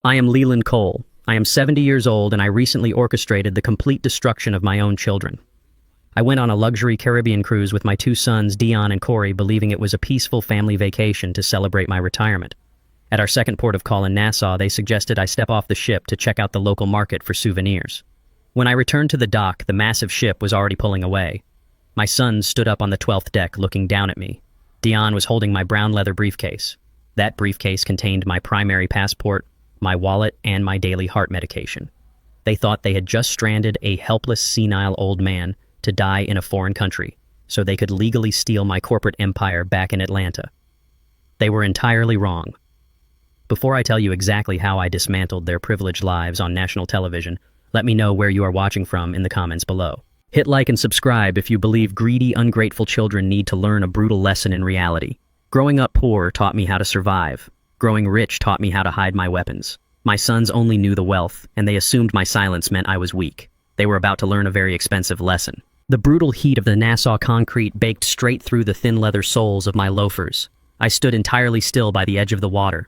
I am Leland Cole. I am 70 years old and I recently orchestrated the complete destruction of my own children. I went on a luxury Caribbean cruise with my two sons, Dion and Corey, believing it was a peaceful family vacation to celebrate my retirement. At our second port of call in Nassau, they suggested I step off the ship to check out the local market for souvenirs. When I returned to the dock, the massive ship was already pulling away. My sons stood up on the 12th deck looking down at me. Dion was holding my brown leather briefcase. That briefcase contained my primary passport, my wallet, and my daily heart medication. They thought they had just stranded a helpless, senile old man to die in a foreign country, so they could legally steal my corporate empire back in Atlanta. They were entirely wrong. Before I tell you exactly how I dismantled their privileged lives on national television, let me know where you are watching from in the comments below. Hit like and subscribe if you believe greedy, ungrateful children need to learn a brutal lesson in reality. Growing up poor taught me how to survive. Growing rich taught me how to hide my weapons. My sons only knew the wealth, and they assumed my silence meant I was weak. They were about to learn a very expensive lesson. The brutal heat of the Nassau concrete baked straight through the thin leather soles of my loafers. I stood entirely still by the edge of the water.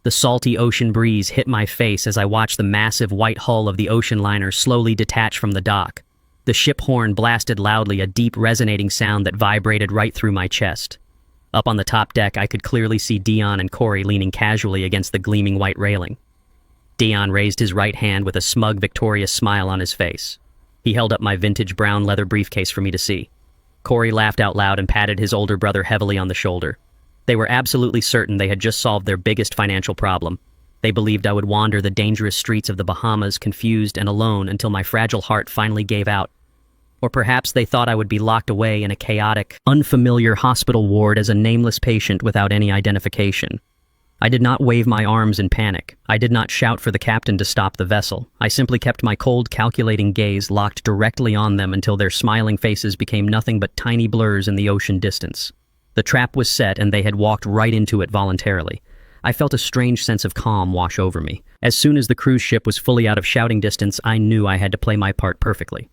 The salty ocean breeze hit my face as I watched the massive white hull of the ocean liner slowly detach from the dock. The ship horn blasted loudly, a deep resonating sound that vibrated right through my chest. Up on the top deck, I could clearly see Dion and Corey leaning casually against the gleaming white railing. Dion raised his right hand with a smug, victorious smile on his face. He held up my vintage brown leather briefcase for me to see. Corey laughed out loud and patted his older brother heavily on the shoulder. They were absolutely certain they had just solved their biggest financial problem. They believed I would wander the dangerous streets of the Bahamas, confused and alone, until my fragile heart finally gave out. Or perhaps they thought I would be locked away in a chaotic, unfamiliar hospital ward as a nameless patient without any identification. I did not wave my arms in panic. I did not shout for the captain to stop the vessel. I simply kept my cold, calculating gaze locked directly on them until their smiling faces became nothing but tiny blurs in the ocean distance. The trap was set and they had walked right into it voluntarily. I felt a strange sense of calm wash over me. As soon as the cruise ship was fully out of shouting distance, I knew I had to play my part perfectly.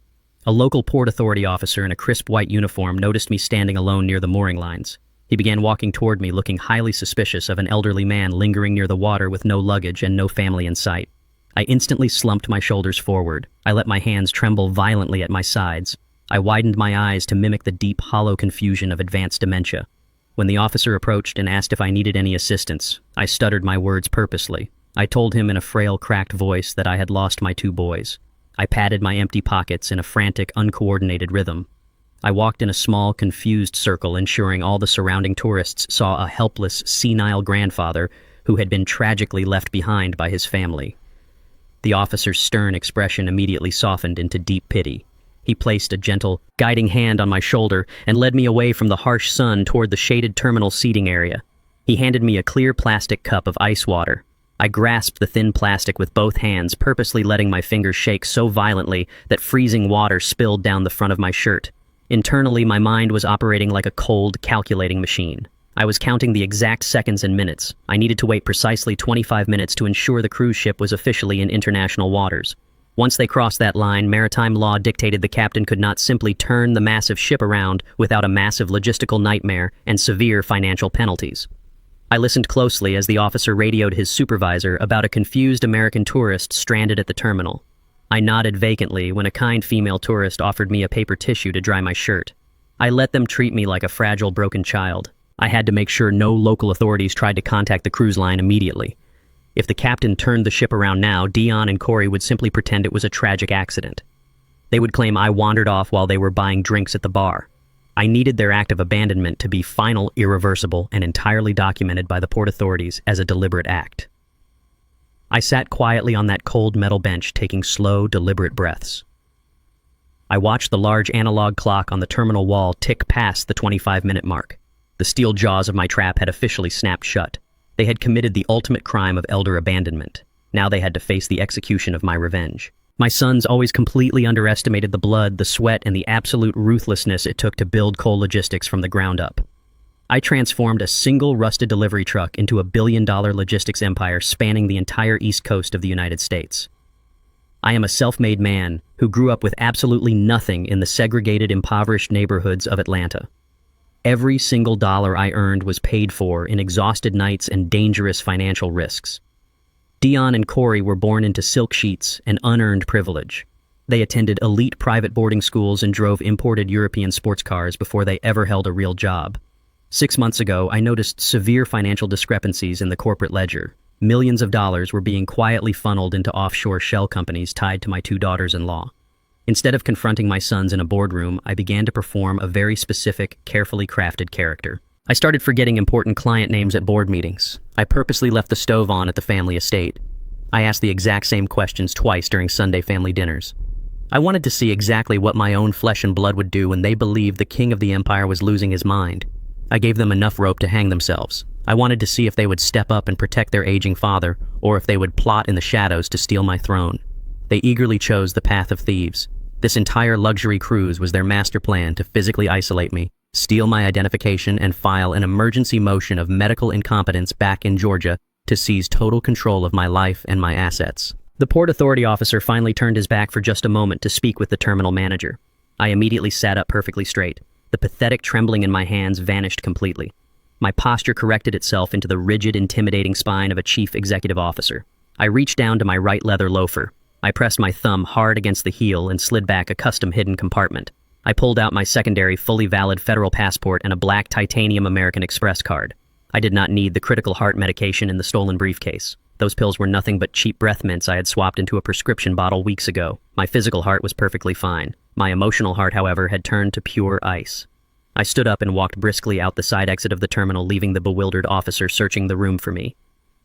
A local Port Authority officer in a crisp white uniform noticed me standing alone near the mooring lines. He began walking toward me, looking highly suspicious of an elderly man lingering near the water with no luggage and no family in sight. I instantly slumped my shoulders forward. I let my hands tremble violently at my sides. I widened my eyes to mimic the deep, hollow confusion of advanced dementia. When the officer approached and asked if I needed any assistance, I stuttered my words purposely. I told him in a frail, cracked voice that I had lost my two boys. I patted my empty pockets in a frantic, uncoordinated rhythm. I walked in a small, confused circle, ensuring all the surrounding tourists saw a helpless, senile grandfather who had been tragically left behind by his family. The officer's stern expression immediately softened into deep pity. He placed a gentle, guiding hand on my shoulder and led me away from the harsh sun toward the shaded terminal seating area. He handed me a clear plastic cup of ice water. I grasped the thin plastic with both hands, purposely letting my fingers shake so violently that freezing water spilled down the front of my shirt. Internally, my mind was operating like a cold, calculating machine. I was counting the exact seconds and minutes. I needed to wait precisely 25 minutes to ensure the cruise ship was officially in international waters. Once they crossed that line, maritime law dictated the captain could not simply turn the massive ship around without a massive logistical nightmare and severe financial penalties. I listened closely as the officer radioed his supervisor about a confused American tourist stranded at the terminal. I nodded vacantly when a kind female tourist offered me a paper tissue to dry my shirt. I let them treat me like a fragile, broken child. I had to make sure no local authorities tried to contact the cruise line immediately. If the captain turned the ship around now, Dion and Corey would simply pretend it was a tragic accident. They would claim I wandered off while they were buying drinks at the bar. I needed their act of abandonment to be final, irreversible, and entirely documented by the port authorities as a deliberate act. I sat quietly on that cold metal bench, taking slow, deliberate breaths. I watched the large analog clock on the terminal wall tick past the 25-minute mark. The steel jaws of my trap had officially snapped shut. They had committed the ultimate crime of elder abandonment. Now they had to face the execution of my revenge. My sons always completely underestimated the blood, the sweat, and the absolute ruthlessness it took to build Cole Logistics from the ground up. I transformed a single rusted delivery truck into a billion-dollar logistics empire spanning the entire east coast of the United States. I am a self-made man who grew up with absolutely nothing in the segregated, impoverished neighborhoods of Atlanta. Every single dollar I earned was paid for in exhausted nights and dangerous financial risks. Dion and Corey were born into silk sheets and unearned privilege. They attended elite private boarding schools and drove imported European sports cars before they ever held a real job. 6 months ago, I noticed severe financial discrepancies in the corporate ledger. Millions of dollars were being quietly funneled into offshore shell companies tied to my 2 daughters-in-law. Instead of confronting my sons in a boardroom, I began to perform a very specific, carefully crafted character. I started forgetting important client names at board meetings. I purposely left the stove on at the family estate. I asked the exact same questions twice during Sunday family dinners. I wanted to see exactly what my own flesh and blood would do when they believed the king of the empire was losing his mind. I gave them enough rope to hang themselves. I wanted to see if they would step up and protect their aging father, or if they would plot in the shadows to steal my throne. They eagerly chose the path of thieves. This entire luxury cruise was their master plan to physically isolate me, steal my identification, and file an emergency motion of medical incompetence back in Georgia to seize total control of my life and my assets. The Port Authority officer finally turned his back for just a moment to speak with the terminal manager. I immediately sat up perfectly straight. The pathetic trembling in my hands vanished completely. My posture corrected itself into the rigid, intimidating spine of a chief executive officer. I reached down to my right leather loafer. I pressed my thumb hard against the heel and slid back a custom hidden compartment. I pulled out my secondary, fully valid federal passport and a black titanium American Express card. I did not need the critical heart medication in the stolen briefcase. Those pills were nothing but cheap breath mints I had swapped into a prescription bottle weeks ago. My physical heart was perfectly fine. My emotional heart, however, had turned to pure ice. I stood up and walked briskly out the side exit of the terminal, leaving the bewildered officer searching the room for me.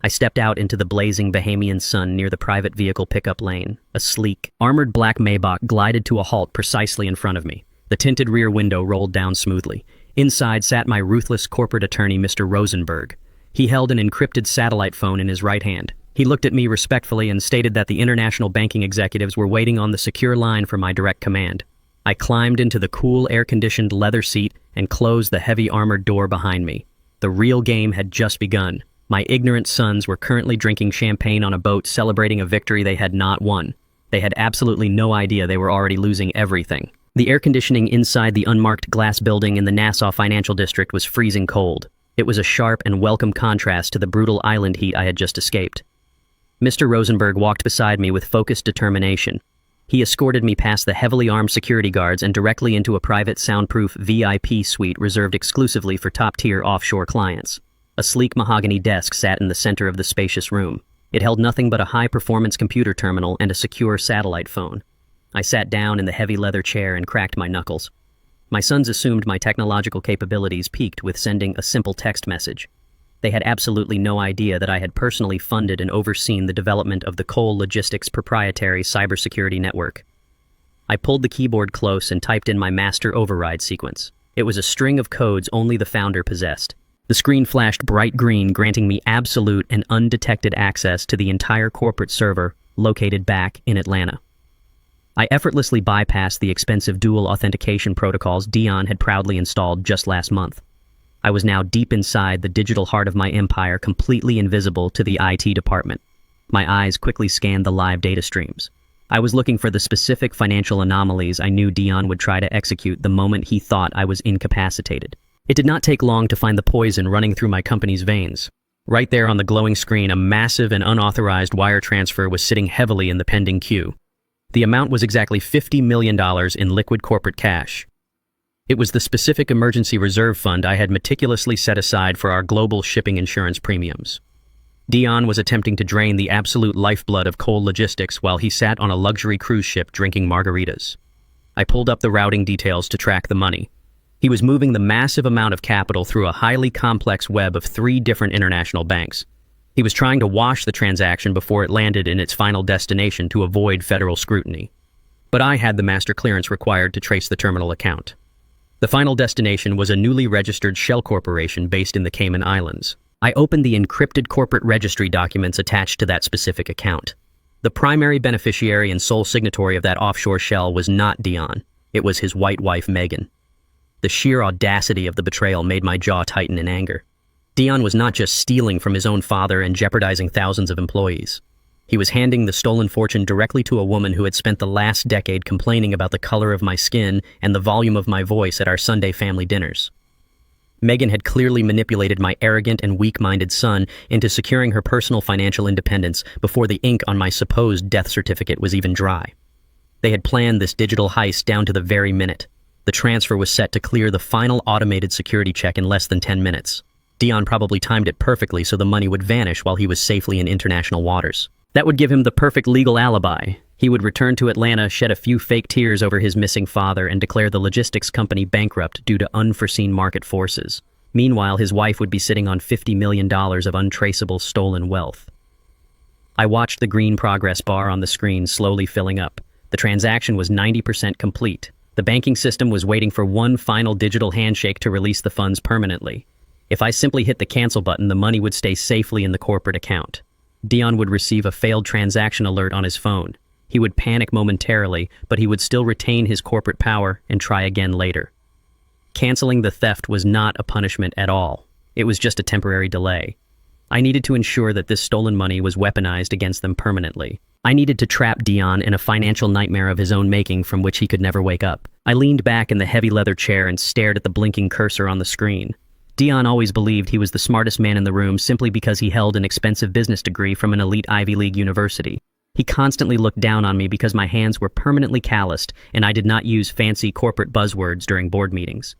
I stepped out into the blazing Bahamian sun near the private vehicle pickup lane. A sleek, armored black Maybach glided to a halt precisely in front of me. The tinted rear window rolled down smoothly. Inside sat my ruthless corporate attorney, Mr. Rosenberg. He held an encrypted satellite phone in his right hand. He looked at me respectfully and stated that the international banking executives were waiting on the secure line for my direct command. I climbed into the cool, air-conditioned leather seat and closed the heavy armored door behind me. The real game had just begun. My ignorant sons were currently drinking champagne on a boat, celebrating a victory they had not won. They had absolutely no idea they were already losing everything. The air conditioning inside the unmarked glass building in the Nassau Financial District was freezing cold. It was a sharp and welcome contrast to the brutal island heat I had just escaped. Mr. Rosenberg walked beside me with focused determination. He escorted me past the heavily armed security guards and directly into a private soundproof VIP suite reserved exclusively for top-tier offshore clients. A sleek mahogany desk sat in the center of the spacious room. It held nothing but a high-performance computer terminal and a secure satellite phone. I sat down in the heavy leather chair and cracked my knuckles. My sons assumed my technological capabilities peaked with sending a simple text message. They had absolutely no idea that I had personally funded and overseen the development of the Cole Logistics proprietary cybersecurity network. I pulled the keyboard close and typed in my master override sequence. It was a string of codes only the founder possessed. The screen flashed bright green, granting me absolute and undetected access to the entire corporate server located back in Atlanta. I effortlessly bypassed the expensive dual authentication protocols Dion had proudly installed just last month. I was now deep inside the digital heart of my empire, completely invisible to the IT department. My eyes quickly scanned the live data streams. I was looking for the specific financial anomalies I knew Dion would try to execute the moment he thought I was incapacitated. It did not take long to find the poison running through my company's veins. Right there on the glowing screen, a massive and unauthorized wire transfer was sitting heavily in the pending queue. The amount was exactly $50 million in liquid corporate cash. It was the specific emergency reserve fund I had meticulously set aside for our global shipping insurance premiums. Dion was attempting to drain the absolute lifeblood of Cole Logistics while he sat on a luxury cruise ship drinking margaritas. I pulled up the routing details to track the money. He was moving the massive amount of capital through a highly complex web of 3 different international banks. He was trying to wash the transaction before it landed in its final destination to avoid federal scrutiny. But I had the master clearance required to trace the terminal account. The final destination was a newly registered shell corporation based in the Cayman Islands. I opened the encrypted corporate registry documents attached to that specific account. The primary beneficiary and sole signatory of that offshore shell was not Dion. It was his white wife, Megan. The sheer audacity of the betrayal made my jaw tighten in anger. Dion was not just stealing from his own father and jeopardizing thousands of employees. He was handing the stolen fortune directly to a woman who had spent the last decade complaining about the color of my skin and the volume of my voice at our Sunday family dinners. Megan had clearly manipulated my arrogant and weak-minded son into securing her personal financial independence before the ink on my supposed death certificate was even dry. They had planned this digital heist down to the very minute. The transfer was set to clear the final automated security check in less than 10 minutes. Dion probably timed it perfectly so the money would vanish while he was safely in international waters. That would give him the perfect legal alibi. He would return to Atlanta, shed a few fake tears over his missing father, and declare the logistics company bankrupt due to unforeseen market forces. Meanwhile, his wife would be sitting on $50 million of untraceable stolen wealth. I watched the green progress bar on the screen slowly filling up. The transaction was 90% complete. The banking system was waiting for one final digital handshake to release the funds permanently. If I simply hit the cancel button, the money would stay safely in the corporate account. Dion would receive a failed transaction alert on his phone. He would panic momentarily, but he would still retain his corporate power and try again later. Canceling the theft was not a punishment at all. It was just a temporary delay. I needed to ensure that this stolen money was weaponized against them permanently. I needed to trap Dion in a financial nightmare of his own making from which he could never wake up. I leaned back in the heavy leather chair and stared at the blinking cursor on the screen. Dion always believed he was the smartest man in the room simply because he held an expensive business degree from an elite Ivy League university. He constantly looked down on me because my hands were permanently calloused and I did not use fancy corporate buzzwords during board meetings.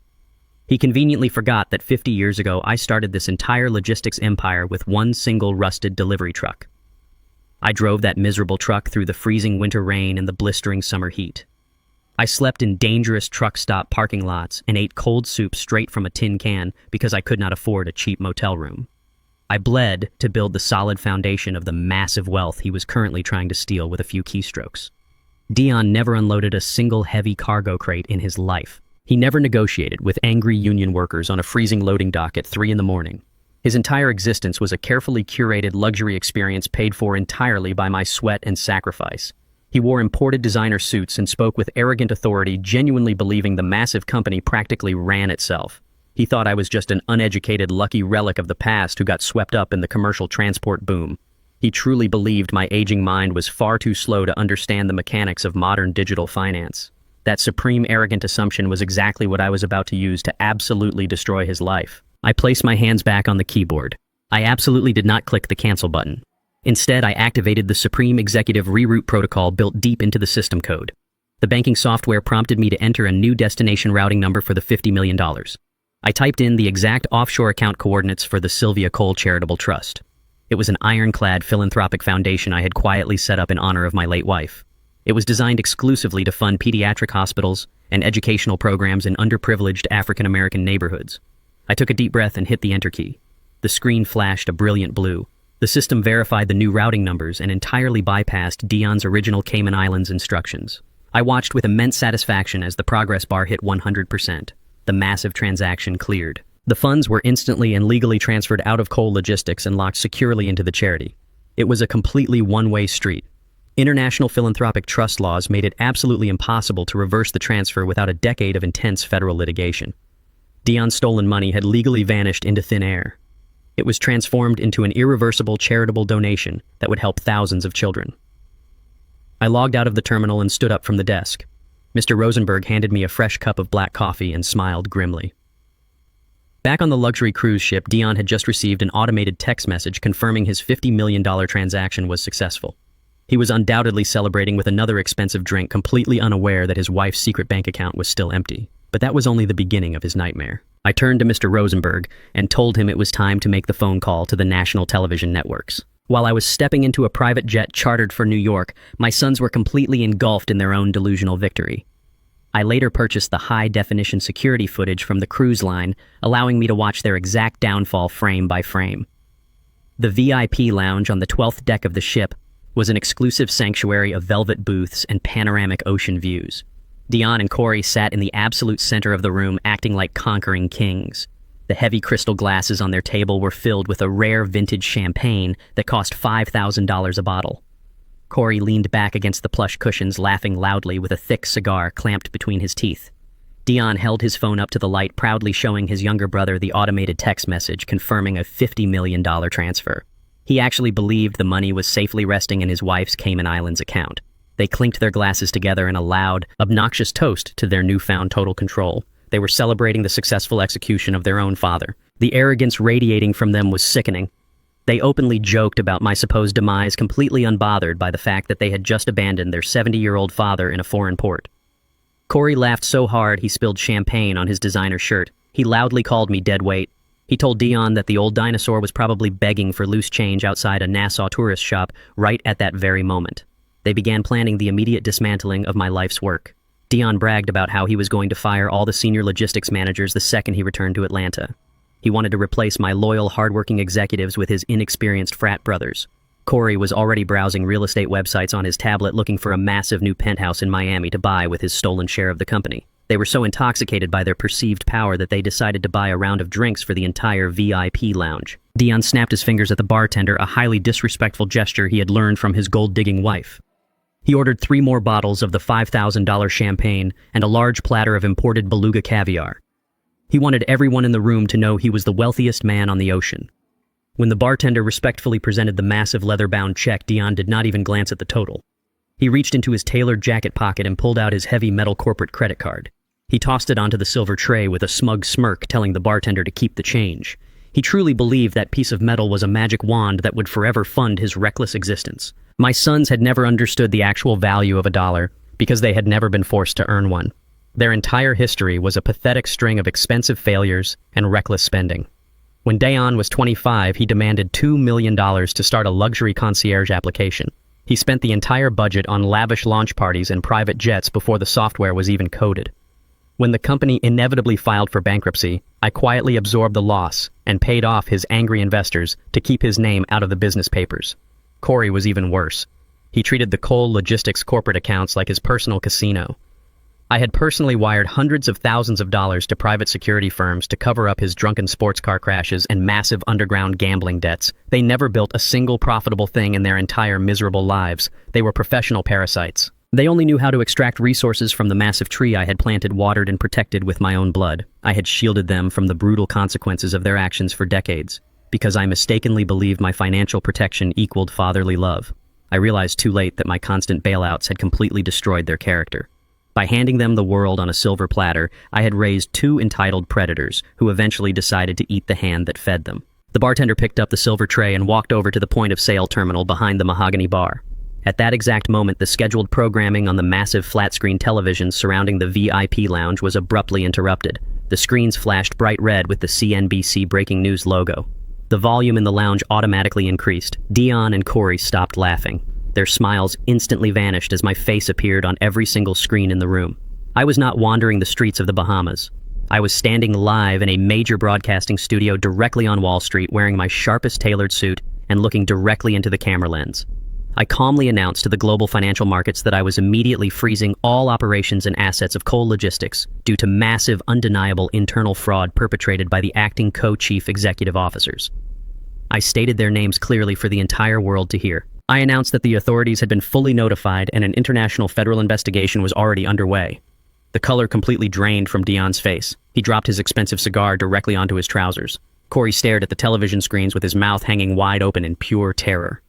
He conveniently forgot that 50 years ago I started this entire logistics empire with one single rusted delivery truck. I drove that miserable truck through the freezing winter rain and the blistering summer heat. I slept in dangerous truck stop parking lots and ate cold soup straight from a tin can because I could not afford a cheap motel room. I bled to build the solid foundation of the massive wealth he was currently trying to steal with a few keystrokes. Dion never unloaded a single heavy cargo crate in his life. He never negotiated with angry union workers on a freezing loading dock at 3 in the morning. His entire existence was a carefully curated luxury experience paid for entirely by my sweat and sacrifice. He wore imported designer suits and spoke with arrogant authority, genuinely believing the massive company practically ran itself. He thought I was just an uneducated, lucky relic of the past who got swept up in the commercial transport boom. He truly believed my aging mind was far too slow to understand the mechanics of modern digital finance. That supreme arrogant assumption was exactly what I was about to use to absolutely destroy his life. I placed my hands back on the keyboard. I absolutely did not click the cancel button. Instead, I activated the Supreme Executive Reroute Protocol built deep into the system code. The banking software prompted me to enter a new destination routing number for the $50 million. I typed in the exact offshore account coordinates for the Sylvia Cole Charitable Trust. It was an ironclad philanthropic foundation I had quietly set up in honor of my late wife. It was designed exclusively to fund pediatric hospitals and educational programs in underprivileged African-American neighborhoods. I took a deep breath and hit the enter key. The screen flashed a brilliant blue. The system verified the new routing numbers and entirely bypassed Dion's original Cayman Islands instructions. I watched with immense satisfaction as the progress bar hit 100%. The massive transaction cleared. The funds were instantly and legally transferred out of Cole Logistics and locked securely into the charity. It was a completely one-way street. International philanthropic trust laws made it absolutely impossible to reverse the transfer without a decade of intense federal litigation. Dion's stolen money had legally vanished into thin air. It was transformed into an irreversible charitable donation that would help thousands of children. I logged out of the terminal and stood up from the desk. Mr. Rosenberg handed me a fresh cup of black coffee and smiled grimly. Back on the luxury cruise ship, Dion had just received an automated text message confirming his $50 million transaction was successful. He was undoubtedly celebrating with another expensive drink, completely unaware that his wife's secret bank account was still empty. But that was only the beginning of his nightmare. I turned to Mr. Rosenberg and told him it was time to make the phone call to the national television networks. While I was stepping into a private jet chartered for New York, my sons were completely engulfed in their own delusional victory. I later purchased the high-definition security footage from the cruise line, allowing me to watch their exact downfall frame by frame. The VIP lounge on the 12th deck of the ship was an exclusive sanctuary of velvet booths and panoramic ocean views. Dion and Corey sat in the absolute center of the room, acting like conquering kings. The heavy crystal glasses on their table were filled with a rare vintage champagne that cost $5,000 a bottle. Corey leaned back against the plush cushions, laughing loudly with a thick cigar clamped between his teeth. Dion held his phone up to the light, proudly showing his younger brother the automated text message confirming a $50 million transfer. He actually believed the money was safely resting in his wife's Cayman Islands account. They clinked their glasses together in a loud, obnoxious toast to their newfound total control. They were celebrating the successful execution of their own father. The arrogance radiating from them was sickening. They openly joked about my supposed demise, completely unbothered by the fact that they had just abandoned their 70-year-old father in a foreign port. Corey laughed so hard he spilled champagne on his designer shirt. He loudly called me dead weight. He told Dion that the old dinosaur was probably begging for loose change outside a Nassau tourist shop right at that very moment. They began planning the immediate dismantling of my life's work. Dion bragged about how he was going to fire all the senior logistics managers the second he returned to Atlanta. He wanted to replace my loyal, hardworking executives with his inexperienced frat brothers. Corey was already browsing real estate websites on his tablet looking for a massive new penthouse in Miami to buy with his stolen share of the company. They were so intoxicated by their perceived power that they decided to buy a round of drinks for the entire VIP lounge. Dion snapped his fingers at the bartender, a highly disrespectful gesture he had learned from his gold-digging wife. He ordered 3 more bottles of the $5,000 champagne and a large platter of imported beluga caviar. He wanted everyone in the room to know he was the wealthiest man on the ocean. When the bartender respectfully presented the massive leather-bound check, Dion did not even glance at the total. He reached into his tailored jacket pocket and pulled out his heavy metal corporate credit card. He tossed it onto the silver tray with a smug smirk, telling the bartender to keep the change. He truly believed that piece of metal was a magic wand that would forever fund his reckless existence. My sons had never understood the actual value of a dollar because they had never been forced to earn one. Their entire history was a pathetic string of expensive failures and reckless spending. When Dion was 25, he demanded $2 million to start a luxury concierge application. He spent the entire budget on lavish launch parties and private jets before the software was even coded. When the company inevitably filed for bankruptcy, I quietly absorbed the loss and paid off his angry investors to keep his name out of the business papers. Corey was even worse. He treated the Cole Logistics corporate accounts like his personal casino. I had personally wired hundreds of thousands of dollars to private security firms to cover up his drunken sports car crashes and massive underground gambling debts. They never built a single profitable thing in their entire miserable lives. They were professional parasites. They only knew how to extract resources from the massive tree I had planted, watered, and protected with my own blood. I had shielded them from the brutal consequences of their actions for decades, because I mistakenly believed my financial protection equaled fatherly love. I realized too late that my constant bailouts had completely destroyed their character. By handing them the world on a silver platter, I had raised 2 entitled predators who eventually decided to eat the hand that fed them. The bartender picked up the silver tray and walked over to the point-of-sale terminal behind the mahogany bar. At that exact moment, the scheduled programming on the massive flat-screen televisions surrounding the VIP lounge was abruptly interrupted. The screens flashed bright red with the CNBC breaking news logo. The volume in the lounge automatically increased. Dion and Corey stopped laughing. Their smiles instantly vanished as my face appeared on every single screen in the room. I was not wandering the streets of the Bahamas. I was standing live in a major broadcasting studio directly on Wall Street, wearing my sharpest tailored suit and looking directly into the camera lens. I calmly announced to the global financial markets that I was immediately freezing all operations and assets of Cole Logistics due to massive, undeniable internal fraud perpetrated by the acting co-chief executive officers. I stated their names clearly for the entire world to hear. I announced that the authorities had been fully notified and an international federal investigation was already underway. The color completely drained from Dion's face. He dropped his expensive cigar directly onto his trousers. Corey stared at the television screens with his mouth hanging wide open in pure terror.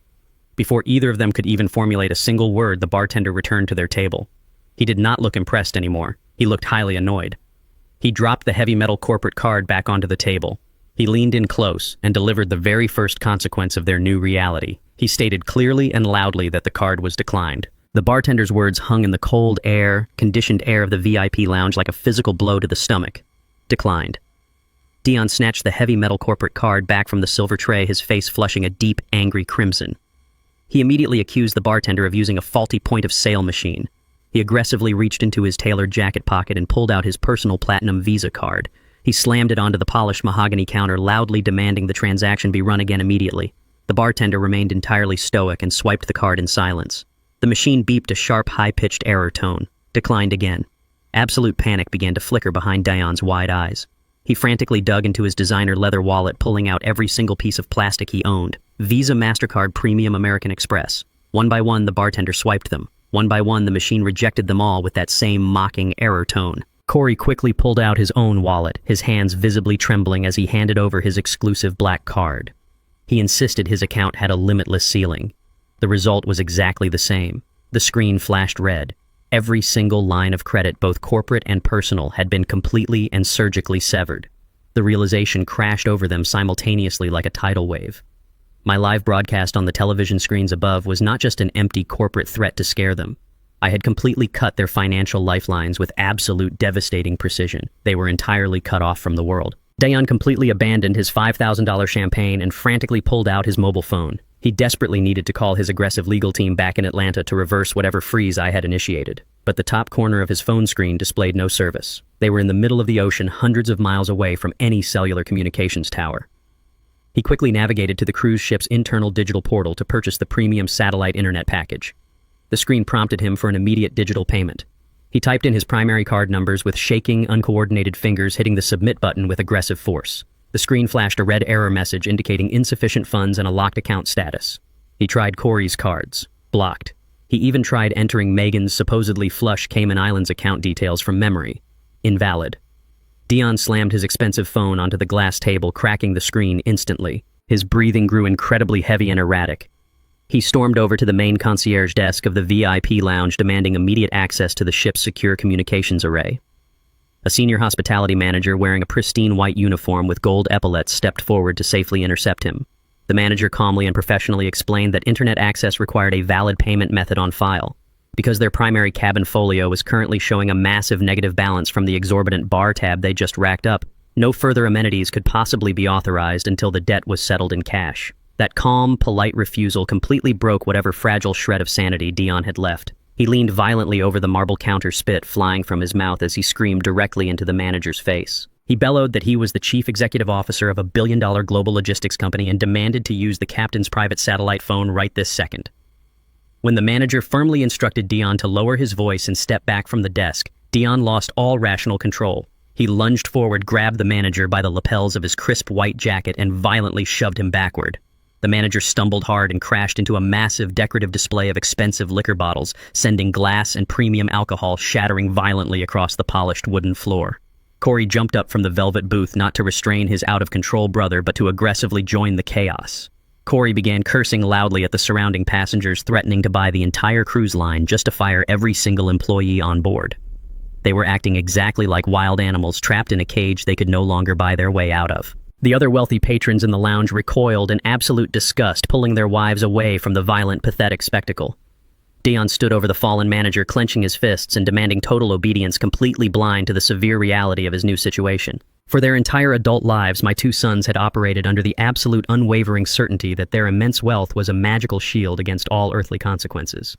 Before either of them could even formulate a single word, the bartender returned to their table. He did not look impressed anymore. He looked highly annoyed. He dropped the heavy metal corporate card back onto the table. He leaned in close and delivered the very first consequence of their new reality. He stated clearly and loudly that the card was declined. The bartender's words hung in the cold air, conditioned air of the VIP lounge like a physical blow to the stomach. Declined. Dion snatched the heavy metal corporate card back from the silver tray, his face flushing a deep, angry crimson. He immediately accused the bartender of using a faulty point-of-sale machine. He aggressively reached into his tailored jacket pocket and pulled out his personal platinum Visa card. He slammed it onto the polished mahogany counter, loudly demanding the transaction be run again immediately. The bartender remained entirely stoic and swiped the card in silence. The machine beeped a sharp, high-pitched error tone. Declined again. Absolute panic began to flicker behind Dion's wide eyes. He frantically dug into his designer leather wallet, pulling out every single piece of plastic he owned. Visa, MasterCard, Premium, American Express. One by one, the bartender swiped them. One by one, the machine rejected them all with that same mocking error tone. Corey quickly pulled out his own wallet, his hands visibly trembling as he handed over his exclusive black card. He insisted his account had a limitless ceiling. The result was exactly the same. The screen flashed red. Every single line of credit, both corporate and personal, had been completely and surgically severed. The realization crashed over them simultaneously like a tidal wave. My live broadcast on the television screens above was not just an empty corporate threat to scare them. I had completely cut their financial lifelines with absolute devastating precision. They were entirely cut off from the world. Dion completely abandoned his $5,000 champagne and frantically pulled out his mobile phone. He desperately needed to call his aggressive legal team back in Atlanta to reverse whatever freeze I had initiated. But the top corner of his phone screen displayed no service. They were in the middle of the ocean, hundreds of miles away from any cellular communications tower. He quickly navigated to the cruise ship's internal digital portal to purchase the premium satellite internet package. The screen prompted him for an immediate digital payment. He typed in his primary card numbers with shaking, uncoordinated fingers, hitting the submit button with aggressive force. The screen flashed a red error message indicating insufficient funds and a locked account status. He tried Corey's cards. Blocked. He even tried entering Megan's supposedly flush Cayman Islands account details from memory. Invalid. Dion slammed his expensive phone onto the glass table, cracking the screen instantly. His breathing grew incredibly heavy and erratic. He stormed over to the main concierge desk of the VIP lounge, demanding immediate access to the ship's secure communications array. A senior hospitality manager wearing a pristine white uniform with gold epaulets stepped forward to safely intercept him. The manager calmly and professionally explained that internet access required a valid payment method on file. Because their primary cabin folio was currently showing a massive negative balance from the exorbitant bar tab they just racked up, no further amenities could possibly be authorized until the debt was settled in cash. That calm, polite refusal completely broke whatever fragile shred of sanity Dion had left. He leaned violently over the marble counter, spit flying from his mouth as he screamed directly into the manager's face. He bellowed that he was the chief executive officer of a billion-dollar global logistics company and demanded to use the captain's private satellite phone right this second. When the manager firmly instructed Dion to lower his voice and step back from the desk, Dion lost all rational control. He lunged forward, grabbed the manager by the lapels of his crisp white jacket, and violently shoved him backward. The manager stumbled hard and crashed into a massive decorative display of expensive liquor bottles, sending glass and premium alcohol shattering violently across the polished wooden floor. Corey jumped up from the velvet booth, not to restrain his out-of-control brother, but to aggressively join the chaos. Corey began cursing loudly at the surrounding passengers, threatening to buy the entire cruise line just to fire every single employee on board. They were acting exactly like wild animals trapped in a cage they could no longer buy their way out of. The other wealthy patrons in the lounge recoiled in absolute disgust, pulling their wives away from the violent, pathetic spectacle. Dion stood over the fallen manager, clenching his fists and demanding total obedience, completely blind to the severe reality of his new situation. For their entire adult lives, my two sons had operated under the absolute unwavering certainty that their immense wealth was a magical shield against all earthly consequences.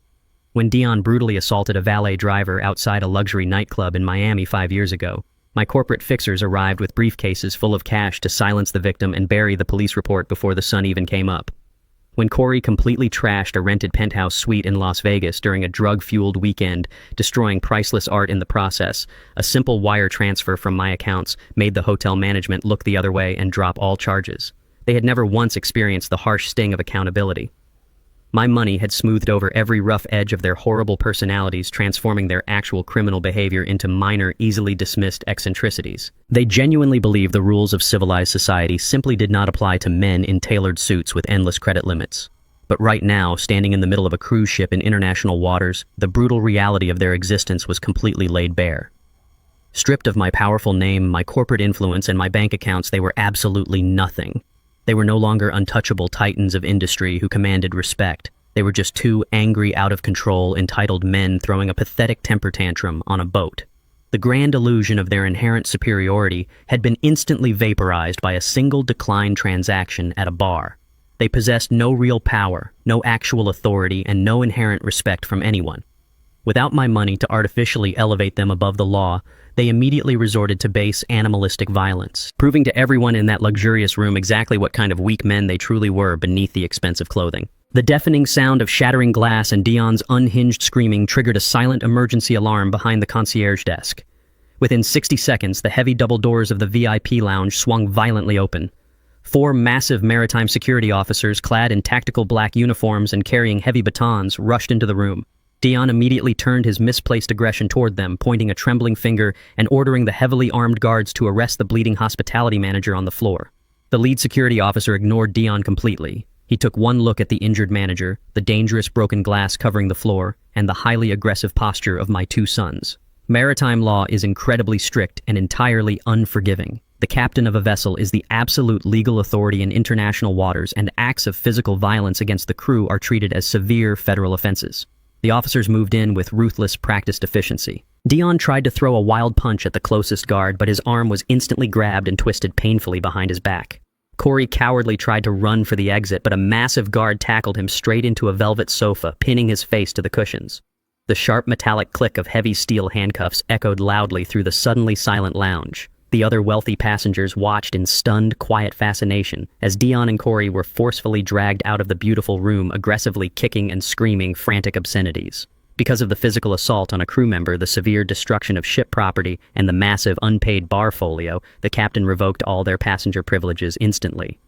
When Dion brutally assaulted a valet driver outside a luxury nightclub in Miami 5 years ago, my corporate fixers arrived with briefcases full of cash to silence the victim and bury the police report before the sun even came up. When Corey completely trashed a rented penthouse suite in Las Vegas during a drug-fueled weekend, destroying priceless art in the process, a simple wire transfer from my accounts made the hotel management look the other way and drop all charges. They had never once experienced the harsh sting of accountability. My money had smoothed over every rough edge of their horrible personalities, transforming their actual criminal behavior into minor, easily dismissed eccentricities. They genuinely believed the rules of civilized society simply did not apply to men in tailored suits with endless credit limits. But right now, standing in the middle of a cruise ship in international waters, the brutal reality of their existence was completely laid bare. Stripped of my powerful name, my corporate influence, and my bank accounts, they were absolutely nothing. They were no longer untouchable titans of industry who commanded respect. They were just two angry, out-of-control, entitled men throwing a pathetic temper tantrum on a boat. The grand illusion of their inherent superiority had been instantly vaporized by a single decline transaction at a bar. They possessed no real power, no actual authority, and no inherent respect from anyone. Without my money to artificially elevate them above the law, they immediately resorted to base, animalistic violence, proving to everyone in that luxurious room exactly what kind of weak men they truly were beneath the expensive clothing. The deafening sound of shattering glass and Dion's unhinged screaming triggered a silent emergency alarm behind the concierge desk. Within 60 seconds, the heavy double doors of the VIP lounge swung violently open. 4 massive maritime security officers, clad in tactical black uniforms and carrying heavy batons, rushed into the room. Dion immediately turned his misplaced aggression toward them, pointing a trembling finger and ordering the heavily armed guards to arrest the bleeding hospitality manager on the floor. The lead security officer ignored Dion completely. He took one look at the injured manager, the dangerous broken glass covering the floor, and the highly aggressive posture of my two sons. Maritime law is incredibly strict and entirely unforgiving. The captain of a vessel is the absolute legal authority in international waters, and acts of physical violence against the crew are treated as severe federal offenses. The officers moved in with ruthless, practiced efficiency. Dion tried to throw a wild punch at the closest guard, but his arm was instantly grabbed and twisted painfully behind his back. Corey cowardly tried to run for the exit, but a massive guard tackled him straight into a velvet sofa, pinning his face to the cushions. The sharp metallic click of heavy steel handcuffs echoed loudly through the suddenly silent lounge. The other wealthy passengers watched in stunned, quiet fascination as Dion and Corey were forcefully dragged out of the beautiful room, aggressively kicking and screaming frantic obscenities. Because of the physical assault on a crew member, the severe destruction of ship property, and the massive unpaid bar folio, the captain revoked all their passenger privileges instantly.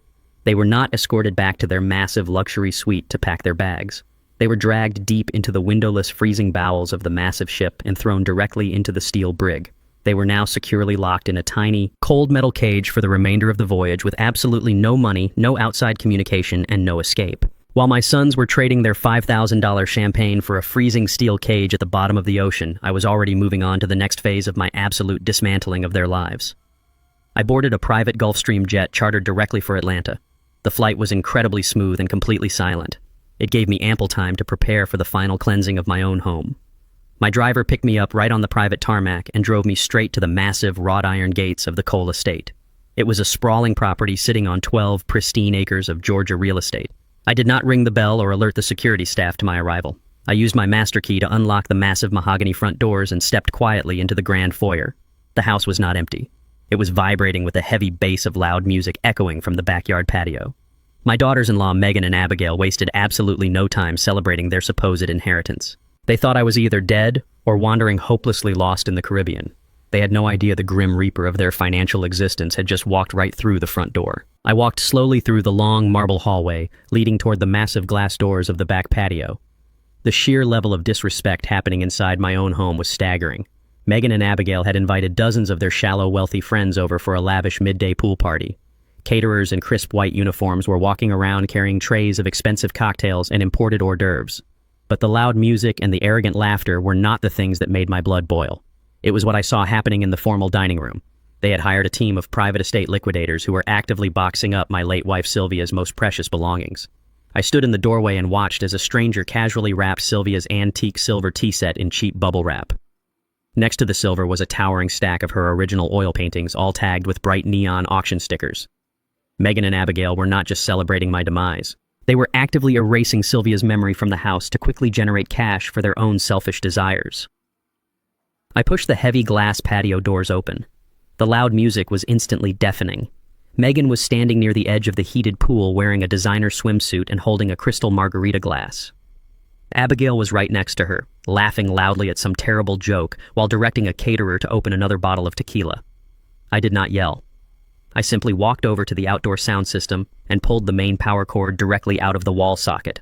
They were not escorted back to their massive luxury suite to pack their bags. They were dragged deep into the windowless, freezing bowels of the massive ship and thrown directly into the steel brig. They were now securely locked in a tiny, cold metal cage for the remainder of the voyage, with absolutely no money, no outside communication, and no escape. While my sons were trading their $5,000 champagne for a freezing steel cage at the bottom of the ocean, I was already moving on to the next phase of my absolute dismantling of their lives. I boarded a private Gulfstream jet chartered directly for Atlanta. The flight was incredibly smooth and completely silent. It gave me ample time to prepare for the final cleansing of my own home. My driver picked me up right on the private tarmac and drove me straight to the massive wrought iron gates of the Cole estate. It was a sprawling property sitting on 12 pristine acres of Georgia real estate. I did not ring the bell or alert the security staff to my arrival. I used my master key to unlock the massive mahogany front doors and stepped quietly into the grand foyer. The house was not empty. It was vibrating with a heavy bass of loud music echoing from the backyard patio. My daughters-in-law Megan and Abigail wasted absolutely no time celebrating their supposed inheritance. They thought I was either dead or wandering hopelessly lost in the Caribbean. They had no idea the grim reaper of their financial existence had just walked right through the front door. I walked slowly through the long marble hallway, leading toward the massive glass doors of the back patio. The sheer level of disrespect happening inside my own home was staggering. Megan and Abigail had invited dozens of their shallow, wealthy friends over for a lavish midday pool party. Caterers in crisp white uniforms were walking around carrying trays of expensive cocktails and imported hors d'oeuvres. But the loud music and the arrogant laughter were not the things that made my blood boil. It was what I saw happening in the formal dining room. They had hired a team of private estate liquidators who were actively boxing up my late wife Sylvia's most precious belongings. I stood in the doorway and watched as a stranger casually wrapped Sylvia's antique silver tea set in cheap bubble wrap. Next to the silver was a towering stack of her original oil paintings, all tagged with bright neon auction stickers. Megan and Abigail were not just celebrating my demise. They were actively erasing Sylvia's memory from the house to quickly generate cash for their own selfish desires. I pushed the heavy glass patio doors open. The loud music was instantly deafening. Megan was standing near the edge of the heated pool wearing a designer swimsuit and holding a crystal margarita glass. Abigail was right next to her, laughing loudly at some terrible joke while directing a caterer to open another bottle of tequila. I did not yell. I simply walked over to the outdoor sound system and pulled the main power cord directly out of the wall socket.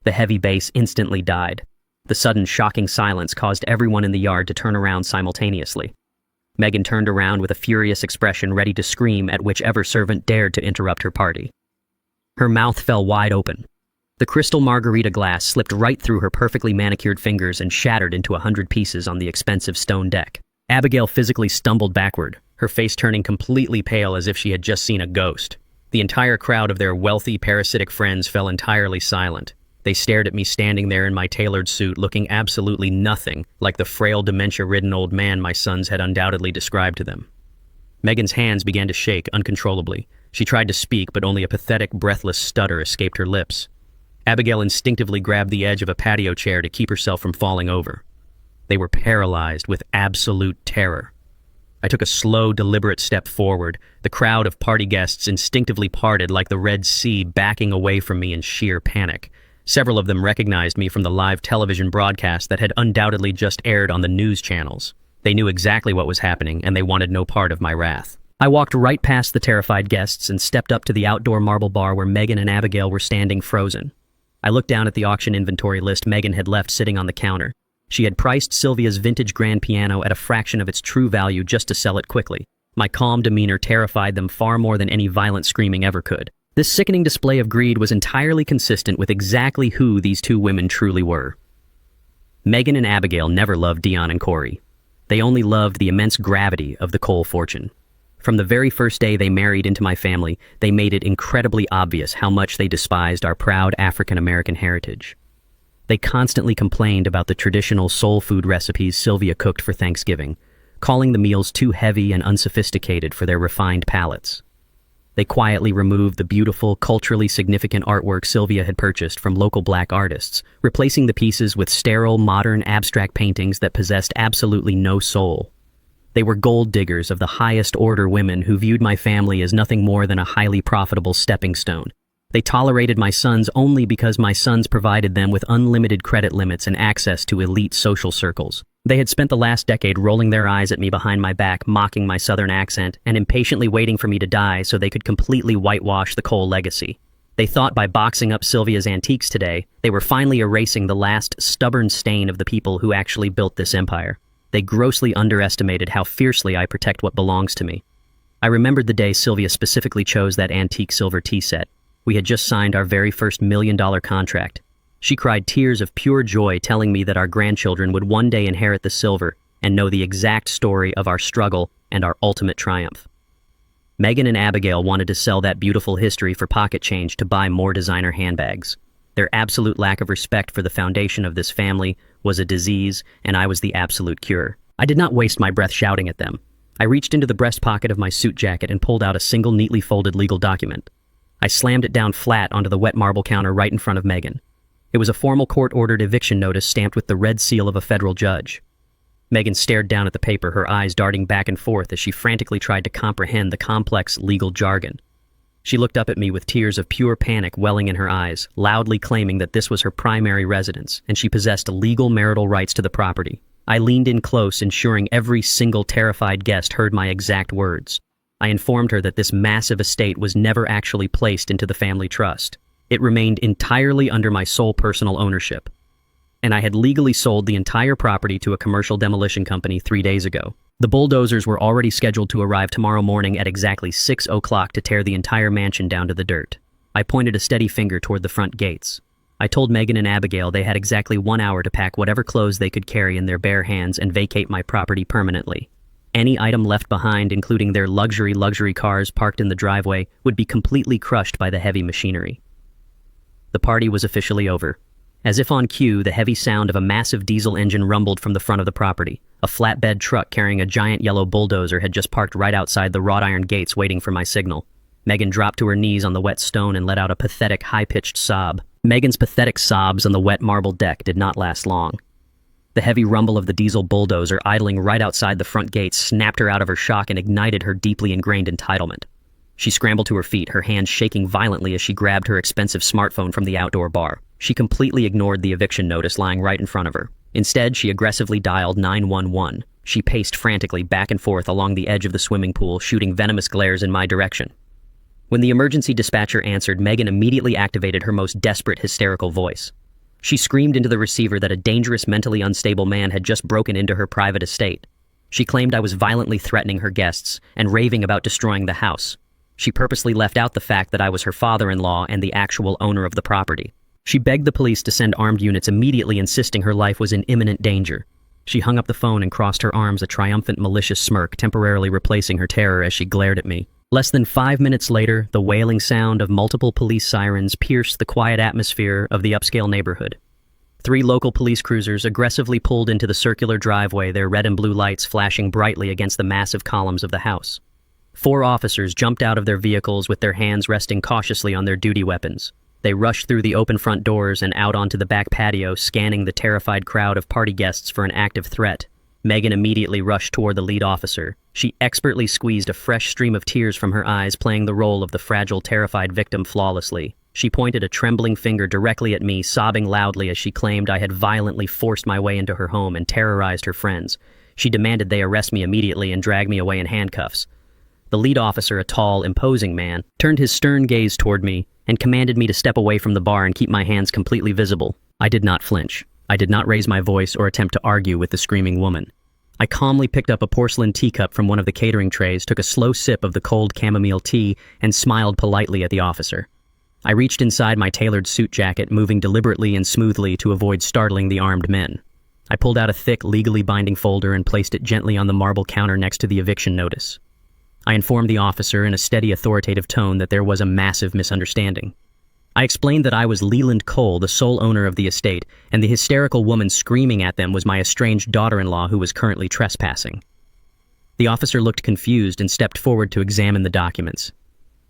The heavy bass instantly died. The sudden shocking silence caused everyone in the yard to turn around simultaneously. Megan turned around with a furious expression, ready to scream at whichever servant dared to interrupt her party. Her mouth fell wide open. The crystal margarita glass slipped right through her perfectly manicured fingers and shattered into 100 pieces on the expensive stone deck. Abigail physically stumbled backward, her face turning completely pale as if she had just seen a ghost. The entire crowd of their wealthy, parasitic friends fell entirely silent. They stared at me standing there in my tailored suit, looking absolutely nothing like the frail, dementia-ridden old man my sons had undoubtedly described to them. Megan's hands began to shake uncontrollably. She tried to speak, but only a pathetic, breathless stutter escaped her lips. Abigail instinctively grabbed the edge of a patio chair to keep herself from falling over. They were paralyzed with absolute terror. I took a slow, deliberate step forward. The crowd of party guests instinctively parted like the Red Sea, backing away from me in sheer panic. Several of them recognized me from the live television broadcast that had undoubtedly just aired on the news channels. They knew exactly what was happening, and they wanted no part of my wrath. I walked right past the terrified guests and stepped up to the outdoor marble bar where Megan and Abigail were standing frozen. I looked down at the auction inventory list Megan had left sitting on the counter. She had priced Sylvia's vintage grand piano at a fraction of its true value just to sell it quickly. My calm demeanor terrified them far more than any violent screaming ever could. This sickening display of greed was entirely consistent with exactly who these two women truly were. Megan and Abigail never loved Dion and Corey. They only loved the immense gravity of the Cole fortune. From the very first day they married into my family, they made it incredibly obvious how much they despised our proud African-American heritage. They constantly complained about the traditional soul food recipes Sylvia cooked for Thanksgiving, calling the meals too heavy and unsophisticated for their refined palates. They quietly removed the beautiful, culturally significant artwork Sylvia had purchased from local black artists, replacing the pieces with sterile, modern, abstract paintings that possessed absolutely no soul. They were gold diggers of the highest order women who viewed my family as nothing more than a highly profitable stepping stone. They tolerated my sons only because my sons provided them with unlimited credit limits and access to elite social circles. They had spent the last decade rolling their eyes at me behind my back, mocking my southern accent, and impatiently waiting for me to die so they could completely whitewash the Cole legacy. They thought by boxing up Sylvia's antiques today, they were finally erasing the last stubborn stain of the people who actually built this empire. They grossly underestimated how fiercely I protect what belongs to me. I remembered the day Sylvia specifically chose that antique silver tea set. We had just signed our very first $1 million contract. She cried tears of pure joy telling me that our grandchildren would one day inherit the silver and know the exact story of our struggle and our ultimate triumph. Megan and Abigail wanted to sell that beautiful history for pocket change to buy more designer handbags. Their absolute lack of respect for the foundation of this family was a disease, and I was the absolute cure. I did not waste my breath shouting at them. I reached into the breast pocket of my suit jacket and pulled out a single neatly folded legal document. I slammed it down flat onto the wet marble counter right in front of Megan. It was a formal court-ordered eviction notice stamped with the red seal of a federal judge. Megan stared down at the paper, her eyes darting back and forth as she frantically tried to comprehend the complex legal jargon. She looked up at me with tears of pure panic welling in her eyes, loudly claiming that this was her primary residence, and she possessed legal marital rights to the property. I leaned in close, ensuring every single terrified guest heard my exact words. I informed her that this massive estate was never actually placed into the family trust. It remained entirely under my sole personal ownership. And I had legally sold the entire property to a commercial demolition company 3 days ago. The bulldozers were already scheduled to arrive tomorrow morning at exactly 6 o'clock to tear the entire mansion down to the dirt. I pointed a steady finger toward the front gates. I told Megan and Abigail they had exactly 1 hour to pack whatever clothes they could carry in their bare hands and vacate my property permanently. Any item left behind, including their luxury cars parked in the driveway, would be completely crushed by the heavy machinery. The party was officially over. As if on cue, the heavy sound of a massive diesel engine rumbled from the front of the property. A flatbed truck carrying a giant yellow bulldozer had just parked right outside the wrought iron gates waiting for my signal. Megan dropped to her knees on the wet stone and let out a pathetic, high-pitched sob. Megan's pathetic sobs on the wet marble deck did not last long. The heavy rumble of the diesel bulldozer idling right outside the front gates snapped her out of her shock and ignited her deeply ingrained entitlement. She scrambled to her feet, her hands shaking violently as she grabbed her expensive smartphone from the outdoor bar. She completely ignored the eviction notice lying right in front of her. Instead, she aggressively dialed 911. She paced frantically back and forth along the edge of the swimming pool, shooting venomous glares in my direction. When the emergency dispatcher answered, Megan immediately activated her most desperate, hysterical voice. She screamed into the receiver that a dangerous, mentally unstable man had just broken into her private estate. She claimed I was violently threatening her guests and raving about destroying the house. She purposely left out the fact that I was her father-in-law and the actual owner of the property. She begged the police to send armed units immediately, insisting her life was in imminent danger. She hung up the phone and crossed her arms, a triumphant, malicious smirk temporarily replacing her terror as she glared at me. Less than 5 minutes later, the wailing sound of multiple police sirens pierced the quiet atmosphere of the upscale neighborhood. 3 local police cruisers aggressively pulled into the circular driveway, their red and blue lights flashing brightly against the massive columns of the house. 4 officers jumped out of their vehicles with their hands resting cautiously on their duty weapons. They rushed through the open front doors and out onto the back patio, scanning the terrified crowd of party guests for an active threat. Megan immediately rushed toward the lead officer. She expertly squeezed a fresh stream of tears from her eyes, playing the role of the fragile, terrified victim flawlessly. She pointed a trembling finger directly at me, sobbing loudly as she claimed I had violently forced my way into her home and terrorized her friends. She demanded they arrest me immediately and drag me away in handcuffs. The lead officer, a tall, imposing man, turned his stern gaze toward me and commanded me to step away from the bar and keep my hands completely visible. I did not flinch. I did not raise my voice or attempt to argue with the screaming woman. I calmly picked up a porcelain teacup from one of the catering trays, took a slow sip of the cold chamomile tea, and smiled politely at the officer. I reached inside my tailored suit jacket, moving deliberately and smoothly to avoid startling the armed men. I pulled out a thick, legally binding folder and placed it gently on the marble counter next to the eviction notice. I informed the officer in a steady, authoritative tone that there was a massive misunderstanding. I explained that I was Leland Cole, the sole owner of the estate, and the hysterical woman screaming at them was my estranged daughter-in-law who was currently trespassing. The officer looked confused and stepped forward to examine the documents.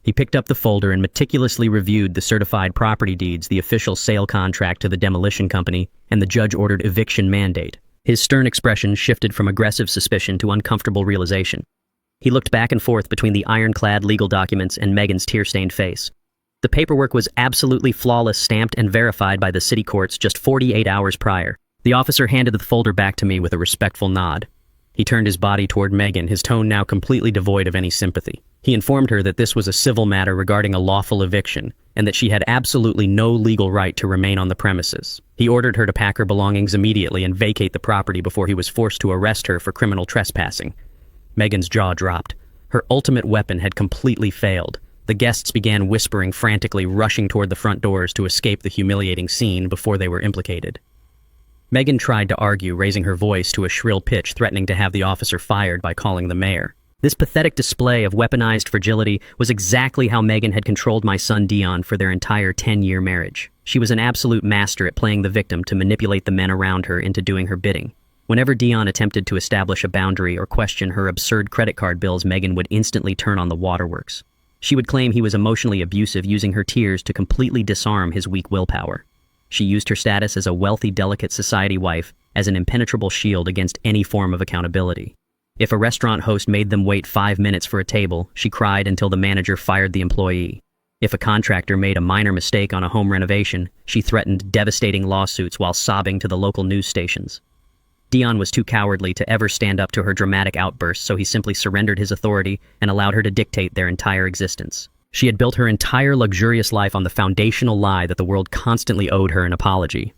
He picked up the folder and meticulously reviewed the certified property deeds, the official sale contract to the demolition company, and the judge-ordered eviction mandate. His stern expression shifted from aggressive suspicion to uncomfortable realization. He looked back and forth between the ironclad legal documents and Megan's tear-stained face. The paperwork was absolutely flawless, stamped and verified by the city courts just 48 hours prior. The officer handed the folder back to me with a respectful nod. He turned his body toward Megan, his tone now completely devoid of any sympathy. He informed her that this was a civil matter regarding a lawful eviction, and that she had absolutely no legal right to remain on the premises. He ordered her to pack her belongings immediately and vacate the property before he was forced to arrest her for criminal trespassing. Megan's jaw dropped. Her ultimate weapon had completely failed. The guests began whispering frantically, rushing toward the front doors to escape the humiliating scene before they were implicated. Megan tried to argue, raising her voice to a shrill pitch, threatening to have the officer fired by calling the mayor. This pathetic display of weaponized fragility was exactly how Megan had controlled my son Dion for their entire 10-year marriage. She was an absolute master at playing the victim to manipulate the men around her into doing her bidding. Whenever Dion attempted to establish a boundary or question her absurd credit card bills, Megan would instantly turn on the waterworks. She would claim he was emotionally abusive, using her tears to completely disarm his weak willpower. She used her status as a wealthy, delicate society wife as an impenetrable shield against any form of accountability. If a restaurant host made them wait 5 minutes for a table, she cried until the manager fired the employee. If a contractor made a minor mistake on a home renovation, she threatened devastating lawsuits while sobbing to the local news stations. Dion was too cowardly to ever stand up to her dramatic outbursts, so he simply surrendered his authority and allowed her to dictate their entire existence. She had built her entire luxurious life on the foundational lie that the world constantly owed her an apology.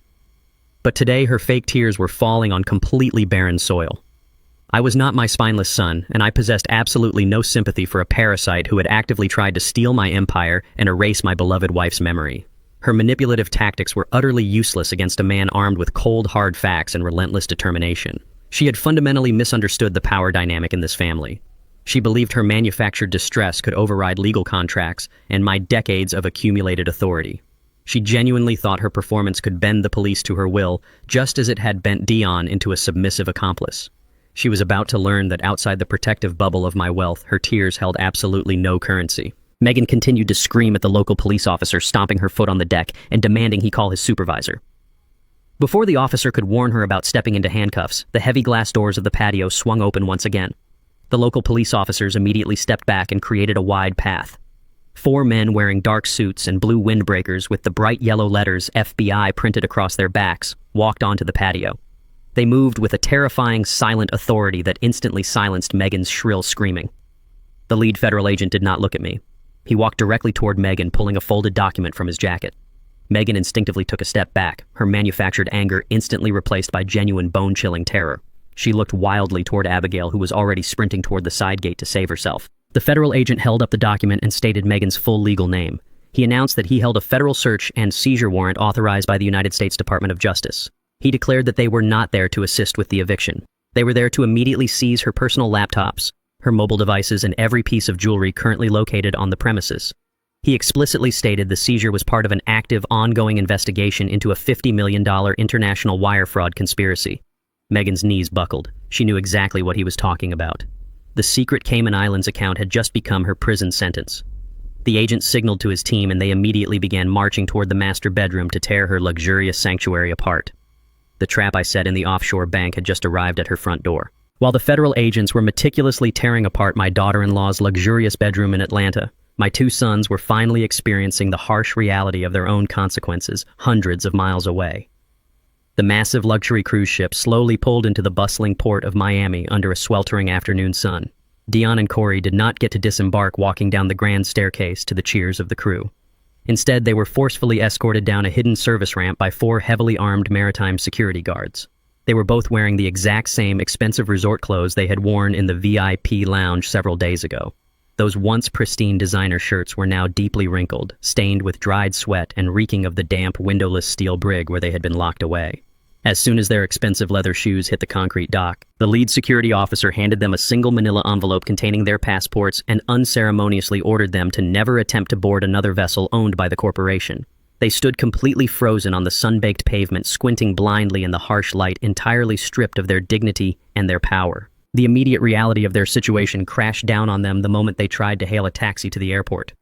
But today, her fake tears were falling on completely barren soil. I was not my spineless son, and I possessed absolutely no sympathy for a parasite who had actively tried to steal my empire and erase my beloved wife's memory. Her manipulative tactics were utterly useless against a man armed with cold, hard facts and relentless determination. She had fundamentally misunderstood the power dynamic in this family. She believed her manufactured distress could override legal contracts and my decades of accumulated authority. She genuinely thought her performance could bend the police to her will, just as it had bent Dion into a submissive accomplice. She was about to learn that outside the protective bubble of my wealth, her tears held absolutely no currency. Megan continued to scream at the local police officer, stomping her foot on the deck and demanding he call his supervisor. Before the officer could warn her about stepping into handcuffs, the heavy glass doors of the patio swung open once again. The local police officers immediately stepped back and created a wide path. 4 men wearing dark suits and blue windbreakers with the bright yellow letters FBI printed across their backs walked onto the patio. They moved with a terrifying, silent authority that instantly silenced Megan's shrill screaming. The lead federal agent did not look at me. He walked directly toward Megan, pulling a folded document from his jacket. Megan instinctively took a step back, her manufactured anger instantly replaced by genuine bone-chilling terror. She looked wildly toward Abigail, who was already sprinting toward the side gate to save herself. The federal agent held up the document and stated Megan's full legal name. He announced that he held a federal search and seizure warrant authorized by the United States Department of Justice. He declared that they were not there to assist with the eviction. They were there to immediately seize her personal laptops, her mobile devices, and every piece of jewelry currently located on the premises. He explicitly stated the seizure was part of an active, ongoing investigation into a $50 million international wire fraud conspiracy. Megan's knees buckled. She knew exactly what he was talking about. The secret Cayman Islands account had just become her prison sentence. The agent signaled to his team, and they immediately began marching toward the master bedroom to tear her luxurious sanctuary apart. The trap I set in the offshore bank had just arrived at her front door. While the federal agents were meticulously tearing apart my daughter-in-law's luxurious bedroom in Atlanta, my 2 sons were finally experiencing the harsh reality of their own consequences hundreds of miles away. The massive luxury cruise ship slowly pulled into the bustling port of Miami under a sweltering afternoon sun. Dion and Corey did not get to disembark walking down the grand staircase to the cheers of the crew. Instead, they were forcefully escorted down a hidden service ramp by 4 heavily armed maritime security guards. They were both wearing the exact same expensive resort clothes they had worn in the VIP lounge several days ago. Those once pristine designer shirts were now deeply wrinkled, stained with dried sweat and reeking of the damp, windowless steel brig where they had been locked away. As soon as their expensive leather shoes hit the concrete dock, the lead security officer handed them a single manila envelope containing their passports and unceremoniously ordered them to never attempt to board another vessel owned by the corporation. They stood completely frozen on the sun-baked pavement, squinting blindly in the harsh light, entirely stripped of their dignity and their power. The immediate reality of their situation crashed down on them the moment they tried to hail a taxi to the airport.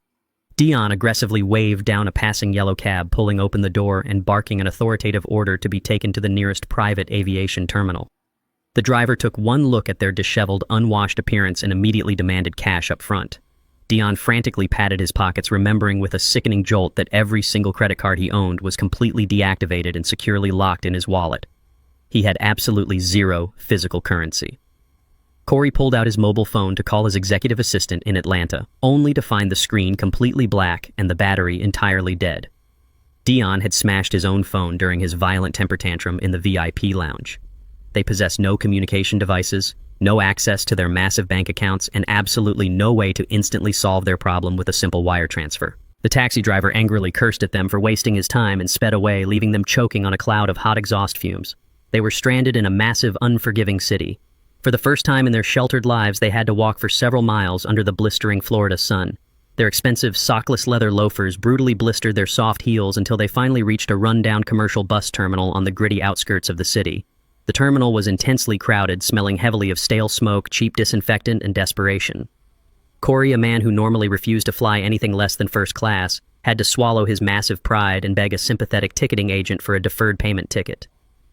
Dion aggressively waved down a passing yellow cab, pulling open the door and barking an authoritative order to be taken to the nearest private aviation terminal. The driver took one look at their disheveled, unwashed appearance and immediately demanded cash up front. Dion frantically patted his pockets, remembering with a sickening jolt that every single credit card he owned was completely deactivated and securely locked in his wallet. He had absolutely zero physical currency. Corey pulled out his mobile phone to call his executive assistant in Atlanta, only to find the screen completely black and the battery entirely dead. Dion had smashed his own phone during his violent temper tantrum in the VIP lounge. They possessed no communication devices, no access to their massive bank accounts, and absolutely no way to instantly solve their problem with a simple wire transfer. The taxi driver angrily cursed at them for wasting his time and sped away, leaving them choking on a cloud of hot exhaust fumes. They were stranded in a massive, unforgiving city. For the first time in their sheltered lives, they had to walk for several miles under the blistering Florida sun. Their expensive, sockless leather loafers brutally blistered their soft heels until they finally reached a run-down commercial bus terminal on the gritty outskirts of the city. The terminal was intensely crowded, smelling heavily of stale smoke, cheap disinfectant, and desperation. Corey, a man who normally refused to fly anything less than first class, had to swallow his massive pride and beg a sympathetic ticketing agent for a deferred payment ticket.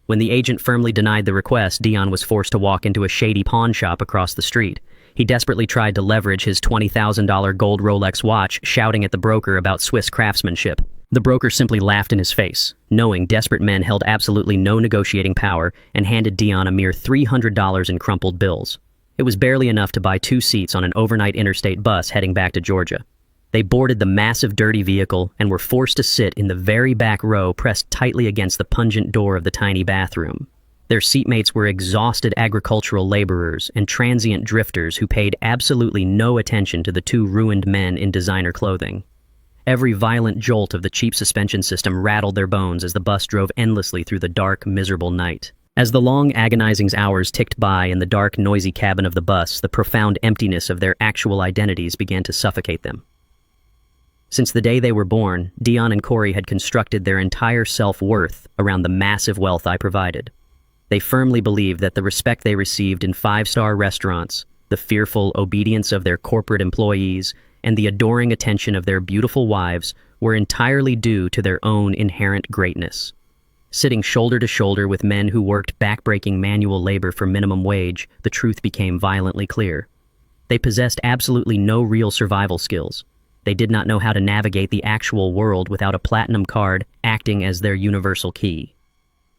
When the agent firmly denied the request, Dion was forced to walk into a shady pawn shop across the street. He desperately tried to leverage his $20,000 gold Rolex watch, shouting at the broker about Swiss craftsmanship. The broker simply laughed in his face, knowing desperate men held absolutely no negotiating power, and handed Dion a mere $300 in crumpled bills. It was barely enough to buy 2 seats on an overnight interstate bus heading back to Georgia. They boarded the massive dirty vehicle and were forced to sit in the very back row, pressed tightly against the pungent door of the tiny bathroom. Their seatmates were exhausted agricultural laborers and transient drifters who paid absolutely no attention to the 2 ruined men in designer clothing. Every violent jolt of the cheap suspension system rattled their bones as the bus drove endlessly through the dark, miserable night. As the long, agonizing hours ticked by in the dark, noisy cabin of the bus, the profound emptiness of their actual identities began to suffocate them. Since the day they were born, Dion and Corey had constructed their entire self-worth around the massive wealth I provided. They firmly believed that the respect they received in 5-star restaurants, the fearful obedience of their corporate employees, and the adoring attention of their beautiful wives were entirely due to their own inherent greatness. Sitting shoulder to shoulder with men who worked backbreaking manual labor for minimum wage, the truth became violently clear. They possessed absolutely no real survival skills. They did not know how to navigate the actual world without a platinum card acting as their universal key.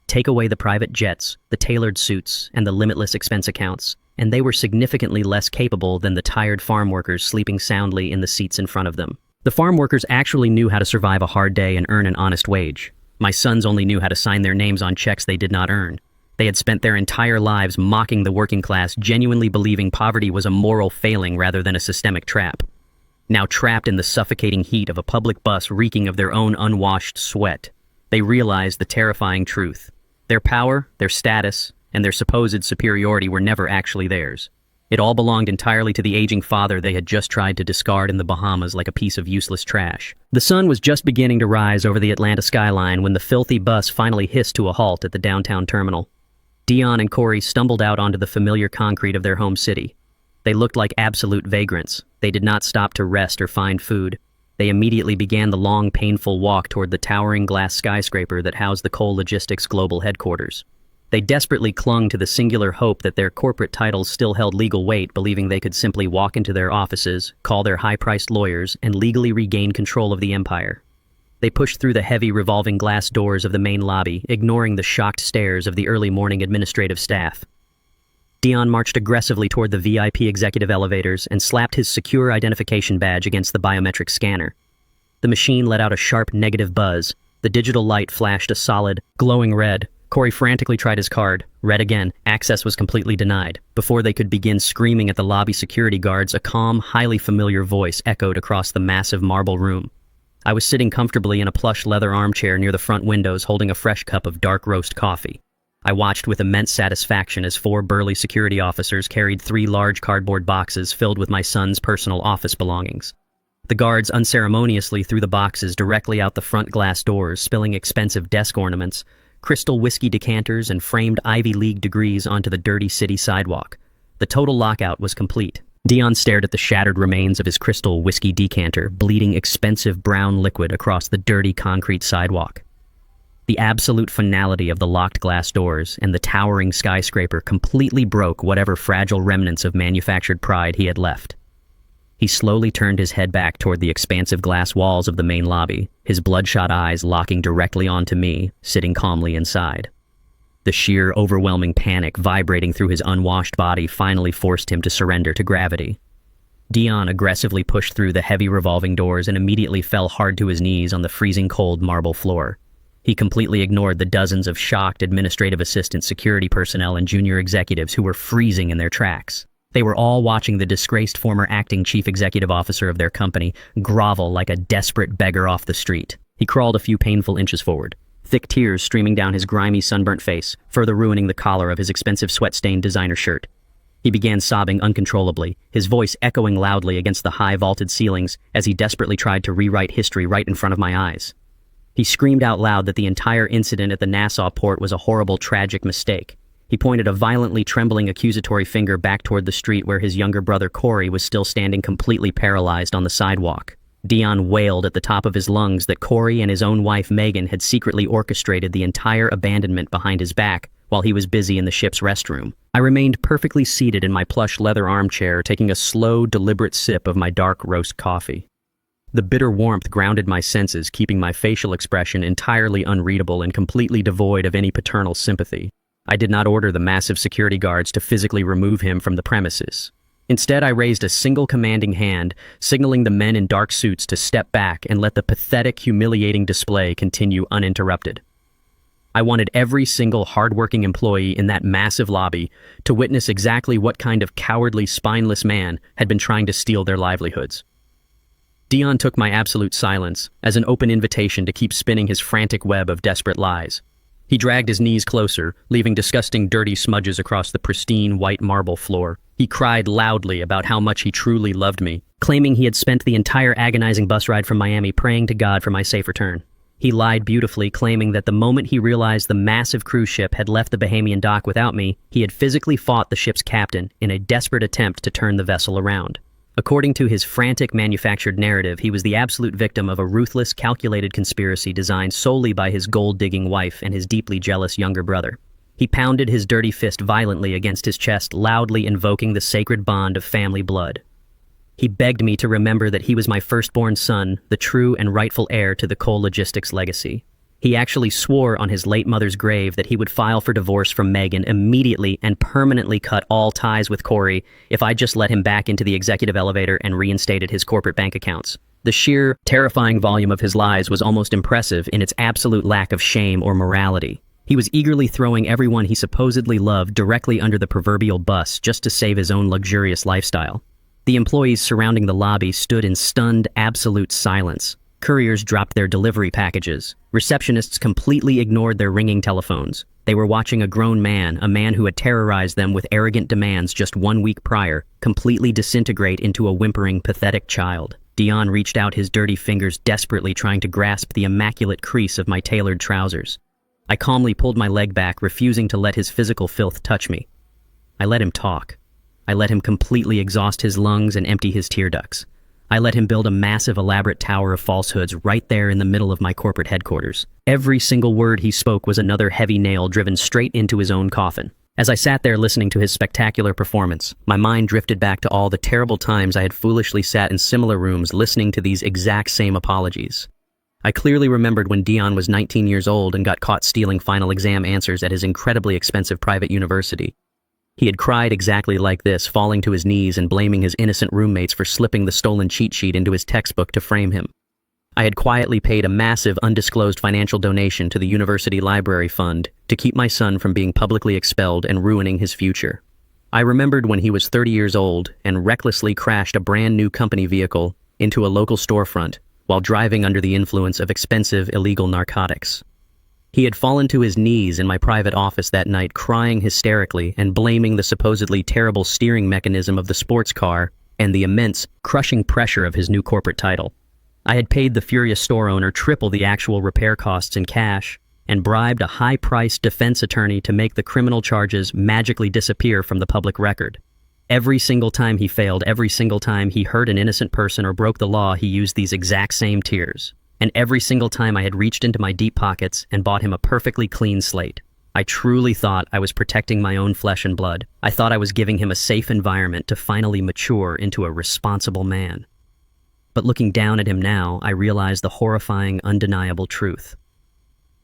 Take away the private jets, the tailored suits, and the limitless expense accounts, and they were significantly less capable than the tired farm workers sleeping soundly in the seats in front of them. The farm workers actually knew how to survive a hard day and earn an honest wage. My sons only knew how to sign their names on checks they did not earn. They had spent their entire lives mocking the working class, genuinely believing poverty was a moral failing rather than a systemic trap. Now trapped in the suffocating heat of a public bus reeking of their own unwashed sweat, they realized the terrifying truth. Their power, their status, and their supposed superiority were never actually theirs. It all belonged entirely to the aging father they had just tried to discard in the Bahamas like a piece of useless trash. The sun was just beginning to rise over the Atlanta skyline when the filthy bus finally hissed to a halt at the downtown terminal. Dion and Corey stumbled out onto the familiar concrete of their home city. They looked like absolute vagrants. They did not stop to rest or find food. They immediately began the long, painful walk toward the towering glass skyscraper that housed the Coal Logistics Global Headquarters. They desperately clung to the singular hope that their corporate titles still held legal weight, believing they could simply walk into their offices, call their high-priced lawyers, and legally regain control of the empire. They pushed through the heavy revolving glass doors of the main lobby, ignoring the shocked stares of the early morning administrative staff. Dion marched aggressively toward the VIP executive elevators and slapped his secure identification badge against the biometric scanner. The machine let out a sharp negative buzz. The digital light flashed a solid, glowing red, Corey frantically tried his card. Read again. Access was completely denied. Before they could begin screaming at the lobby security guards, a calm, highly familiar voice echoed across the massive marble room. I was sitting comfortably in a plush leather armchair near the front windows, holding a fresh cup of dark roast coffee. I watched with immense satisfaction as 4 burly security officers carried 3 large cardboard boxes filled with my son's personal office belongings. The guards unceremoniously threw the boxes directly out the front glass doors, spilling expensive desk ornaments, crystal whiskey decanters, and framed Ivy League degrees onto the dirty city sidewalk. The total lockout was complete. Dion stared at the shattered remains of his crystal whiskey decanter, bleeding expensive brown liquid across the dirty concrete sidewalk. The absolute finality of the locked glass doors and the towering skyscraper completely broke whatever fragile remnants of manufactured pride he had left. He slowly turned his head back toward the expansive glass walls of the main lobby, his bloodshot eyes locking directly onto me, sitting calmly inside. The sheer, overwhelming panic vibrating through his unwashed body finally forced him to surrender to gravity. Dion aggressively pushed through the heavy revolving doors and immediately fell hard to his knees on the freezing cold marble floor. He completely ignored the dozens of shocked administrative assistant, security personnel, and junior executives who were freezing in their tracks. They were all watching the disgraced former acting chief executive officer of their company grovel like a desperate beggar off the street. He crawled a few painful inches forward, thick tears streaming down his grimy, sunburnt face, further ruining the collar of his expensive sweat-stained designer shirt. He began sobbing uncontrollably, his voice echoing loudly against the high vaulted ceilings as he desperately tried to rewrite history right in front of my eyes. He screamed out loud that the entire incident at the Nassau port was a horrible, tragic mistake. He pointed a violently trembling accusatory finger back toward the street where his younger brother Corey was still standing completely paralyzed on the sidewalk. Dion wailed at the top of his lungs that Corey and his own wife Megan had secretly orchestrated the entire abandonment behind his back while he was busy in the ship's restroom. I remained perfectly seated in my plush leather armchair, taking a slow, deliberate sip of my dark roast coffee. The bitter warmth grounded my senses, keeping my facial expression entirely unreadable and completely devoid of any paternal sympathy. I did not order the massive security guards to physically remove him from the premises. Instead, I raised a single commanding hand, signaling the men in dark suits to step back and let the pathetic, humiliating display continue uninterrupted. I wanted every single hardworking employee in that massive lobby to witness exactly what kind of cowardly, spineless man had been trying to steal their livelihoods. Dion took my absolute silence as an open invitation to keep spinning his frantic web of desperate lies. He dragged his knees closer, leaving disgusting dirty smudges across the pristine white marble floor. He cried loudly about how much he truly loved me, claiming he had spent the entire agonizing bus ride from Miami praying to God for my safe return. He lied beautifully, claiming that the moment he realized the massive cruise ship had left the Bahamian dock without me, he had physically fought the ship's captain in a desperate attempt to turn the vessel around. According to his frantic manufactured narrative, he was the absolute victim of a ruthless, calculated conspiracy designed solely by his gold-digging wife and his deeply jealous younger brother. He pounded his dirty fist violently against his chest, loudly invoking the sacred bond of family blood. He begged me to remember that he was my firstborn son, the true and rightful heir to the Cole Logistics legacy. He actually swore on his late mother's grave that he would file for divorce from Megan immediately and permanently cut all ties with Corey if I just let him back into the executive elevator and reinstated his corporate bank accounts. The sheer, terrifying volume of his lies was almost impressive in its absolute lack of shame or morality. He was eagerly throwing everyone he supposedly loved directly under the proverbial bus just to save his own luxurious lifestyle. The employees surrounding the lobby stood in stunned, absolute silence. Couriers dropped their delivery packages. Receptionists completely ignored their ringing telephones. They were watching a grown man, a man who had terrorized them with arrogant demands just 1 week prior, completely disintegrate into a whimpering, pathetic child. Dion reached out his dirty fingers, desperately trying to grasp the immaculate crease of my tailored trousers. I calmly pulled my leg back, refusing to let his physical filth touch me. I let him talk. I let him completely exhaust his lungs and empty his tear ducts. I let him build a massive, elaborate tower of falsehoods right there in the middle of my corporate headquarters. Every single word he spoke was another heavy nail driven straight into his own coffin. As I sat there listening to his spectacular performance, my mind drifted back to all the terrible times I had foolishly sat in similar rooms listening to these exact same apologies. I clearly remembered when Dion was 19 years old and got caught stealing final exam answers at his incredibly expensive private university. He had cried exactly like this, falling to his knees and blaming his innocent roommates for slipping the stolen cheat sheet into his textbook to frame him. I had quietly paid a massive undisclosed financial donation to the university library fund to keep my son from being publicly expelled and ruining his future. I remembered when he was 30 years old and recklessly crashed a brand new company vehicle into a local storefront while driving under the influence of expensive illegal narcotics. He had fallen to his knees in my private office that night, crying hysterically and blaming the supposedly terrible steering mechanism of the sports car and the immense, crushing pressure of his new corporate title. I had paid the furious store owner triple the actual repair costs in cash and bribed a high-priced defense attorney to make the criminal charges magically disappear from the public record. Every single time he failed, every single time he hurt an innocent person or broke the law, he used these exact same tears. And every single time I had reached into my deep pockets and bought him a perfectly clean slate. I truly thought I was protecting my own flesh and blood. I thought I was giving him a safe environment to finally mature into a responsible man. But looking down at him now, I realized the horrifying, undeniable truth.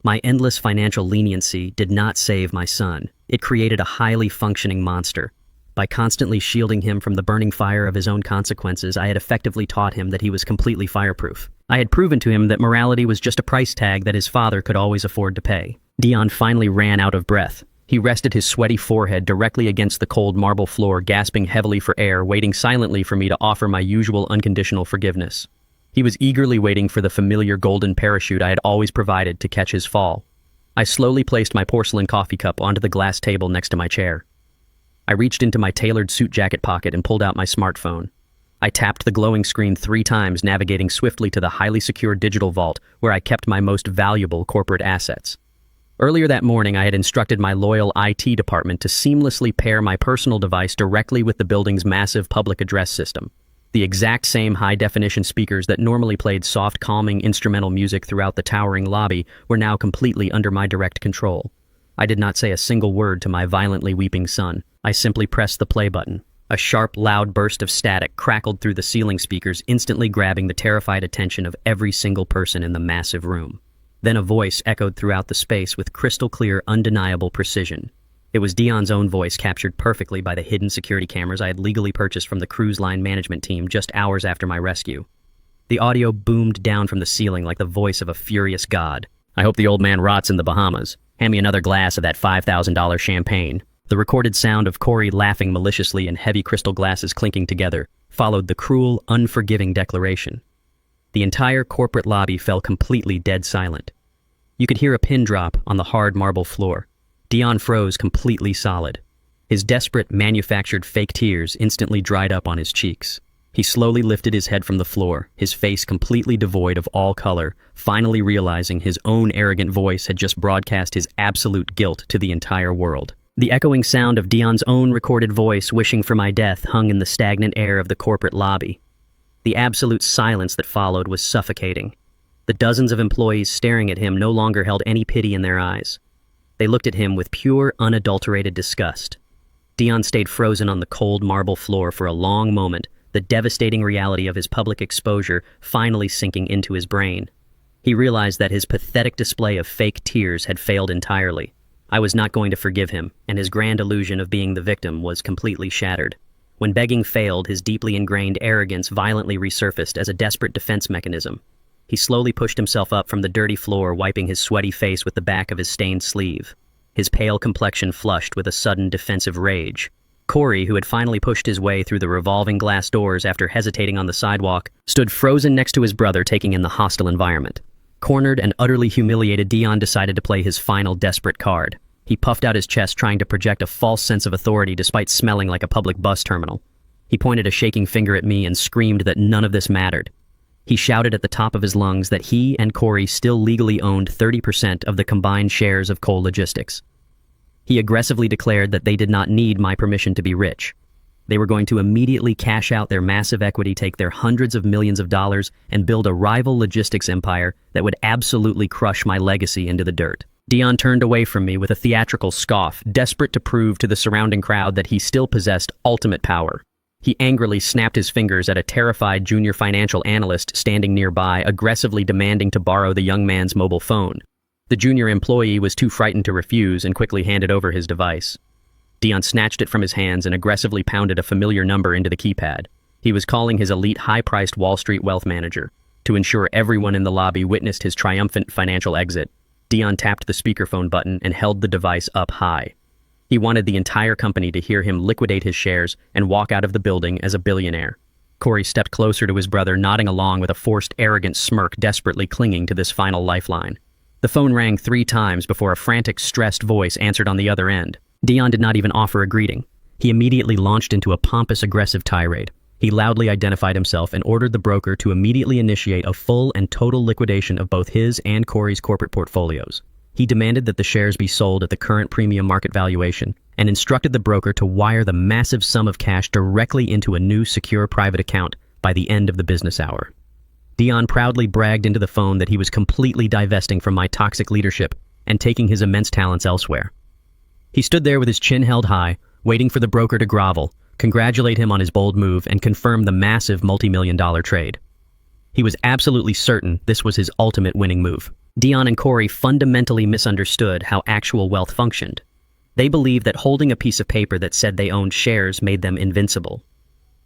My endless financial leniency did not save my son. It created a highly functioning monster. By constantly shielding him from the burning fire of his own consequences, I had effectively taught him that he was completely fireproof. I had proven to him that morality was just a price tag that his father could always afford to pay. Dion finally ran out of breath. He rested his sweaty forehead directly against the cold marble floor, gasping heavily for air, waiting silently for me to offer my usual unconditional forgiveness. He was eagerly waiting for the familiar golden parachute I had always provided to catch his fall. I slowly placed my porcelain coffee cup onto the glass table next to my chair. I reached into my tailored suit jacket pocket and pulled out my smartphone. I tapped the glowing screen 3 times, navigating swiftly to the highly secure digital vault where I kept my most valuable corporate assets. Earlier that morning, I had instructed my loyal IT department to seamlessly pair my personal device directly with the building's massive public address system. The exact same high-definition speakers that normally played soft, calming instrumental music throughout the towering lobby were now completely under my direct control. I did not say a single word to my violently weeping son. I simply pressed the play button. A sharp, loud burst of static crackled through the ceiling speakers, instantly grabbing the terrified attention of every single person in the massive room. Then a voice echoed throughout the space with crystal-clear, undeniable precision. It was Dion's own voice, captured perfectly by the hidden security cameras I had legally purchased from the cruise line management team just hours after my rescue. The audio boomed down from the ceiling like the voice of a furious god. "I hope the old man rots in the Bahamas. Hand me another glass of that $5,000 champagne." The recorded sound of Corey laughing maliciously and heavy crystal glasses clinking together followed the cruel, unforgiving declaration. The entire corporate lobby fell completely dead silent. You could hear a pin drop on the hard marble floor. Dion froze completely solid. His desperate, manufactured fake tears instantly dried up on his cheeks. He slowly lifted his head from the floor, his face completely devoid of all color, finally realizing his own arrogant voice had just broadcast his absolute guilt to the entire world. The echoing sound of Dion's own recorded voice wishing for my death hung in the stagnant air of the corporate lobby. The absolute silence that followed was suffocating. The dozens of employees staring at him no longer held any pity in their eyes. They looked at him with pure, unadulterated disgust. Dion stayed frozen on the cold marble floor for a long moment, the devastating reality of his public exposure finally sinking into his brain. He realized that his pathetic display of fake tears had failed entirely. I was not going to forgive him, and his grand illusion of being the victim was completely shattered. When begging failed, his deeply ingrained arrogance violently resurfaced as a desperate defense mechanism. He slowly pushed himself up from the dirty floor, wiping his sweaty face with the back of his stained sleeve. His pale complexion flushed with a sudden defensive rage. Corey, who had finally pushed his way through the revolving glass doors after hesitating on the sidewalk, stood frozen next to his brother, taking in the hostile environment. Cornered and utterly humiliated, Dion decided to play his final desperate card. He puffed out his chest, trying to project a false sense of authority despite smelling like a public bus terminal. He pointed a shaking finger at me and screamed that none of this mattered. He shouted at the top of his lungs that he and Corey still legally owned 30% of the combined shares of Cole Logistics. He aggressively declared that they did not need my permission to be rich. They were going to immediately cash out their massive equity, take their hundreds of millions of dollars, and build a rival logistics empire that would absolutely crush my legacy into the dirt. Dion turned away from me with a theatrical scoff, desperate to prove to the surrounding crowd that he still possessed ultimate power. He angrily snapped his fingers at a terrified junior financial analyst standing nearby, aggressively demanding to borrow the young man's mobile phone. The junior employee was too frightened to refuse and quickly handed over his device. Dion snatched it from his hands and aggressively pounded a familiar number into the keypad. He was calling his elite, high-priced Wall Street wealth manager. To ensure everyone in the lobby witnessed his triumphant financial exit, Dion tapped the speakerphone button and held the device up high. He wanted the entire company to hear him liquidate his shares and walk out of the building as a billionaire. Corey stepped closer to his brother, nodding along with a forced, arrogant smirk, desperately clinging to this final lifeline. The phone rang 3 times before a frantic, stressed voice answered on the other end. Dion did not even offer a greeting. He immediately launched into a pompous, aggressive tirade. He loudly identified himself and ordered the broker to immediately initiate a full and total liquidation of both his and Corey's corporate portfolios. He demanded that the shares be sold at the current premium market valuation and instructed the broker to wire the massive sum of cash directly into a new secure private account by the end of the business hour. Dion proudly bragged into the phone that he was completely divesting from my toxic leadership and taking his immense talents elsewhere. He stood there with his chin held high, waiting for the broker to grovel, congratulate him on his bold move, and confirm the massive multi-million-dollar trade. He was absolutely certain this was his ultimate winning move. Dion and Corey fundamentally misunderstood how actual wealth functioned. They believed that holding a piece of paper that said they owned shares made them invincible.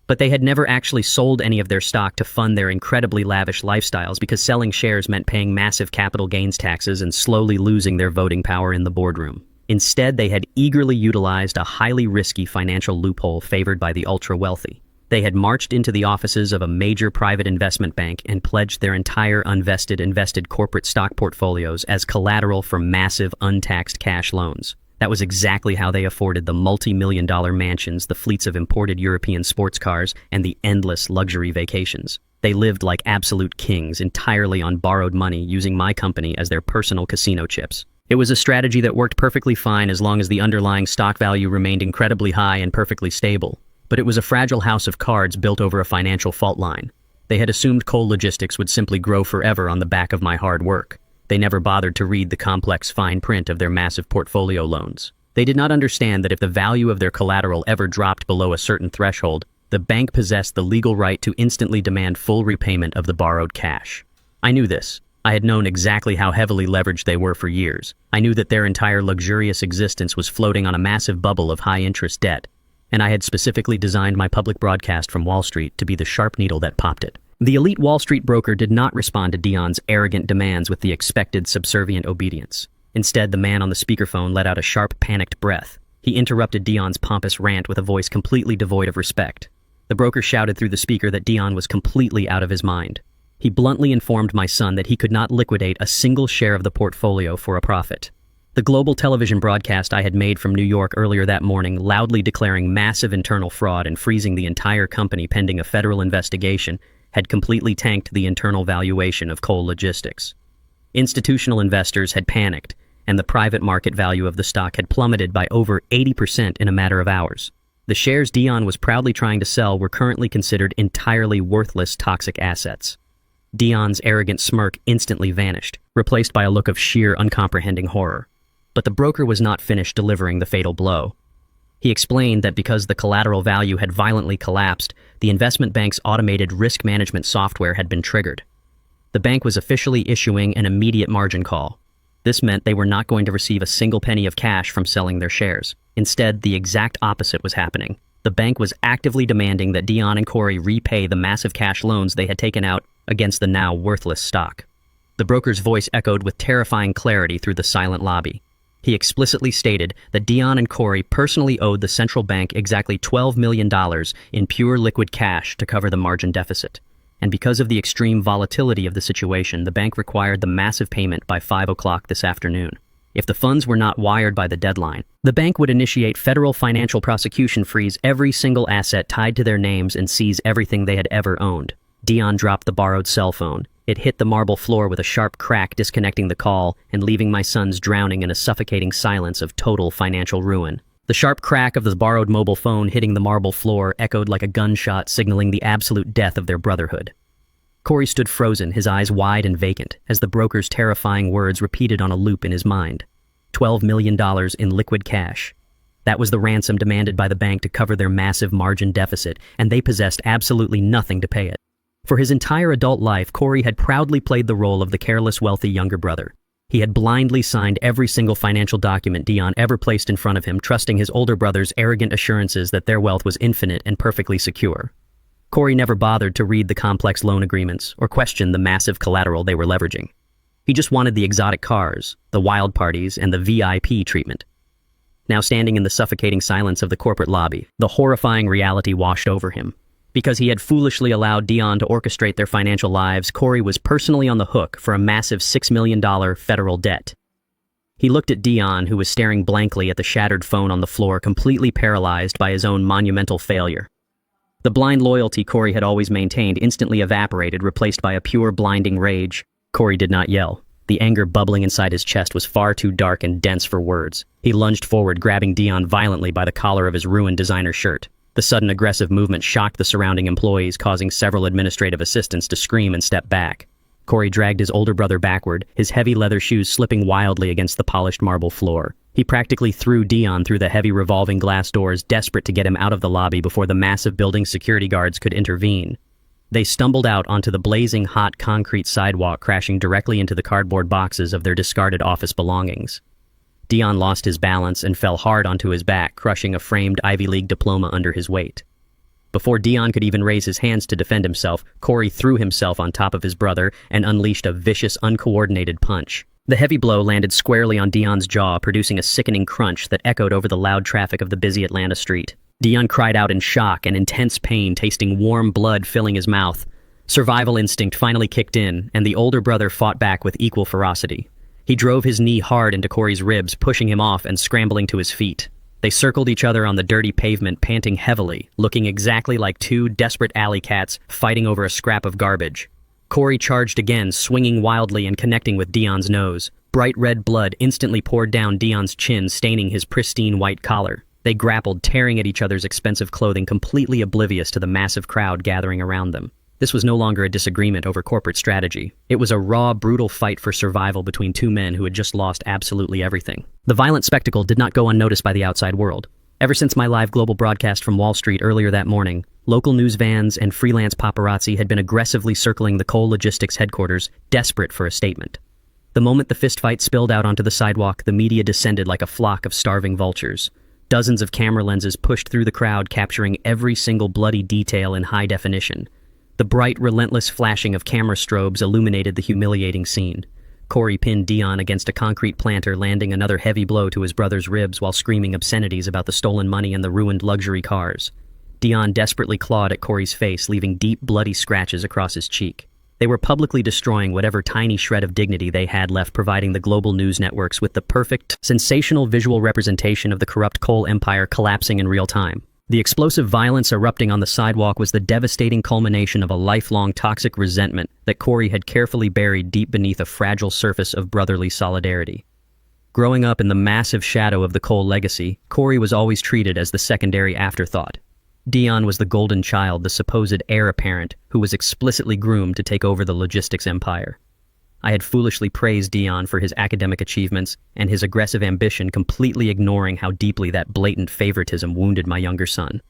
But they had never actually sold any of their stock to fund their incredibly lavish lifestyles, because selling shares meant paying massive capital gains taxes and slowly losing their voting power in the boardroom. Instead, they had eagerly utilized a highly risky financial loophole favored by the ultra-wealthy. They had marched into the offices of a major private investment bank and pledged their entire invested corporate stock portfolios as collateral for massive untaxed cash loans. That was exactly how they afforded the multi-million-dollar mansions, the fleets of imported European sports cars, and the endless luxury vacations. They lived like absolute kings, entirely on borrowed money, using my company as their personal casino chips. It was a strategy that worked perfectly fine as long as the underlying stock value remained incredibly high and perfectly stable. But it was a fragile house of cards built over a financial fault line. They had assumed Coal Logistics would simply grow forever on the back of my hard work. They never bothered to read the complex fine print of their massive portfolio loans. They did not understand that if the value of their collateral ever dropped below a certain threshold, the bank possessed the legal right to instantly demand full repayment of the borrowed cash. I knew this. I had known exactly how heavily leveraged they were for years. I knew that their entire luxurious existence was floating on a massive bubble of high-interest debt, and I had specifically designed my public broadcast from Wall Street to be the sharp needle that popped it. The elite Wall Street broker did not respond to Dion's arrogant demands with the expected subservient obedience. Instead, the man on the speakerphone let out a sharp, panicked breath. He interrupted Dion's pompous rant with a voice completely devoid of respect. The broker shouted through the speaker that Dion was completely out of his mind. He bluntly informed my son that he could not liquidate a single share of the portfolio for a profit. The global television broadcast I had made from New York earlier that morning, loudly declaring massive internal fraud and freezing the entire company pending a federal investigation, had completely tanked the internal valuation of Coal Logistics. Institutional investors had panicked, and the private market value of the stock had plummeted by over 80% in a matter of hours. The shares Dion was proudly trying to sell were currently considered entirely worthless, toxic assets. Dion's arrogant smirk instantly vanished, replaced by a look of sheer, uncomprehending horror. But the broker was not finished delivering the fatal blow. He explained that because the collateral value had violently collapsed, the investment bank's automated risk management software had been triggered. The bank was officially issuing an immediate margin call. This meant they were not going to receive a single penny of cash from selling their shares. Instead, the exact opposite was happening. The bank was actively demanding that Dion and Corey repay the massive cash loans they had taken out against the now worthless stock. The broker's voice echoed with terrifying clarity through the silent lobby. He explicitly stated that Dion and Corey personally owed the central bank exactly $12 million in pure liquid cash to cover the margin deficit. And because of the extreme volatility of the situation, the bank required the massive payment by 5 o'clock this afternoon. If the funds were not wired by the deadline, the bank would initiate federal financial prosecution, freeze every single asset tied to their names, and seize everything they had ever owned. Dion dropped the borrowed cell phone. It hit the marble floor with a sharp crack, disconnecting the call and leaving my sons drowning in a suffocating silence of total financial ruin. The sharp crack of the borrowed mobile phone hitting the marble floor echoed like a gunshot, signaling the absolute death of their brotherhood. Corey stood frozen, his eyes wide and vacant, as the broker's terrifying words repeated on a loop in his mind. $12 million in liquid cash. That was the ransom demanded by the bank to cover their massive margin deficit, and they possessed absolutely nothing to pay it. For his entire adult life, Corey had proudly played the role of the careless, wealthy younger brother. He had blindly signed every single financial document Dion ever placed in front of him, trusting his older brother's arrogant assurances that their wealth was infinite and perfectly secure. Corey never bothered to read the complex loan agreements or question the massive collateral they were leveraging. He just wanted the exotic cars, the wild parties, and the VIP treatment. Now standing in the suffocating silence of the corporate lobby, the horrifying reality washed over him. Because he had foolishly allowed Dion to orchestrate their financial lives, Corey was personally on the hook for a massive $6 million federal debt. He looked at Dion, who was staring blankly at the shattered phone on the floor, completely paralyzed by his own monumental failure. The blind loyalty Corey had always maintained instantly evaporated, replaced by a pure, blinding rage. Corey did not yell. The anger bubbling inside his chest was far too dark and dense for words. He lunged forward, grabbing Dion violently by the collar of his ruined designer shirt. The sudden aggressive movement shocked the surrounding employees, causing several administrative assistants to scream and step back. Corey dragged his older brother backward, his heavy leather shoes slipping wildly against the polished marble floor. He practically threw Dion through the heavy revolving glass doors, desperate to get him out of the lobby before the massive building's security guards could intervene. They stumbled out onto the blazing hot concrete sidewalk, crashing directly into the cardboard boxes of their discarded office belongings. Dion lost his balance and fell hard onto his back, crushing a framed Ivy League diploma under his weight. Before Dion could even raise his hands to defend himself, Corey threw himself on top of his brother and unleashed a vicious, uncoordinated punch. The heavy blow landed squarely on Dion's jaw, producing a sickening crunch that echoed over the loud traffic of the busy Atlanta street. Dion cried out in shock and intense pain, tasting warm blood filling his mouth. Survival instinct finally kicked in, and the older brother fought back with equal ferocity. He drove his knee hard into Corey's ribs, pushing him off and scrambling to his feet. They circled each other on the dirty pavement, panting heavily, looking exactly like two desperate alley cats fighting over a scrap of garbage. Corey charged again, swinging wildly and connecting with Dion's nose. Bright red blood instantly poured down Dion's chin, staining his pristine white collar. They grappled, tearing at each other's expensive clothing, completely oblivious to the massive crowd gathering around them. This was no longer a disagreement over corporate strategy. It was a raw, brutal fight for survival between two men who had just lost absolutely everything. The violent spectacle did not go unnoticed by the outside world. Ever since my live global broadcast from Wall Street earlier that morning, local news vans and freelance paparazzi had been aggressively circling the Cole Logistics headquarters, desperate for a statement. The moment the fistfight spilled out onto the sidewalk, the media descended like a flock of starving vultures. Dozens of camera lenses pushed through the crowd, capturing every single bloody detail in high definition. The bright, relentless flashing of camera strobes illuminated the humiliating scene. Corey pinned Dion against a concrete planter, landing another heavy blow to his brother's ribs while screaming obscenities about the stolen money and the ruined luxury cars. Dion desperately clawed at Corey's face, leaving deep, bloody scratches across his cheek. They were publicly destroying whatever tiny shred of dignity they had left, providing the global news networks with the perfect, sensational visual representation of the corrupt Cole empire collapsing in real time. The explosive violence erupting on the sidewalk was the devastating culmination of a lifelong toxic resentment that Corey had carefully buried deep beneath a fragile surface of brotherly solidarity. Growing up in the massive shadow of the Cole legacy, Corey was always treated as the secondary afterthought. Dion was the golden child, the supposed heir apparent, who was explicitly groomed to take over the logistics empire. I had foolishly praised Dion for his academic achievements and his aggressive ambition, completely ignoring how deeply that blatant favoritism wounded my younger son.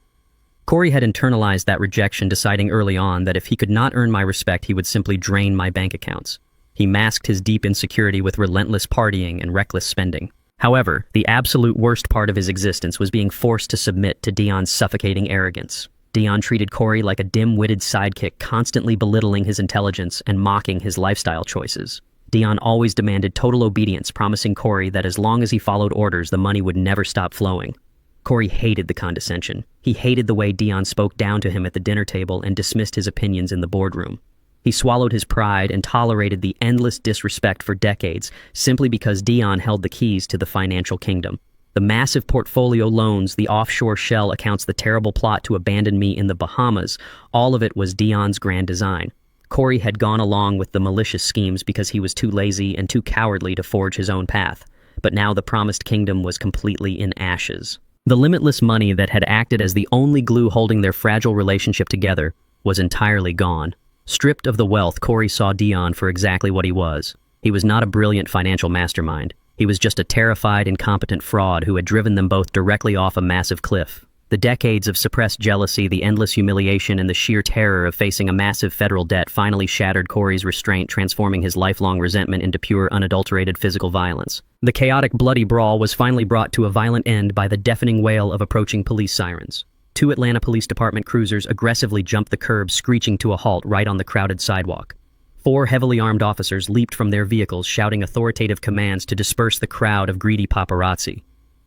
Corey had internalized that rejection, deciding early on that if he could not earn my respect, he would simply drain my bank accounts. He masked his deep insecurity with relentless partying and reckless spending. However, the absolute worst part of his existence was being forced to submit to Dion's suffocating arrogance. Dion treated Corey like a dim-witted sidekick, constantly belittling his intelligence and mocking his lifestyle choices. Dion always demanded total obedience, promising Corey that as long as he followed orders, the money would never stop flowing. Corey hated the condescension. He hated the way Dion spoke down to him at the dinner table and dismissed his opinions in the boardroom. He swallowed his pride and tolerated the endless disrespect for decades, simply because Dion held the keys to the financial kingdom. The massive portfolio loans, the offshore shell accounts, the terrible plot to abandon me in the Bahamas, all of it was Dion's grand design. Corey had gone along with the malicious schemes because he was too lazy and too cowardly to forge his own path. But now the promised kingdom was completely in ashes. The limitless money that had acted as the only glue holding their fragile relationship together was entirely gone. Stripped of the wealth, Corey saw Dion for exactly what he was. He was not a brilliant financial mastermind. He was just a terrified, incompetent fraud who had driven them both directly off a massive cliff. The decades of suppressed jealousy, the endless humiliation, and the sheer terror of facing a massive federal debt finally shattered Corey's restraint, transforming his lifelong resentment into pure, unadulterated physical violence. The chaotic, bloody brawl was finally brought to a violent end by the deafening wail of approaching police sirens. Two Atlanta Police Department cruisers aggressively jumped the curb, screeching to a halt right on the crowded sidewalk. Four heavily armed officers leaped from their vehicles, shouting authoritative commands to disperse the crowd of greedy paparazzi.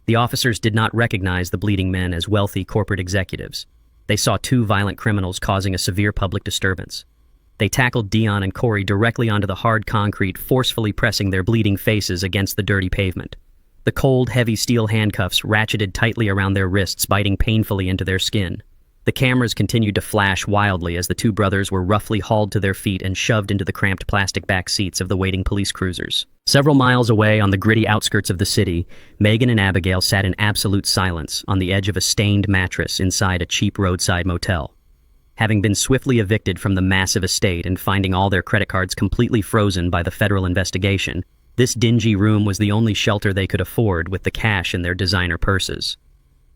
The officers did not recognize the bleeding men as wealthy corporate executives. They saw two violent criminals causing a severe public disturbance. They tackled Dion and Corey directly onto the hard concrete, forcefully pressing their bleeding faces against the dirty pavement. The cold, heavy steel handcuffs ratcheted tightly around their wrists, biting painfully into their skin. The cameras continued to flash wildly as the two brothers were roughly hauled to their feet and shoved into the cramped plastic back seats of the waiting police cruisers. Several miles away on the gritty outskirts of the city, Megan and Abigail sat in absolute silence on the edge of a stained mattress inside a cheap roadside motel. Having been swiftly evicted from the massive estate and finding all their credit cards completely frozen by the federal investigation, this dingy room was the only shelter they could afford with the cash in their designer purses.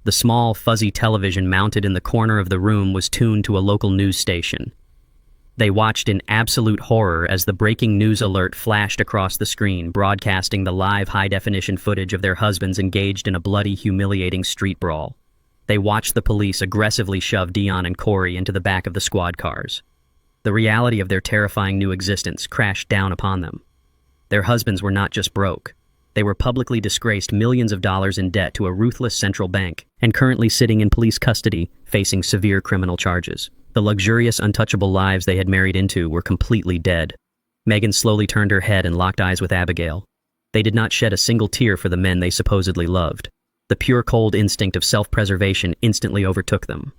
The small, fuzzy television mounted in the corner of the room was tuned to a local news station. They watched in absolute horror as the breaking news alert flashed across the screen, broadcasting the live high-definition footage of their husbands engaged in a bloody, humiliating street brawl. They watched the police aggressively shove Dion and Corey into the back of the squad cars. The reality of their terrifying new existence crashed down upon them. Their husbands were not just broke. They were publicly disgraced, millions of dollars in debt to a ruthless central bank, and currently sitting in police custody, facing severe criminal charges. The luxurious, untouchable lives they had married into were completely dead. Megan slowly turned her head and locked eyes with Abigail. They did not shed a single tear for the men they supposedly loved. The pure, cold instinct of self-preservation instantly overtook them.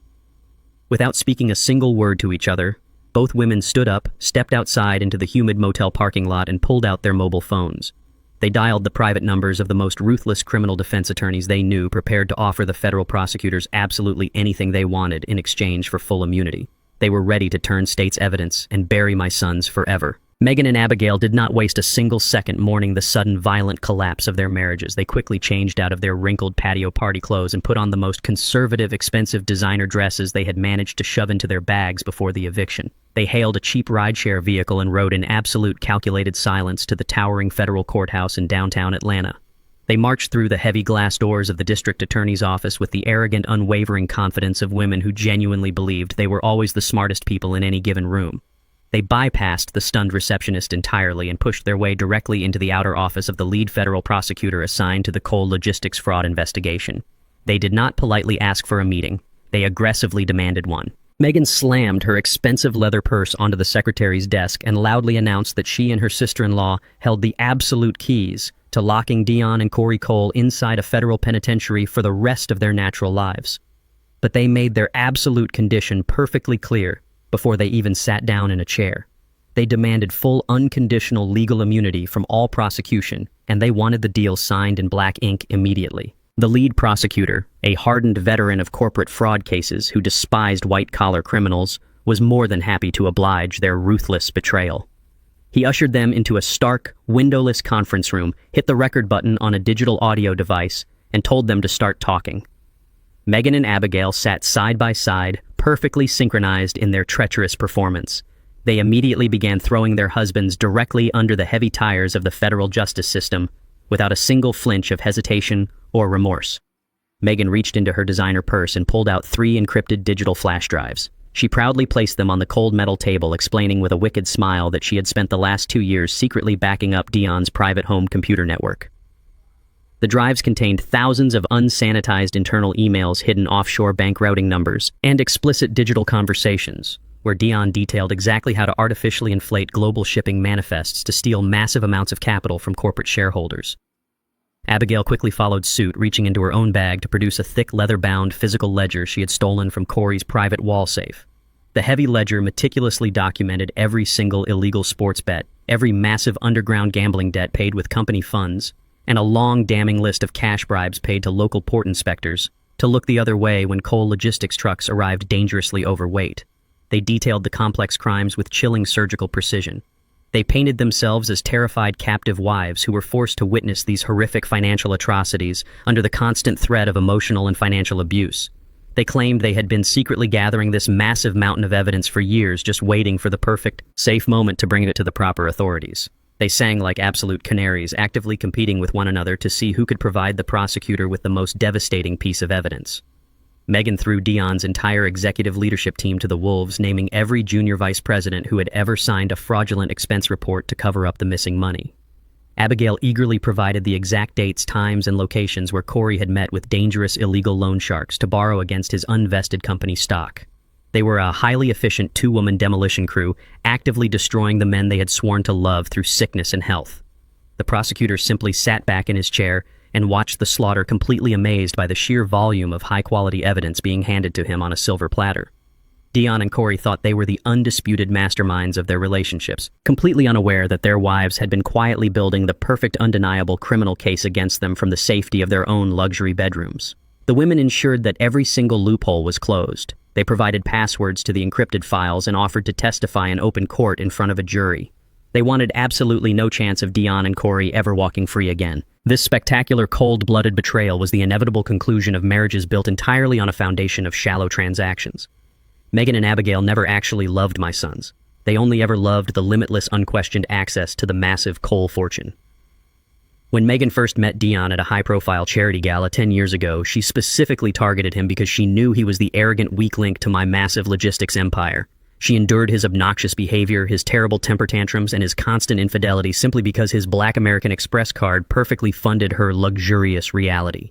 Without speaking a single word to each other, both women stood up, stepped outside into the humid motel parking lot, and pulled out their mobile phones. They dialed the private numbers of the most ruthless criminal defense attorneys they knew, prepared to offer the federal prosecutors absolutely anything they wanted in exchange for full immunity. They were ready to turn state's evidence and bury my sons forever. Megan and Abigail did not waste a single second mourning the sudden violent collapse of their marriages. They quickly changed out of their wrinkled patio party clothes and put on the most conservative, expensive designer dresses they had managed to shove into their bags before the eviction. They hailed a cheap rideshare vehicle and rode in absolute calculated silence to the towering federal courthouse in downtown Atlanta. They marched through the heavy glass doors of the district attorney's office with the arrogant, unwavering confidence of women who genuinely believed they were always the smartest people in any given room. They bypassed the stunned receptionist entirely and pushed their way directly into the outer office of the lead federal prosecutor assigned to the coal logistics fraud investigation. They did not politely ask for a meeting. They aggressively demanded one. Megan slammed her expensive leather purse onto the secretary's desk and loudly announced that she and her sister-in-law held the absolute keys to locking Dion and Corey Cole inside a federal penitentiary for the rest of their natural lives. But they made their absolute condition perfectly clear before they even sat down in a chair. They demanded full, unconditional legal immunity from all prosecution, and they wanted the deal signed in black ink immediately. The lead prosecutor, a hardened veteran of corporate fraud cases who despised white-collar criminals, was more than happy to oblige their ruthless betrayal. He ushered them into a stark, windowless conference room, hit the record button on a digital audio device, and told them to start talking. Megan and Abigail sat side by side, perfectly synchronized in their treacherous performance. They immediately began throwing their husbands directly under the heavy tires of the federal justice system, without a single flinch of hesitation or remorse. Megan reached into her designer purse and pulled out 3 encrypted digital flash drives. She proudly placed them on the cold metal table, explaining with a wicked smile that she had spent the last 2 years secretly backing up Dion's private home computer network. The drives contained thousands of unsanitized internal emails, hidden offshore bank routing numbers, and explicit digital conversations, where Dion detailed exactly how to artificially inflate global shipping manifests to steal massive amounts of capital from corporate shareholders. Abigail quickly followed suit, reaching into her own bag to produce a thick leather-bound physical ledger she had stolen from Corey's private wall safe. The heavy ledger meticulously documented every single illegal sports bet, every massive underground gambling debt paid with company funds, and a long, damning list of cash bribes paid to local port inspectors to look the other way when coal logistics trucks arrived dangerously overweight. They detailed the complex crimes with chilling surgical precision. They painted themselves as terrified captive wives who were forced to witness these horrific financial atrocities under the constant threat of emotional and financial abuse. They claimed they had been secretly gathering this massive mountain of evidence for years, just waiting for the perfect, safe moment to bring it to the proper authorities. They sang like absolute canaries, actively competing with one another to see who could provide the prosecutor with the most devastating piece of evidence. Megan threw Dion's entire executive leadership team to the wolves, naming every junior vice president who had ever signed a fraudulent expense report to cover up the missing money. Abigail eagerly provided the exact dates, times, and locations where Corey had met with dangerous illegal loan sharks to borrow against his unvested company stock. They were a highly efficient two-woman demolition crew, actively destroying the men they had sworn to love through sickness and health. The prosecutor simply sat back in his chair and watched the slaughter, completely amazed by the sheer volume of high-quality evidence being handed to him on a silver platter. Dion and Corey thought they were the undisputed masterminds of their relationships, completely unaware that their wives had been quietly building the perfect, undeniable criminal case against them from the safety of their own luxury bedrooms. The women ensured that every single loophole was closed. They provided passwords to the encrypted files and offered to testify in open court in front of a jury. They wanted absolutely no chance of Dion and Corey ever walking free again. This spectacular, cold-blooded betrayal was the inevitable conclusion of marriages built entirely on a foundation of shallow transactions. Megan and Abigail never actually loved my sons. They only ever loved the limitless, unquestioned access to the massive coal fortune. When Megan first met Dion at a high-profile charity gala 10 years ago, she specifically targeted him because she knew he was the arrogant weak link to my massive logistics empire. She endured his obnoxious behavior, his terrible temper tantrums, and his constant infidelity simply because his Black American Express card perfectly funded her luxurious reality.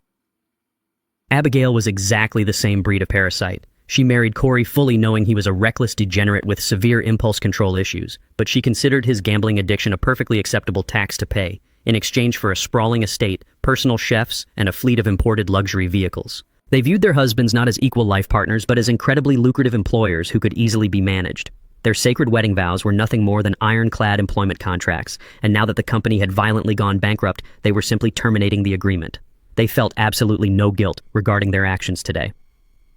Abigail was exactly the same breed of parasite. She married Corey fully knowing he was a reckless degenerate with severe impulse control issues, but she considered his gambling addiction a perfectly acceptable tax to pay, in exchange for a sprawling estate, personal chefs, and a fleet of imported luxury vehicles. They viewed their husbands not as equal life partners, but as incredibly lucrative employers who could easily be managed. Their sacred wedding vows were nothing more than ironclad employment contracts, and now that the company had violently gone bankrupt, they were simply terminating the agreement. They felt absolutely no guilt regarding their actions today.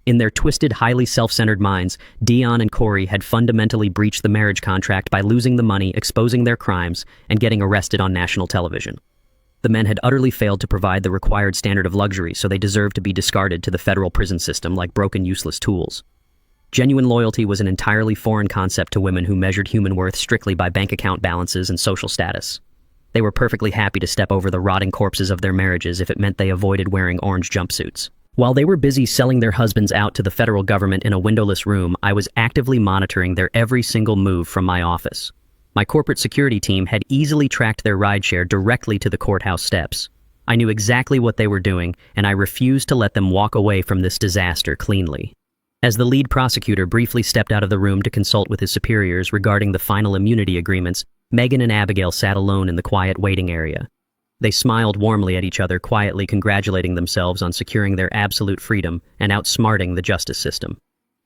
In their twisted, highly self-centered minds, Dion and Corey had fundamentally breached the marriage contract by losing the money, exposing their crimes, and getting arrested on national television. The men had utterly failed to provide the required standard of luxury, so they deserved to be discarded to the federal prison system like broken, useless tools. Genuine loyalty was an entirely foreign concept to women who measured human worth strictly by bank account balances and social status. They were perfectly happy to step over the rotting corpses of their marriages if it meant they avoided wearing orange jumpsuits. While they were busy selling their husbands out to the federal government in a windowless room, I was actively monitoring their every single move from my office. My corporate security team had easily tracked their rideshare directly to the courthouse steps. I knew exactly what they were doing, and I refused to let them walk away from this disaster cleanly. As the lead prosecutor briefly stepped out of the room to consult with his superiors regarding the final immunity agreements, Megan and Abigail sat alone in the quiet waiting area. They smiled warmly at each other, quietly congratulating themselves on securing their absolute freedom and outsmarting the justice system.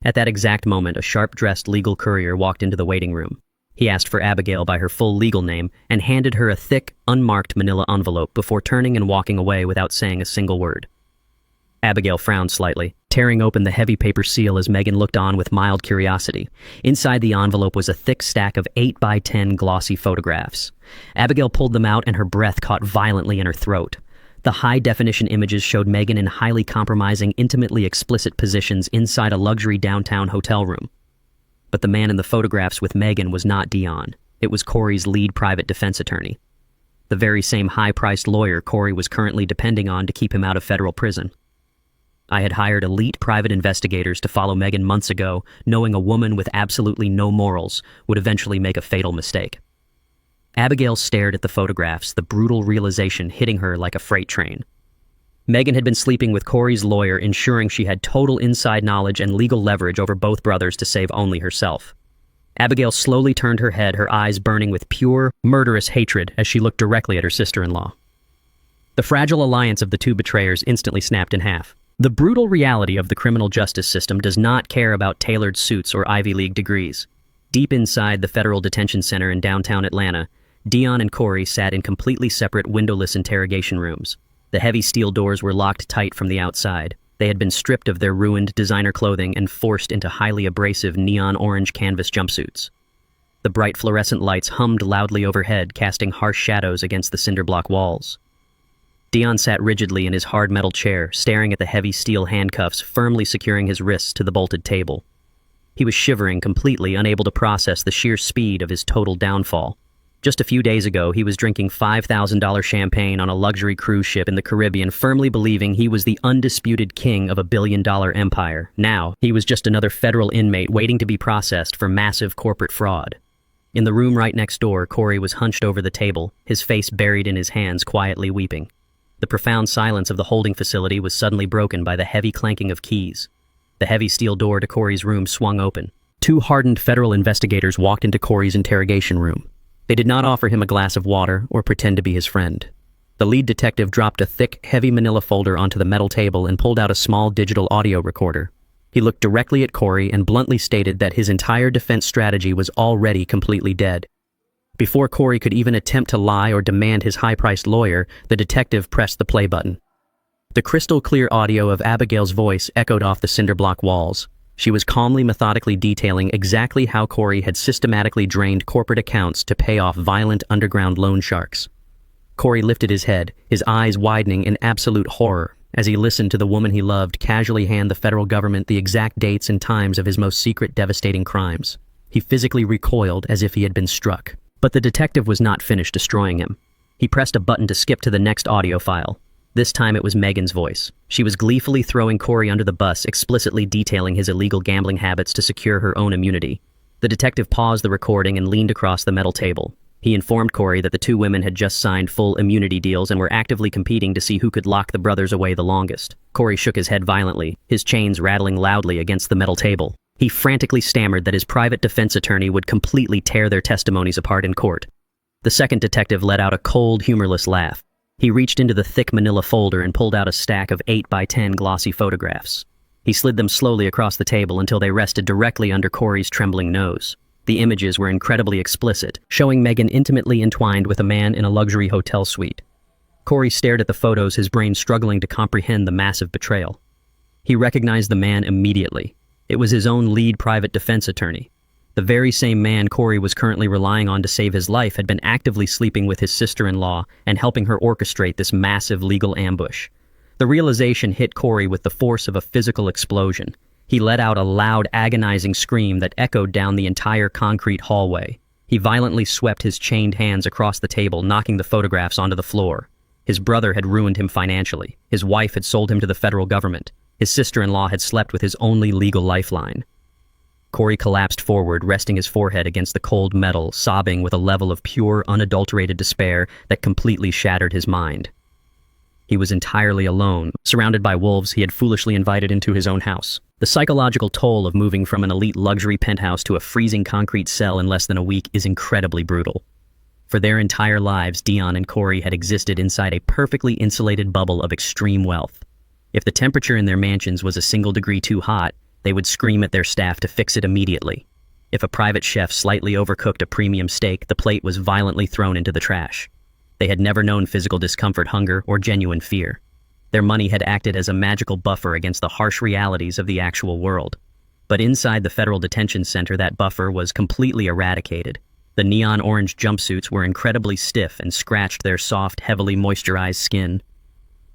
At that exact moment, a sharp-dressed legal courier walked into the waiting room. He asked for Abigail by her full legal name and handed her a thick, unmarked manila envelope before turning and walking away without saying a single word. Abigail frowned slightly, tearing open the heavy paper seal as Megan looked on with mild curiosity. Inside the envelope was a thick stack of 8x10 glossy photographs. Abigail pulled them out and her breath caught violently in her throat. The high-definition images showed Megan in highly compromising, intimately explicit positions inside a luxury downtown hotel room. But the man in the photographs with Megan was not Dion. It was Corey's lead private defense attorney. The very same high-priced lawyer Corey was currently depending on to keep him out of federal prison. I had hired elite private investigators to follow Megan months ago, knowing a woman with absolutely no morals would eventually make a fatal mistake. Abigail stared at the photographs, the brutal realization hitting her like a freight train. Megan had been sleeping with Corey's lawyer, ensuring she had total inside knowledge and legal leverage over both brothers to save only herself. Abigail slowly turned her head, her eyes burning with pure, murderous hatred as she looked directly at her sister-in-law. The fragile alliance of the two betrayers instantly snapped in half. The brutal reality of the criminal justice system does not care about tailored suits or Ivy League degrees. Deep inside the federal detention center in downtown Atlanta, Dion and Corey sat in completely separate windowless interrogation rooms. The heavy steel doors were locked tight from the outside. They had been stripped of their ruined designer clothing and forced into highly abrasive neon orange canvas jumpsuits. The bright fluorescent lights hummed loudly overhead, casting harsh shadows against the cinder block walls. Dion sat rigidly in his hard metal chair, staring at the heavy steel handcuffs firmly securing his wrists to the bolted table. He was shivering, completely unable to process the sheer speed of his total downfall. Just a few days ago, he was drinking $5,000 champagne on a luxury cruise ship in the Caribbean, firmly believing he was the undisputed king of a billion-dollar empire. Now, he was just another federal inmate waiting to be processed for massive corporate fraud. In the room right next door, Corey was hunched over the table, his face buried in his hands, quietly weeping. The profound silence of the holding facility was suddenly broken by the heavy clanking of keys. The heavy steel door to Corey's room swung open. Two hardened federal investigators walked into Corey's interrogation room. They did not offer him a glass of water or pretend to be his friend. The lead detective dropped a thick, heavy manila folder onto the metal table and pulled out a small digital audio recorder. He looked directly at Corey and bluntly stated that his entire defense strategy was already completely dead. Before Corey could even attempt to lie or demand his high-priced lawyer, the detective pressed the play button. The crystal-clear audio of Abigail's voice echoed off the cinder-block walls. She was calmly, methodically detailing exactly how Corey had systematically drained corporate accounts to pay off violent underground loan sharks. Corey lifted his head, his eyes widening in absolute horror, as he listened to the woman he loved casually hand the federal government the exact dates and times of his most secret, devastating crimes. He physically recoiled as if he had been struck. But the detective was not finished destroying him. He pressed a button to skip to the next audio file. This time it was Megan's voice. She was gleefully throwing Corey under the bus, explicitly detailing his illegal gambling habits to secure her own immunity. The detective paused the recording and leaned across the metal table. He informed Corey that the two women had just signed full immunity deals and were actively competing to see who could lock the brothers away the longest. Corey shook his head violently, his chains rattling loudly against the metal table. He frantically stammered that his private defense attorney would completely tear their testimonies apart in court. The second detective let out a cold, humorless laugh. He reached into the thick manila folder and pulled out a stack of 8x10 glossy photographs. He slid them slowly across the table until they rested directly under Corey's trembling nose. The images were incredibly explicit, showing Megan intimately entwined with a man in a luxury hotel suite. Corey stared at the photos, his brain struggling to comprehend the massive betrayal. He recognized the man immediately. It was his own lead private defense attorney. The very same man Corey was currently relying on to save his life had been actively sleeping with his sister-in-law and helping her orchestrate this massive legal ambush. The realization hit Corey with the force of a physical explosion. He let out a loud, agonizing scream that echoed down the entire concrete hallway. He violently swept his chained hands across the table, knocking the photographs onto the floor. His brother had ruined him financially. His wife had sold him to the federal government. His sister-in-law had slept with his only legal lifeline. Corey collapsed forward, resting his forehead against the cold metal, sobbing with a level of pure, unadulterated despair that completely shattered his mind. He was entirely alone, surrounded by wolves he had foolishly invited into his own house. The psychological toll of moving from an elite luxury penthouse to a freezing concrete cell in less than a week is incredibly brutal. For their entire lives, Dion and Corey had existed inside a perfectly insulated bubble of extreme wealth. If the temperature in their mansions was a single degree too hot, they would scream at their staff to fix it immediately. If a private chef slightly overcooked a premium steak, the plate was violently thrown into the trash. They had never known physical discomfort, hunger, or genuine fear. Their money had acted as a magical buffer against the harsh realities of the actual world. But inside the federal detention center, that buffer was completely eradicated. The neon orange jumpsuits were incredibly stiff and scratched their soft, heavily moisturized skin.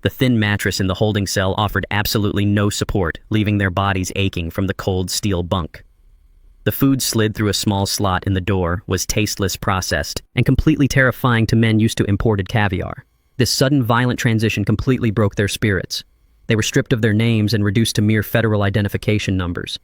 The thin mattress in the holding cell offered absolutely no support, leaving their bodies aching from the cold steel bunk. The food slid through a small slot in the door, was tasteless, processed, and completely terrifying to men used to imported caviar. This sudden violent transition completely broke their spirits. They were stripped of their names and reduced to mere federal identification numbers.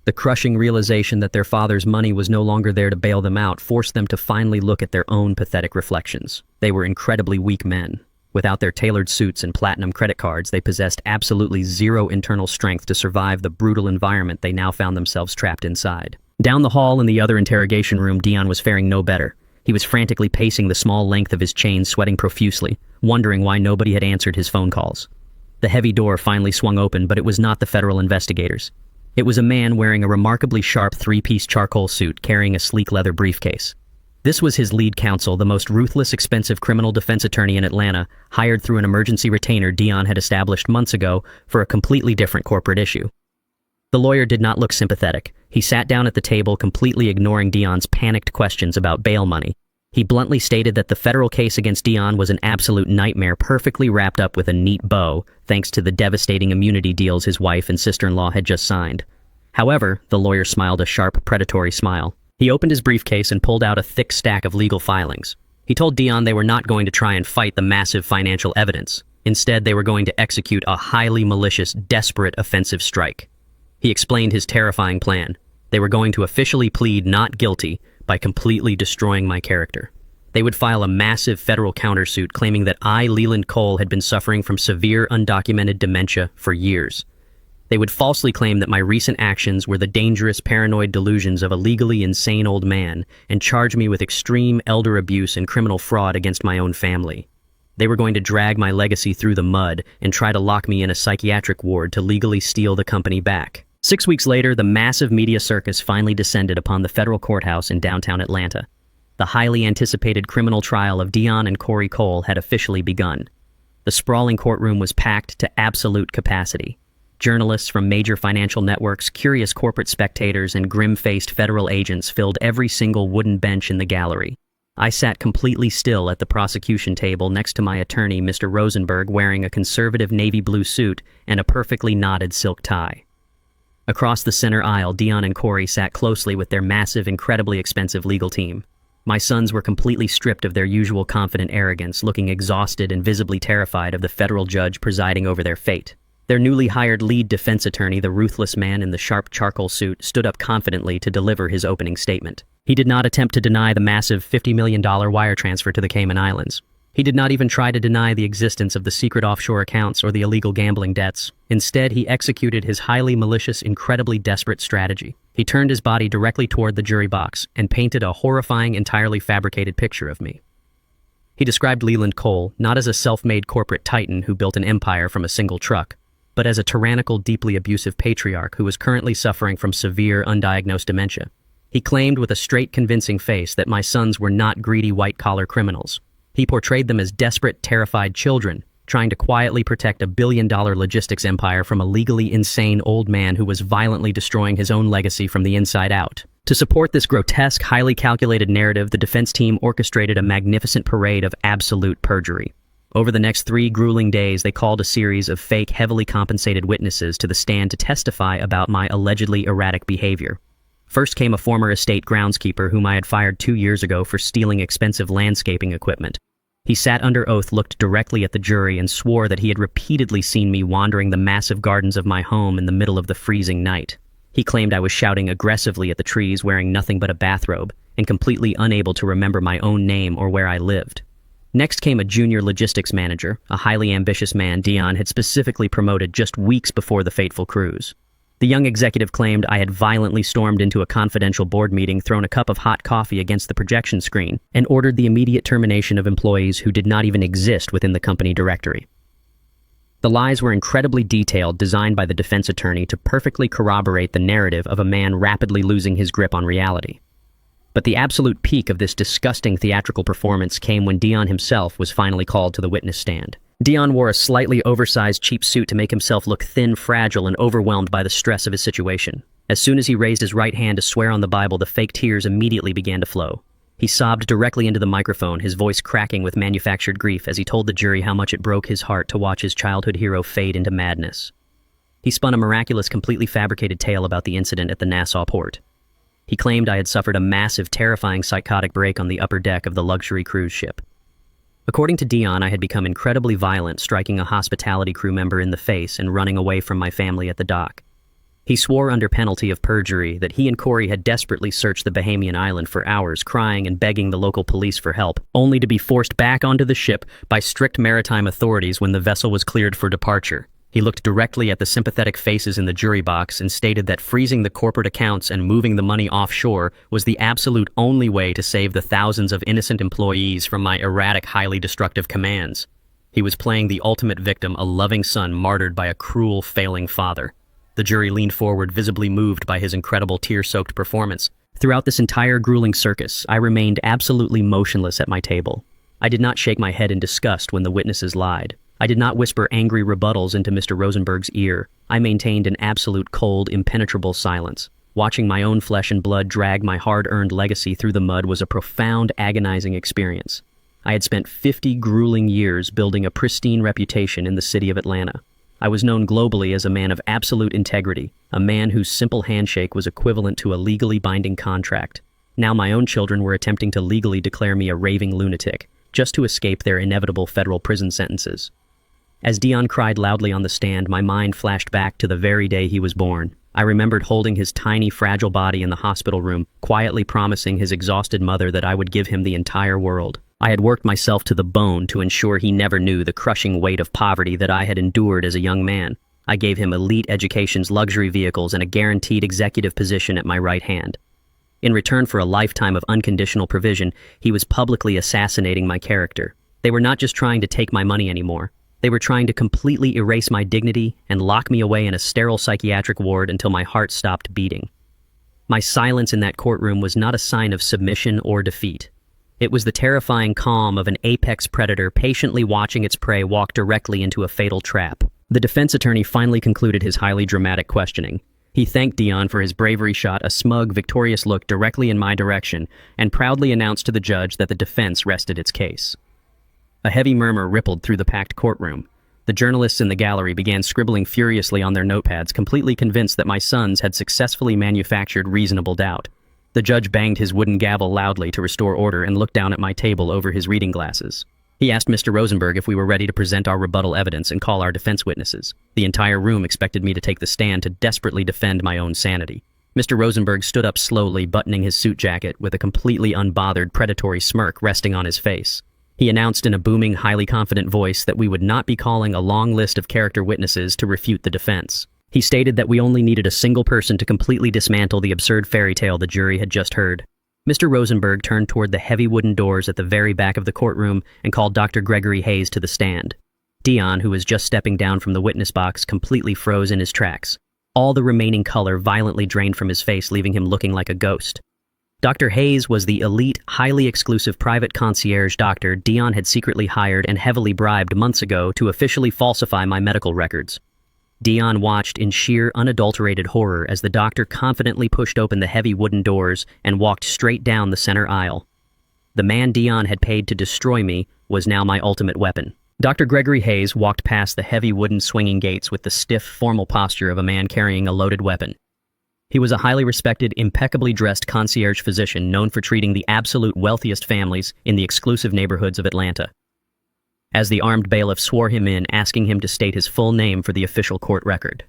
The crushing realization that their father's money was no longer there to bail them out forced them to finally look at their own pathetic reflections. They were incredibly weak men. Without their tailored suits and platinum credit cards, they possessed absolutely zero internal strength to survive the brutal environment they now found themselves trapped inside. Down the hall in the other interrogation room, Dion was faring no better. He was frantically pacing the small length of his chains, sweating profusely, wondering why nobody had answered his phone calls. The heavy door finally swung open, but it was not the federal investigators. It was a man wearing a remarkably sharp three-piece charcoal suit, carrying a sleek leather briefcase. This was his lead counsel, the most ruthless, expensive criminal defense attorney in Atlanta, hired through an emergency retainer Dion had established months ago for a completely different corporate issue. The lawyer did not look sympathetic. He sat down at the table, completely ignoring Dion's panicked questions about bail money. He bluntly stated that the federal case against Dion was an absolute nightmare, perfectly wrapped up with a neat bow, thanks to the devastating immunity deals his wife and sister-in-law had just signed. However, the lawyer smiled a sharp, predatory smile. He opened his briefcase and pulled out a thick stack of legal filings. He told Dion they were not going to try and fight the massive financial evidence. Instead, they were going to execute a highly malicious, desperate offensive strike. He explained his terrifying plan. They were going to officially plead not guilty by completely destroying my character. They would file a massive federal countersuit claiming that I, Leland Cole, had been suffering from severe undocumented dementia for years. They would falsely claim that my recent actions were the dangerous paranoid delusions of a legally insane old man and charge me with extreme elder abuse and criminal fraud against my own family. They were going to drag my legacy through the mud and try to lock me in a psychiatric ward to legally steal the company back. 6 weeks later, the massive media circus finally descended upon the federal courthouse in downtown Atlanta. The highly anticipated criminal trial of Dion and Corey Cole had officially begun. The sprawling courtroom was packed to absolute capacity. Journalists from major financial networks, curious corporate spectators, and grim-faced federal agents filled every single wooden bench in the gallery. I sat completely still at the prosecution table next to my attorney, Mr. Rosenberg, wearing a conservative navy blue suit and a perfectly knotted silk tie. Across the center aisle, Dion and Corey sat closely with their massive, incredibly expensive legal team. My sons were completely stripped of their usual confident arrogance, looking exhausted and visibly terrified of the federal judge presiding over their fate. Their newly hired lead defense attorney, the ruthless man in the sharp charcoal suit, stood up confidently to deliver his opening statement. He did not attempt to deny the massive $50 million wire transfer to the Cayman Islands. He did not even try to deny the existence of the secret offshore accounts or the illegal gambling debts. Instead, he executed his highly malicious, incredibly desperate strategy. He turned his body directly toward the jury box and painted a horrifying, entirely fabricated picture of me. He described Leland Cole not as a self-made corporate titan who built an empire from a single truck, but as a tyrannical, deeply abusive patriarch who was currently suffering from severe, undiagnosed dementia. He claimed with a straight, convincing face that my sons were not greedy white-collar criminals. He portrayed them as desperate, terrified children, trying to quietly protect a billion-dollar logistics empire from a legally insane old man who was violently destroying his own legacy from the inside out. To support this grotesque, highly calculated narrative, the defense team orchestrated a magnificent parade of absolute perjury. Over the next 3 grueling days, they called a series of fake, heavily compensated witnesses to the stand to testify about my allegedly erratic behavior. First came a former estate groundskeeper whom I had fired 2 years ago for stealing expensive landscaping equipment. He sat under oath, looked directly at the jury, and swore that he had repeatedly seen me wandering the massive gardens of my home in the middle of the freezing night. He claimed I was shouting aggressively at the trees wearing nothing but a bathrobe and completely unable to remember my own name or where I lived. Next came a junior logistics manager, a highly ambitious man Dion had specifically promoted just weeks before the fateful cruise. The young executive claimed I had violently stormed into a confidential board meeting, thrown a cup of hot coffee against the projection screen, and ordered the immediate termination of employees who did not even exist within the company directory. The lies were incredibly detailed, designed by the defense attorney to perfectly corroborate the narrative of a man rapidly losing his grip on reality. But the absolute peak of this disgusting theatrical performance came when Dion himself was finally called to the witness stand. Dion wore a slightly oversized cheap suit to make himself look thin, fragile, and overwhelmed by the stress of his situation. As soon as he raised his right hand to swear on the Bible, the fake tears immediately began to flow. He sobbed directly into the microphone, his voice cracking with manufactured grief as he told the jury how much it broke his heart to watch his childhood hero fade into madness. He spun a miraculous, completely fabricated tale about the incident at the Nassau port. He claimed I had suffered a massive, terrifying psychotic break on the upper deck of the luxury cruise ship. According to Dion, I had become incredibly violent, striking a hospitality crew member in the face and running away from my family at the dock. He swore under penalty of perjury that he and Corey had desperately searched the Bahamian island for hours, crying and begging the local police for help, only to be forced back onto the ship by strict maritime authorities when the vessel was cleared for departure. He looked directly at the sympathetic faces in the jury box and stated that freezing the corporate accounts and moving the money offshore was the absolute only way to save the thousands of innocent employees from my erratic, highly destructive commands. He was playing the ultimate victim, a loving son martyred by a cruel, failing father. The jury leaned forward, visibly moved by his incredible tear-soaked performance. Throughout this entire grueling circus, I remained absolutely motionless at my table. I did not shake my head in disgust when the witnesses lied. I did not whisper angry rebuttals into Mr. Rosenberg's ear. I maintained an absolute, cold, impenetrable silence. Watching my own flesh and blood drag my hard-earned legacy through the mud was a profound, agonizing experience. I had spent 50 grueling years building a pristine reputation in the city of Atlanta. I was known globally as a man of absolute integrity, a man whose simple handshake was equivalent to a legally binding contract. Now my own children were attempting to legally declare me a raving lunatic, just to escape their inevitable federal prison sentences. As Dion cried loudly on the stand, my mind flashed back to the very day he was born. I remembered holding his tiny, fragile body in the hospital room, quietly promising his exhausted mother that I would give him the entire world. I had worked myself to the bone to ensure he never knew the crushing weight of poverty that I had endured as a young man. I gave him elite education's luxury vehicles and a guaranteed executive position at my right hand. In return for a lifetime of unconditional provision, he was publicly assassinating my character. They were not just trying to take my money anymore. They were trying to completely erase my dignity and lock me away in a sterile psychiatric ward until my heart stopped beating. My silence in that courtroom was not a sign of submission or defeat. It was the terrifying calm of an apex predator patiently watching its prey walk directly into a fatal trap. The defense attorney finally concluded his highly dramatic questioning. He thanked Dion for his bravery, shot a smug, victorious look directly in my direction, and proudly announced to the judge that the defense rested its case. A heavy murmur rippled through the packed courtroom. The journalists in the gallery began scribbling furiously on their notepads, completely convinced that my sons had successfully manufactured reasonable doubt. The judge banged his wooden gavel loudly to restore order and looked down at my table over his reading glasses. He asked Mr. Rosenberg if we were ready to present our rebuttal evidence and call our defense witnesses. The entire room expected me to take the stand to desperately defend my own sanity. Mr. Rosenberg stood up slowly, buttoning his suit jacket with a completely unbothered, predatory smirk resting on his face. He announced in a booming, highly confident voice that we would not be calling a long list of character witnesses to refute the defense. He stated that we only needed a single person to completely dismantle the absurd fairy tale the jury had just heard. Mr. Rosenberg turned toward the heavy wooden doors at the very back of the courtroom and called Dr. Gregory Hayes to the stand. Dion, who was just stepping down from the witness box, completely froze in his tracks. All the remaining color violently drained from his face, leaving him looking like a ghost. Dr. Hayes was the elite, highly exclusive private concierge doctor Dion had secretly hired and heavily bribed months ago to officially falsify my medical records. Dion watched in sheer, unadulterated horror as the doctor confidently pushed open the heavy wooden doors and walked straight down the center aisle. The man Dion had paid to destroy me was now my ultimate weapon. Dr. Gregory Hayes walked past the heavy wooden swinging gates with the stiff, formal posture of a man carrying a loaded weapon. He was a highly respected, impeccably dressed concierge physician known for treating the absolute wealthiest families in the exclusive neighborhoods of Atlanta. As the armed bailiff swore him in, asking him to state his full name for the official court record.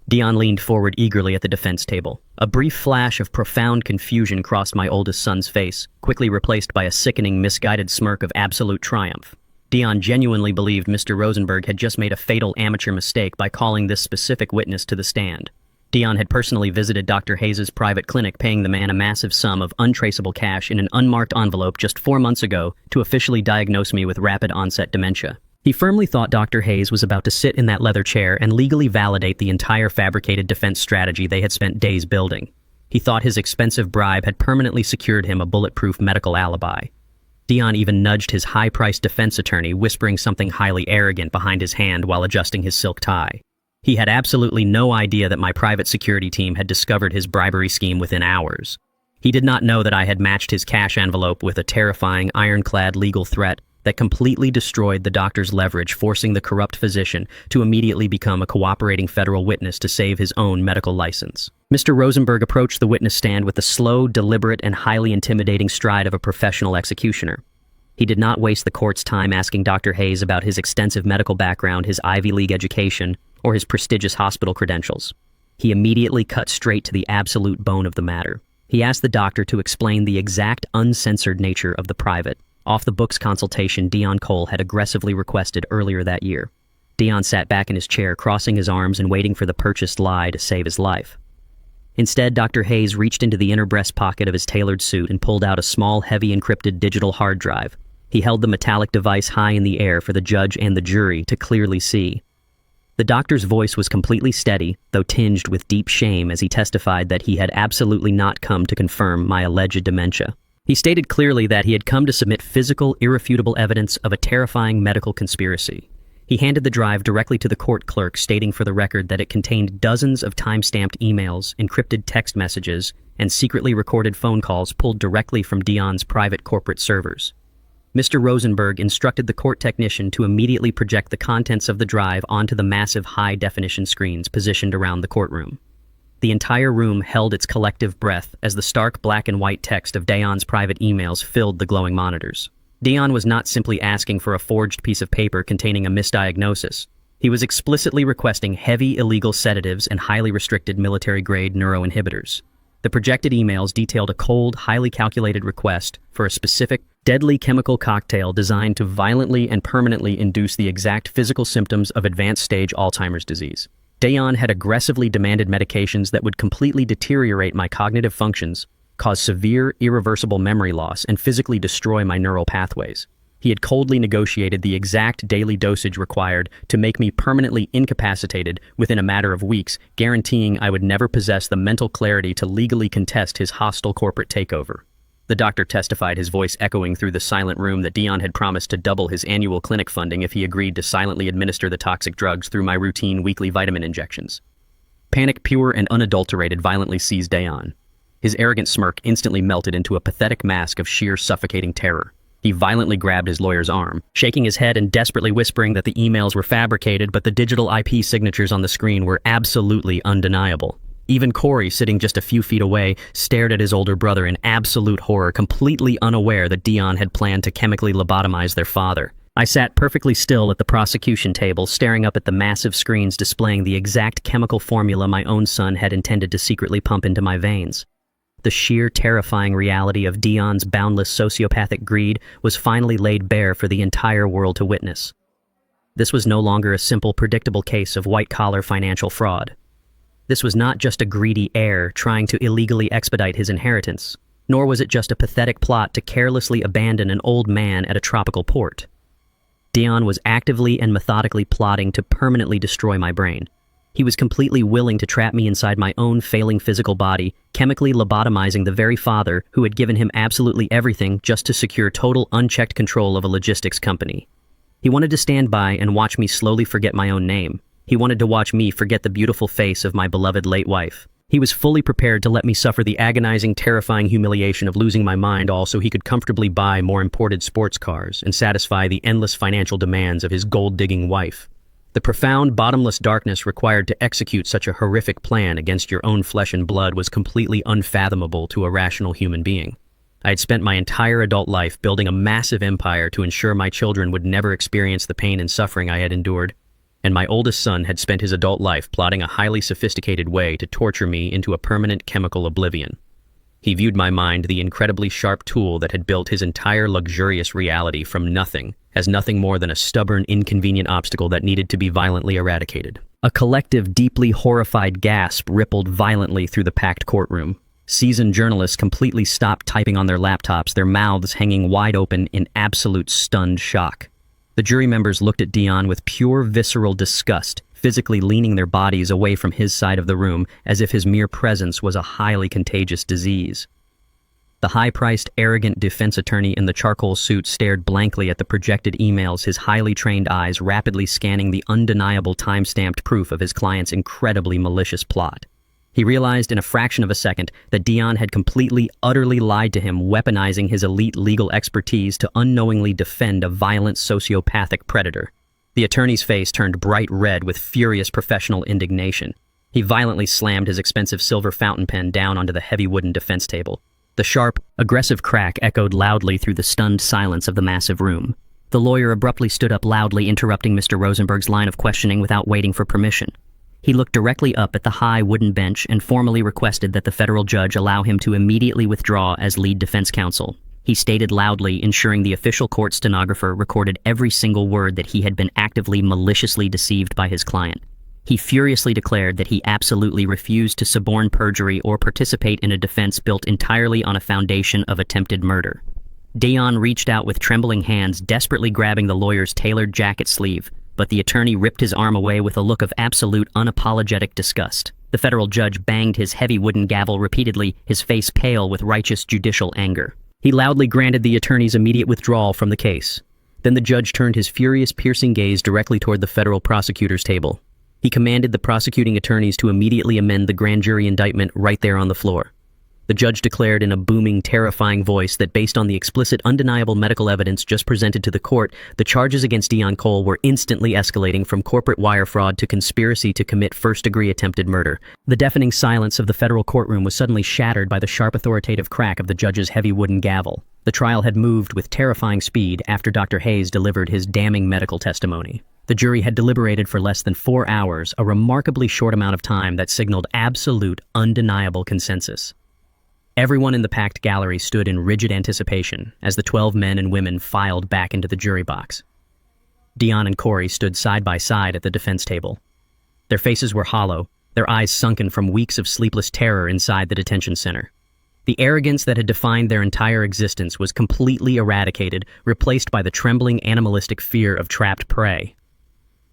Dion leaned forward eagerly at the defense table. A brief flash of profound confusion crossed my oldest son's face, quickly replaced by a sickening, misguided smirk of absolute triumph. Dion genuinely believed Mr. Rosenberg had just made a fatal amateur mistake by calling this specific witness to the stand. Dion had personally visited Dr. Hayes' private clinic, paying the man a massive sum of untraceable cash in an unmarked envelope just 4 months ago to officially diagnose me with rapid-onset dementia. He firmly thought Dr. Hayes was about to sit in that leather chair and legally validate the entire fabricated defense strategy they had spent days building. He thought his expensive bribe had permanently secured him a bulletproof medical alibi. Dion even nudged his high-priced defense attorney, whispering something highly arrogant behind his hand while adjusting his silk tie. He had absolutely no idea that my private security team had discovered his bribery scheme within hours. He did not know that I had matched his cash envelope with a terrifying, ironclad legal threat that completely destroyed the doctor's leverage, forcing the corrupt physician to immediately become a cooperating federal witness to save his own medical license. Mr. Rosenberg approached the witness stand with the slow, deliberate, and highly intimidating stride of a professional executioner. He did not waste the court's time asking Dr. Hayes about his extensive medical background, his Ivy League education, or his prestigious hospital credentials. He immediately cut straight to the absolute bone of the matter. He asked the doctor to explain the exact uncensored nature of the private, off-the-books consultation Dion Cole had aggressively requested earlier that year. Dion sat back in his chair, crossing his arms and waiting for the purchased lie to save his life. Instead, Dr. Hayes reached into the inner breast pocket of his tailored suit and pulled out a small, heavy encrypted digital hard drive. He held the metallic device high in the air for the judge and the jury to clearly see. The doctor's voice was completely steady, though tinged with deep shame, as he testified that he had absolutely not come to confirm my alleged dementia. He stated clearly that he had come to submit physical, irrefutable evidence of a terrifying medical conspiracy. He handed the drive directly to the court clerk, stating for the record that it contained dozens of time-stamped emails, encrypted text messages, and secretly recorded phone calls pulled directly from Dion's private corporate servers. Mr. Rosenberg instructed the court technician to immediately project the contents of the drive onto the massive high-definition screens positioned around the courtroom. The entire room held its collective breath as the stark black and white text of Dion's private emails filled the glowing monitors. Dion was not simply asking for a forged piece of paper containing a misdiagnosis. He was explicitly requesting heavy illegal sedatives and highly restricted military-grade neuroinhibitors. The projected emails detailed a cold, highly calculated request for a specific, deadly chemical cocktail designed to violently and permanently induce the exact physical symptoms of advanced-stage Alzheimer's disease. Dion had aggressively demanded medications that would completely deteriorate my cognitive functions, cause severe, irreversible memory loss, and physically destroy my neural pathways. He had coldly negotiated the exact daily dosage required to make me permanently incapacitated within a matter of weeks, guaranteeing I would never possess the mental clarity to legally contest his hostile corporate takeover. The doctor testified, his voice echoing through the silent room, that Dion had promised to double his annual clinic funding if he agreed to silently administer the toxic drugs through my routine weekly vitamin injections. Panic, pure and unadulterated, violently seized Dion. His arrogant smirk instantly melted into a pathetic mask of sheer suffocating terror. He violently grabbed his lawyer's arm, shaking his head and desperately whispering that the emails were fabricated, but the digital IP signatures on the screen were absolutely undeniable. Even Corey, sitting just a few feet away, stared at his older brother in absolute horror, completely unaware that Dion had planned to chemically lobotomize their father. I sat perfectly still at the prosecution table, staring up at the massive screens displaying the exact chemical formula my own son had intended to secretly pump into my veins. The sheer terrifying reality of Dion's boundless sociopathic greed was finally laid bare for the entire world to witness. This was no longer a simple, predictable case of white-collar financial fraud. This was not just a greedy heir trying to illegally expedite his inheritance, nor was it just a pathetic plot to carelessly abandon an old man at a tropical port. Dion was actively and methodically plotting to permanently destroy my brain. He was completely willing to trap me inside my own failing physical body, chemically lobotomizing the very father who had given him absolutely everything just to secure total unchecked control of a logistics company. He wanted to stand by and watch me slowly forget my own name. He wanted to watch me forget the beautiful face of my beloved late wife. He was fully prepared to let me suffer the agonizing, terrifying humiliation of losing my mind, all so he could comfortably buy more imported sports cars and satisfy the endless financial demands of his gold-digging wife. The profound, bottomless darkness required to execute such a horrific plan against your own flesh and blood was completely unfathomable to a rational human being. I had spent my entire adult life building a massive empire to ensure my children would never experience the pain and suffering I had endured, and my oldest son had spent his adult life plotting a highly sophisticated way to torture me into a permanent chemical oblivion. He viewed my mind, the incredibly sharp tool that had built his entire luxurious reality from nothing, as nothing more than a stubborn, inconvenient obstacle that needed to be violently eradicated. A collective, deeply horrified gasp rippled violently through the packed courtroom. Seasoned journalists completely stopped typing on their laptops, their mouths hanging wide open in absolute stunned shock. The jury members looked at Dion with pure visceral disgust, physically leaning their bodies away from his side of the room as if his mere presence was a highly contagious disease. The high-priced, arrogant defense attorney in the charcoal suit stared blankly at the projected emails, his highly trained eyes rapidly scanning the undeniable time-stamped proof of his client's incredibly malicious plot. He realized in a fraction of a second that Dion had completely, utterly lied to him, weaponizing his elite legal expertise to unknowingly defend a violent sociopathic predator. The attorney's face turned bright red with furious professional indignation. He violently slammed his expensive silver fountain pen down onto the heavy wooden defense table. The sharp, aggressive crack echoed loudly through the stunned silence of the massive room. The lawyer abruptly stood up, loudly interrupting Mr. Rosenberg's line of questioning without waiting for permission. He looked directly up at the high wooden bench and formally requested that the federal judge allow him to immediately withdraw as lead defense counsel. He stated loudly, ensuring the official court stenographer recorded every single word, that he had been actively, maliciously deceived by his client. He furiously declared that he absolutely refused to suborn perjury or participate in a defense built entirely on a foundation of attempted murder. Dion reached out with trembling hands, desperately grabbing the lawyer's tailored jacket sleeve, but the attorney ripped his arm away with a look of absolute, unapologetic disgust. The federal judge banged his heavy wooden gavel repeatedly, his face pale with righteous judicial anger. He loudly granted the attorney's immediate withdrawal from the case. Then the judge turned his furious, piercing gaze directly toward the federal prosecutor's table. He commanded the prosecuting attorneys to immediately amend the grand jury indictment right there on the floor. The judge declared in a booming, terrifying voice that based on the explicit, undeniable medical evidence just presented to the court, the charges against Dion Cole were instantly escalating from corporate wire fraud to conspiracy to commit first-degree attempted murder. The deafening silence of the federal courtroom was suddenly shattered by the sharp, authoritative crack of the judge's heavy wooden gavel. The trial had moved with terrifying speed after Dr. Hayes delivered his damning medical testimony. The jury had deliberated for less than 4 hours, a remarkably short amount of time that signaled absolute, undeniable consensus. Everyone in the packed gallery stood in rigid anticipation as the 12 men and women filed back into the jury box. Dion and Corey stood side by side at the defense table. Their faces were hollow, their eyes sunken from weeks of sleepless terror inside the detention center. The arrogance that had defined their entire existence was completely eradicated, replaced by the trembling, animalistic fear of trapped prey.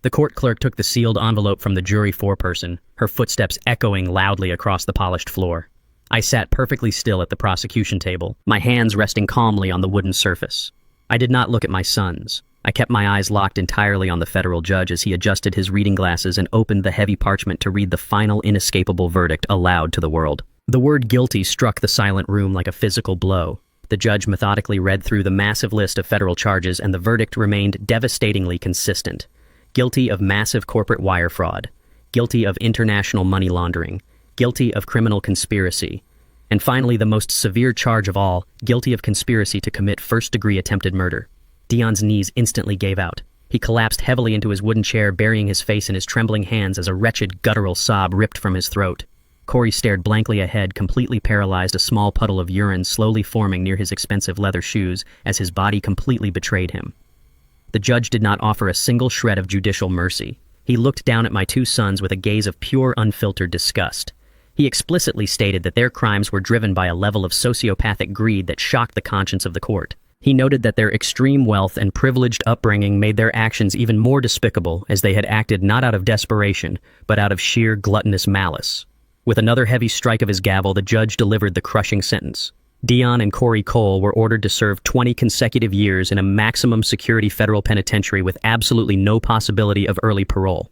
The court clerk took the sealed envelope from the jury foreperson, her footsteps echoing loudly across the polished floor. I sat perfectly still at the prosecution table, my hands resting calmly on the wooden surface. I did not look at my sons. I kept my eyes locked entirely on the federal judge as he adjusted his reading glasses and opened the heavy parchment to read the final, inescapable verdict aloud to the world. The word guilty struck the silent room like a physical blow. The judge methodically read through the massive list of federal charges, and the verdict remained devastatingly consistent. Guilty of massive corporate wire fraud. Guilty of international money laundering. Guilty of criminal conspiracy. And finally, the most severe charge of all, guilty of conspiracy to commit first-degree attempted murder. Dion's knees instantly gave out. He collapsed heavily into his wooden chair, burying his face in his trembling hands as a wretched, guttural sob ripped from his throat. Corey stared blankly ahead, completely paralyzed, a small puddle of urine slowly forming near his expensive leather shoes as his body completely betrayed him. The judge did not offer a single shred of judicial mercy. He looked down at my 2 sons with a gaze of pure, unfiltered disgust. He explicitly stated that their crimes were driven by a level of sociopathic greed that shocked the conscience of the court. He noted that their extreme wealth and privileged upbringing made their actions even more despicable, as they had acted not out of desperation, but out of sheer gluttonous malice. With another heavy strike of his gavel, the judge delivered the crushing sentence. Dion and Corey Cole were ordered to serve 20 consecutive years in a maximum security federal penitentiary with absolutely no possibility of early parole.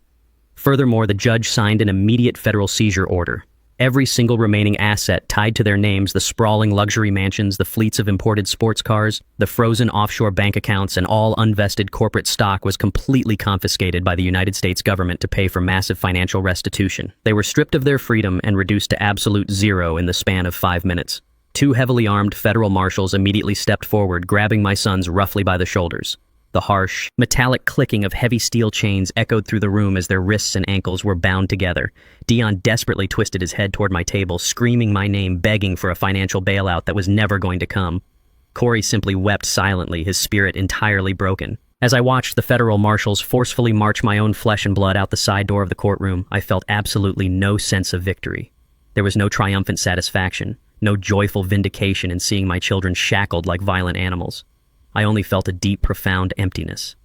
Furthermore, the judge signed an immediate federal seizure order. Every single remaining asset tied to their names, the sprawling luxury mansions, the fleets of imported sports cars, the frozen offshore bank accounts, and all unvested corporate stock was completely confiscated by the United States government to pay for massive financial restitution. They were stripped of their freedom and reduced to absolute zero in the span of 5 minutes. 2 heavily armed federal marshals immediately stepped forward, grabbing my sons roughly by the shoulders. The harsh, metallic clicking of heavy steel chains echoed through the room as their wrists and ankles were bound together. Dion desperately twisted his head toward my table, screaming my name, begging for a financial bailout that was never going to come. Corey simply wept silently, his spirit entirely broken. As I watched the federal marshals forcefully march my own flesh and blood out the side door of the courtroom, I felt absolutely no sense of victory. There was no triumphant satisfaction, no joyful vindication in seeing my children shackled like violent animals. I only felt a deep, profound emptiness.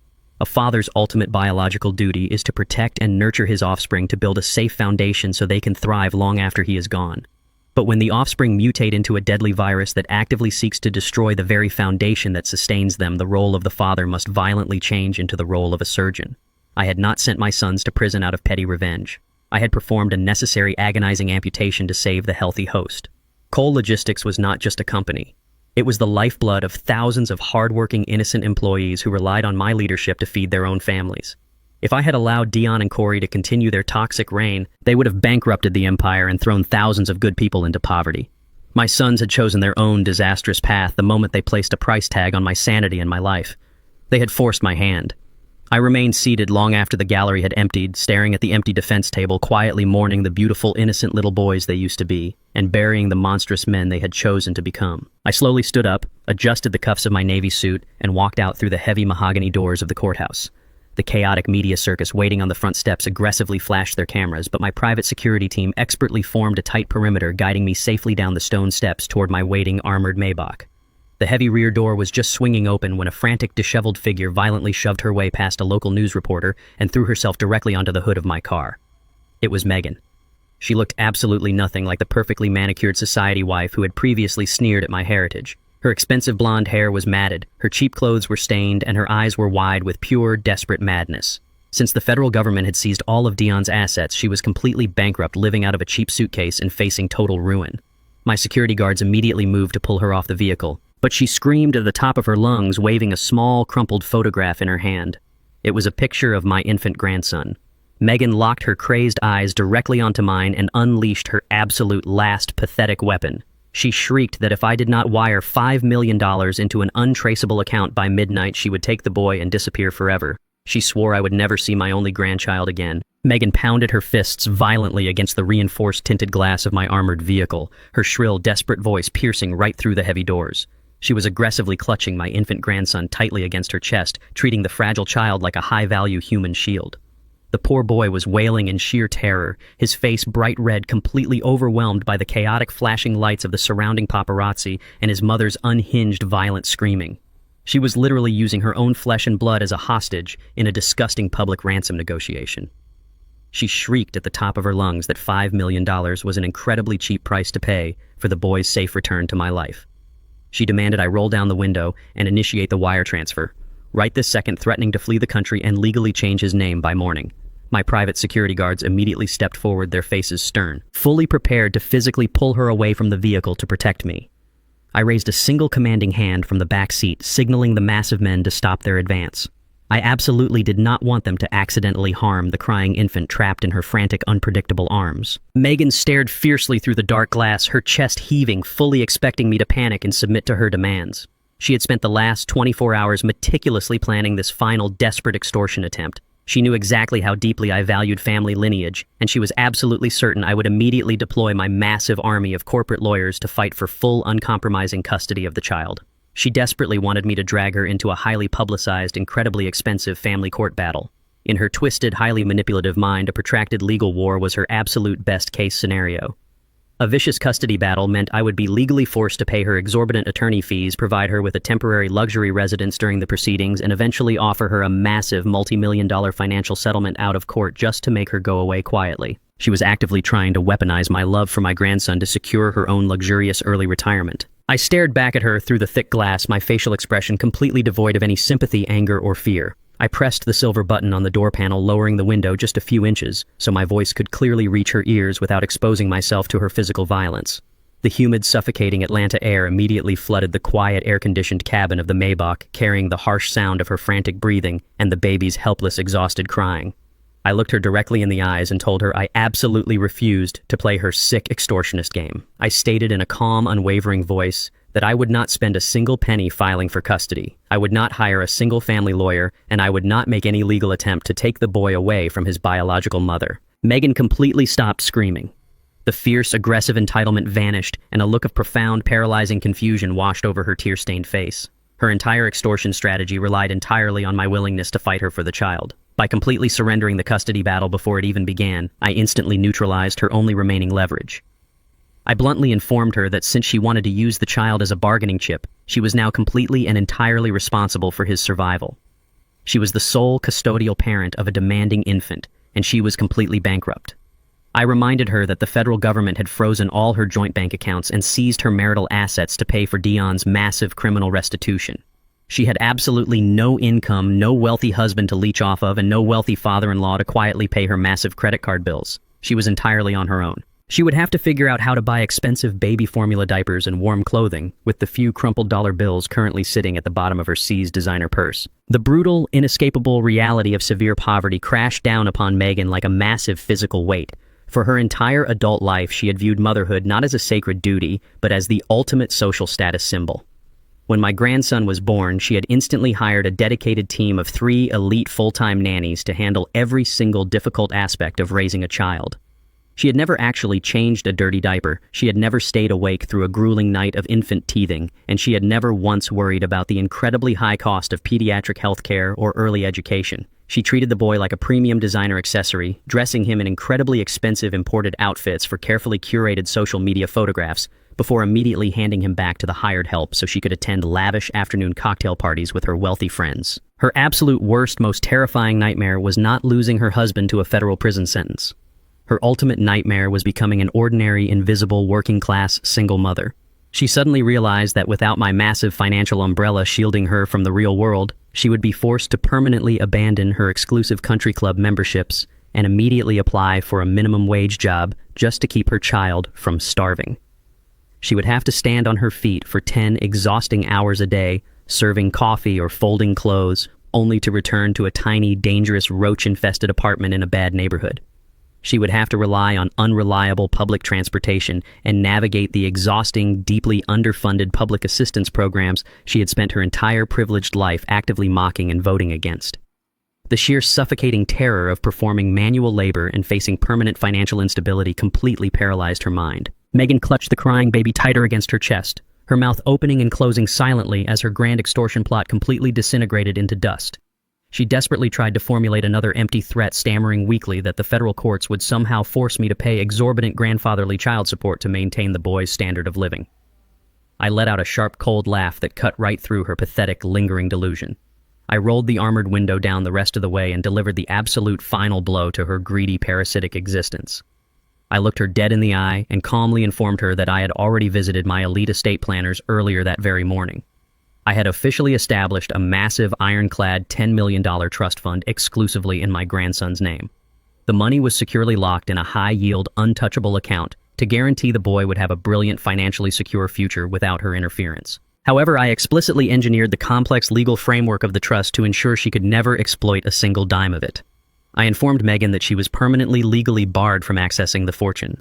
A father's ultimate biological duty is to protect and nurture his offspring to build a safe foundation so they can thrive long after he is gone. But when the offspring mutate into a deadly virus that actively seeks to destroy the very foundation that sustains them, the role of the father must violently change into the role of a surgeon. I had not sent my sons to prison out of petty revenge. I had performed a necessary, agonizing amputation to save the healthy host. Cole Logistics was not just a company. It was the lifeblood of thousands of hardworking, innocent employees who relied on my leadership to feed their own families. If I had allowed Dion and Corey to continue their toxic reign, they would have bankrupted the empire and thrown thousands of good people into poverty. My sons had chosen their own disastrous path the moment they placed a price tag on my sanity and my life. They had forced my hand. I remained seated long after the gallery had emptied, staring at the empty defense table, quietly mourning the beautiful, innocent little boys they used to be, and burying the monstrous men they had chosen to become. I slowly stood up, adjusted the cuffs of my navy suit, and walked out through the heavy mahogany doors of the courthouse. The chaotic media circus waiting on the front steps aggressively flashed their cameras, but my private security team expertly formed a tight perimeter, guiding me safely down the stone steps toward my waiting armored Maybach. The heavy rear door was just swinging open when a frantic, disheveled figure violently shoved her way past a local news reporter and threw herself directly onto the hood of my car. It was Megan. She looked absolutely nothing like the perfectly manicured society wife who had previously sneered at my heritage. Her expensive blonde hair was matted, her cheap clothes were stained, and her eyes were wide with pure, desperate madness. Since the federal government had seized all of Dion's assets, she was completely bankrupt, living out of a cheap suitcase and facing total ruin. My security guards immediately moved to pull her off the vehicle, but she screamed at the top of her lungs, waving a small, crumpled photograph in her hand. It was a picture of my infant grandson. Megan locked her crazed eyes directly onto mine and unleashed her absolute last pathetic weapon. She shrieked that if I did not wire $5 million into an untraceable account by midnight, she would take the boy and disappear forever. She swore I would never see my only grandchild again. Megan pounded her fists violently against the reinforced tinted glass of my armored vehicle, her shrill, desperate voice piercing right through the heavy doors. She was aggressively clutching my infant grandson tightly against her chest, treating the fragile child like a high-value human shield. The poor boy was wailing in sheer terror, his face bright red, completely overwhelmed by the chaotic flashing lights of the surrounding paparazzi and his mother's unhinged, violent screaming. She was literally using her own flesh and blood as a hostage in a disgusting public ransom negotiation. She shrieked at the top of her lungs that $5 million was an incredibly cheap price to pay for the boy's safe return to my life. She demanded I roll down the window and initiate the wire transfer, right this second threatening to flee the country and legally change his name by morning. My private security guards immediately stepped forward, their faces stern, fully prepared to physically pull her away from the vehicle to protect me. I raised a single commanding hand from the back seat, signaling the massive men to stop their advance. I absolutely did not want them to accidentally harm the crying infant trapped in her frantic, unpredictable arms. Megan stared fiercely through the dark glass, her chest heaving, fully expecting me to panic and submit to her demands. She had spent the last 24 hours meticulously planning this final, desperate extortion attempt. She knew exactly how deeply I valued family lineage, and she was absolutely certain I would immediately deploy my massive army of corporate lawyers to fight for full, uncompromising custody of the child. She desperately wanted me to drag her into a highly publicized, incredibly expensive family court battle. In her twisted, highly manipulative mind, a protracted legal war was her absolute best-case scenario. A vicious custody battle meant I would be legally forced to pay her exorbitant attorney fees, provide her with a temporary luxury residence during the proceedings, and eventually offer her a massive multi-million-dollar financial settlement out of court just to make her go away quietly. She was actively trying to weaponize my love for my grandson to secure her own luxurious early retirement. I stared back at her through the thick glass, my facial expression completely devoid of any sympathy, anger, or fear. I pressed the silver button on the door panel, lowering the window just a few inches, so my voice could clearly reach her ears without exposing myself to her physical violence. The humid, suffocating Atlanta air immediately flooded the quiet, air-conditioned cabin of the Maybach, carrying the harsh sound of her frantic breathing and the baby's helpless, exhausted crying. I looked her directly in the eyes and told her I absolutely refused to play her sick extortionist game. I stated in a calm, unwavering voice that I would not spend a single penny filing for custody. I would not hire a single family lawyer, and I would not make any legal attempt to take the boy away from his biological mother. Megan completely stopped screaming. The fierce, aggressive entitlement vanished, and a look of profound, paralyzing confusion washed over her tear-stained face. Her entire extortion strategy relied entirely on my willingness to fight her for the child. By completely surrendering the custody battle before it even began, I instantly neutralized her only remaining leverage. I bluntly informed her that since she wanted to use the child as a bargaining chip, she was now completely and entirely responsible for his survival. She was the sole custodial parent of a demanding infant, and she was completely bankrupt. I reminded her that the federal government had frozen all her joint bank accounts and seized her marital assets to pay for Dion's massive criminal restitution. She had absolutely no income, no wealthy husband to leech off of, and no wealthy father-in-law to quietly pay her massive credit card bills. She was entirely on her own. She would have to figure out how to buy expensive baby formula diapers and warm clothing with the few crumpled dollar bills currently sitting at the bottom of her seized designer purse. The brutal, inescapable reality of severe poverty crashed down upon Megan like a massive physical weight. For her entire adult life, she had viewed motherhood not as a sacred duty, but as the ultimate social status symbol. When my grandson was born, she had instantly hired a dedicated team of 3 elite full-time nannies to handle every single difficult aspect of raising a child. She had never actually changed a dirty diaper, she had never stayed awake through a grueling night of infant teething, and she had never once worried about the incredibly high cost of pediatric health care or early education. She treated the boy like a premium designer accessory, dressing him in incredibly expensive imported outfits for carefully curated social media photographs, before immediately handing him back to the hired help so she could attend lavish afternoon cocktail parties with her wealthy friends. Her absolute worst, most terrifying nightmare was not losing her husband to a federal prison sentence. Her ultimate nightmare was becoming an ordinary, invisible, working-class, single mother. She suddenly realized that without my massive financial umbrella shielding her from the real world, she would be forced to permanently abandon her exclusive country club memberships and immediately apply for a minimum wage job just to keep her child from starving. She would have to stand on her feet for 10 exhausting hours a day, serving coffee or folding clothes, only to return to a tiny, dangerous, roach-infested apartment in a bad neighborhood. She would have to rely on unreliable public transportation and navigate the exhausting, deeply underfunded public assistance programs she had spent her entire privileged life actively mocking and voting against. The sheer suffocating terror of performing manual labor and facing permanent financial instability completely paralyzed her mind. Megan clutched the crying baby tighter against her chest, her mouth opening and closing silently as her grand extortion plot completely disintegrated into dust. She desperately tried to formulate another empty threat, stammering weakly that the federal courts would somehow force me to pay exorbitant grandfatherly child support to maintain the boy's standard of living. I let out a sharp, cold laugh that cut right through her pathetic, lingering delusion. I rolled the armored window down the rest of the way and delivered the absolute final blow to her greedy, parasitic existence. I looked her dead in the eye and calmly informed her that I had already visited my elite estate planners earlier that very morning. I had officially established a massive, ironclad $10 million trust fund exclusively in my grandson's name. The money was securely locked in a high-yield, untouchable account to guarantee the boy would have a brilliant, financially secure future without her interference. However, I explicitly engineered the complex legal framework of the trust to ensure she could never exploit a single dime of it. I informed Megan that she was permanently legally barred from accessing the fortune.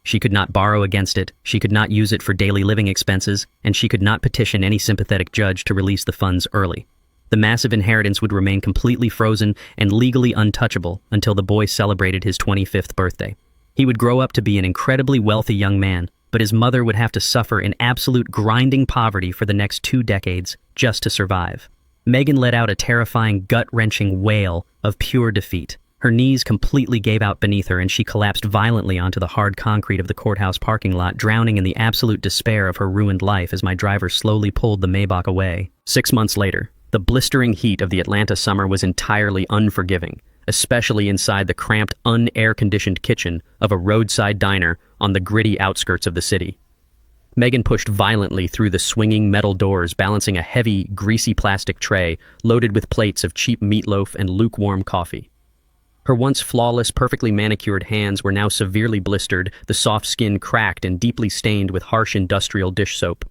She could not borrow against it, she could not use it for daily living expenses, and she could not petition any sympathetic judge to release the funds early. The massive inheritance would remain completely frozen and legally untouchable until the boy celebrated his 25th birthday. He would grow up to be an incredibly wealthy young man, but his mother would have to suffer in absolute grinding poverty for the next 2 decades just to survive. Megan let out a terrifying, gut-wrenching wail of pure defeat. Her knees completely gave out beneath her and she collapsed violently onto the hard concrete of the courthouse parking lot, drowning in the absolute despair of her ruined life as my driver slowly pulled the Maybach away. 6 months later, the blistering heat of the Atlanta summer was entirely unforgiving, especially inside the cramped, un-air-conditioned kitchen of a roadside diner on the gritty outskirts of the city. Megan pushed violently through the swinging metal doors, balancing a heavy, greasy plastic tray loaded with plates of cheap meatloaf and lukewarm coffee. Her once flawless, perfectly manicured hands were now severely blistered, the soft skin cracked and deeply stained with harsh industrial dish soap.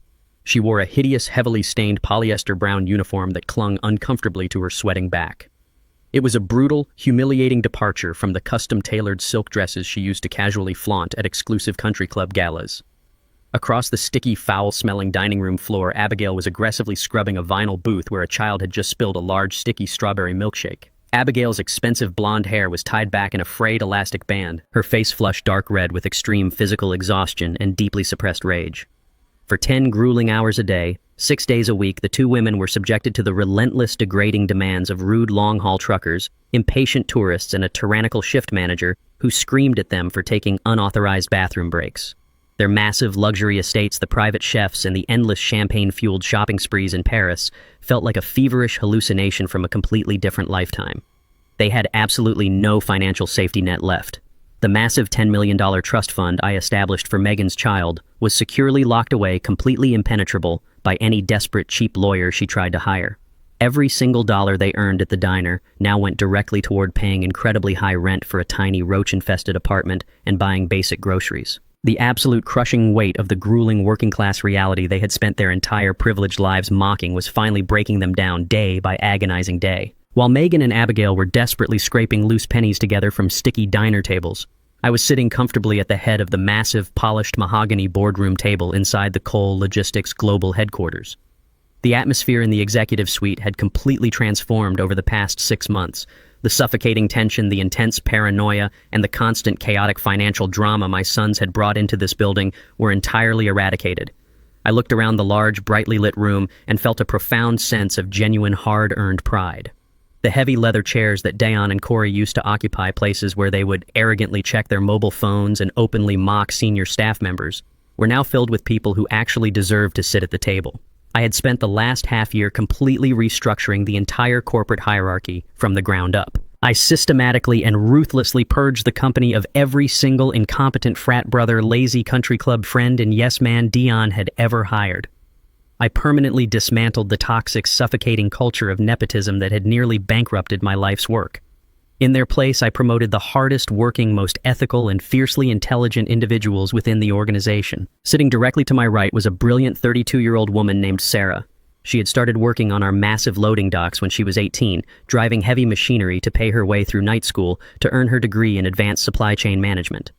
She wore a hideous, heavily stained polyester brown uniform that clung uncomfortably to her sweating back. It was a brutal, humiliating departure from the custom-tailored silk dresses she used to casually flaunt at exclusive country club galas. Across the sticky, foul-smelling dining room floor, Abigail was aggressively scrubbing a vinyl booth where a child had just spilled a large, sticky strawberry milkshake. Abigail's expensive blonde hair was tied back in a frayed elastic band, her face flushed dark red with extreme physical exhaustion and deeply suppressed rage. For 10 grueling hours a day, 6 days a week, the two women were subjected to the relentless, degrading demands of rude long-haul truckers, impatient tourists, and a tyrannical shift manager who screamed at them for taking unauthorized bathroom breaks. Their massive luxury estates, the private chefs, and the endless champagne-fueled shopping sprees in Paris felt like a feverish hallucination from a completely different lifetime. They had absolutely no financial safety net left. The massive $10 million trust fund I established for Megan's child was securely locked away, completely impenetrable by any desperate cheap lawyer she tried to hire. Every single dollar they earned at the diner now went directly toward paying incredibly high rent for a tiny roach-infested apartment and buying basic groceries. The absolute crushing weight of the grueling working-class reality they had spent their entire privileged lives mocking was finally breaking them down day by agonizing day. While Megan and Abigail were desperately scraping loose pennies together from sticky diner tables, I was sitting comfortably at the head of the massive, polished mahogany boardroom table inside the Cole Logistics Global headquarters. The atmosphere in the executive suite had completely transformed over the past 6 months. The suffocating tension, the intense paranoia, and the constant chaotic financial drama my sons had brought into this building were entirely eradicated. I looked around the large, brightly lit room and felt a profound sense of genuine, hard-earned pride. The heavy leather chairs that Dayan and Corey used to occupy, places where they would arrogantly check their mobile phones and openly mock senior staff members, were now filled with people who actually deserved to sit at the table. I had spent the last half-year completely restructuring the entire corporate hierarchy from the ground up. I systematically and ruthlessly purged the company of every single incompetent frat brother, lazy country club friend, and yes-man Dion had ever hired. I permanently dismantled the toxic, suffocating culture of nepotism that had nearly bankrupted my life's work. In their place, I promoted the hardest working, most ethical, and fiercely intelligent individuals within the organization. Sitting directly to my right was a brilliant 32-year-old woman named Sarah. She had started working on our massive loading docks when she was 18, driving heavy machinery to pay her way through night school to earn her degree in advanced supply chain management.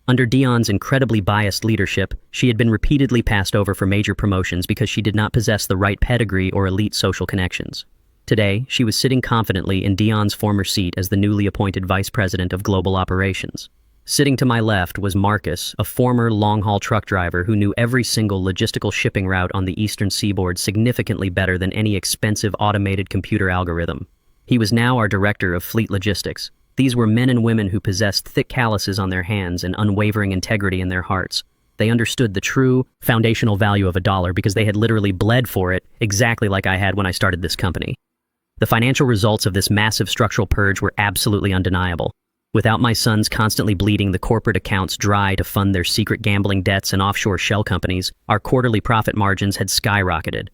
Under Dion's incredibly biased leadership, she had been repeatedly passed over for major promotions because she did not possess the right pedigree or elite social connections. Today, she was sitting confidently in Dion's former seat as the newly appointed Vice President of Global Operations. Sitting to my left was Marcus, a former long-haul truck driver who knew every single logistical shipping route on the eastern seaboard significantly better than any expensive automated computer algorithm. He was now our Director of Fleet Logistics. These were men and women who possessed thick calluses on their hands and unwavering integrity in their hearts. They understood the true, foundational value of a dollar because they had literally bled for it, exactly like I had when I started this company. The financial results of this massive structural purge were absolutely undeniable. Without my sons constantly bleeding the corporate accounts dry to fund their secret gambling debts and offshore shell companies, our quarterly profit margins had skyrocketed.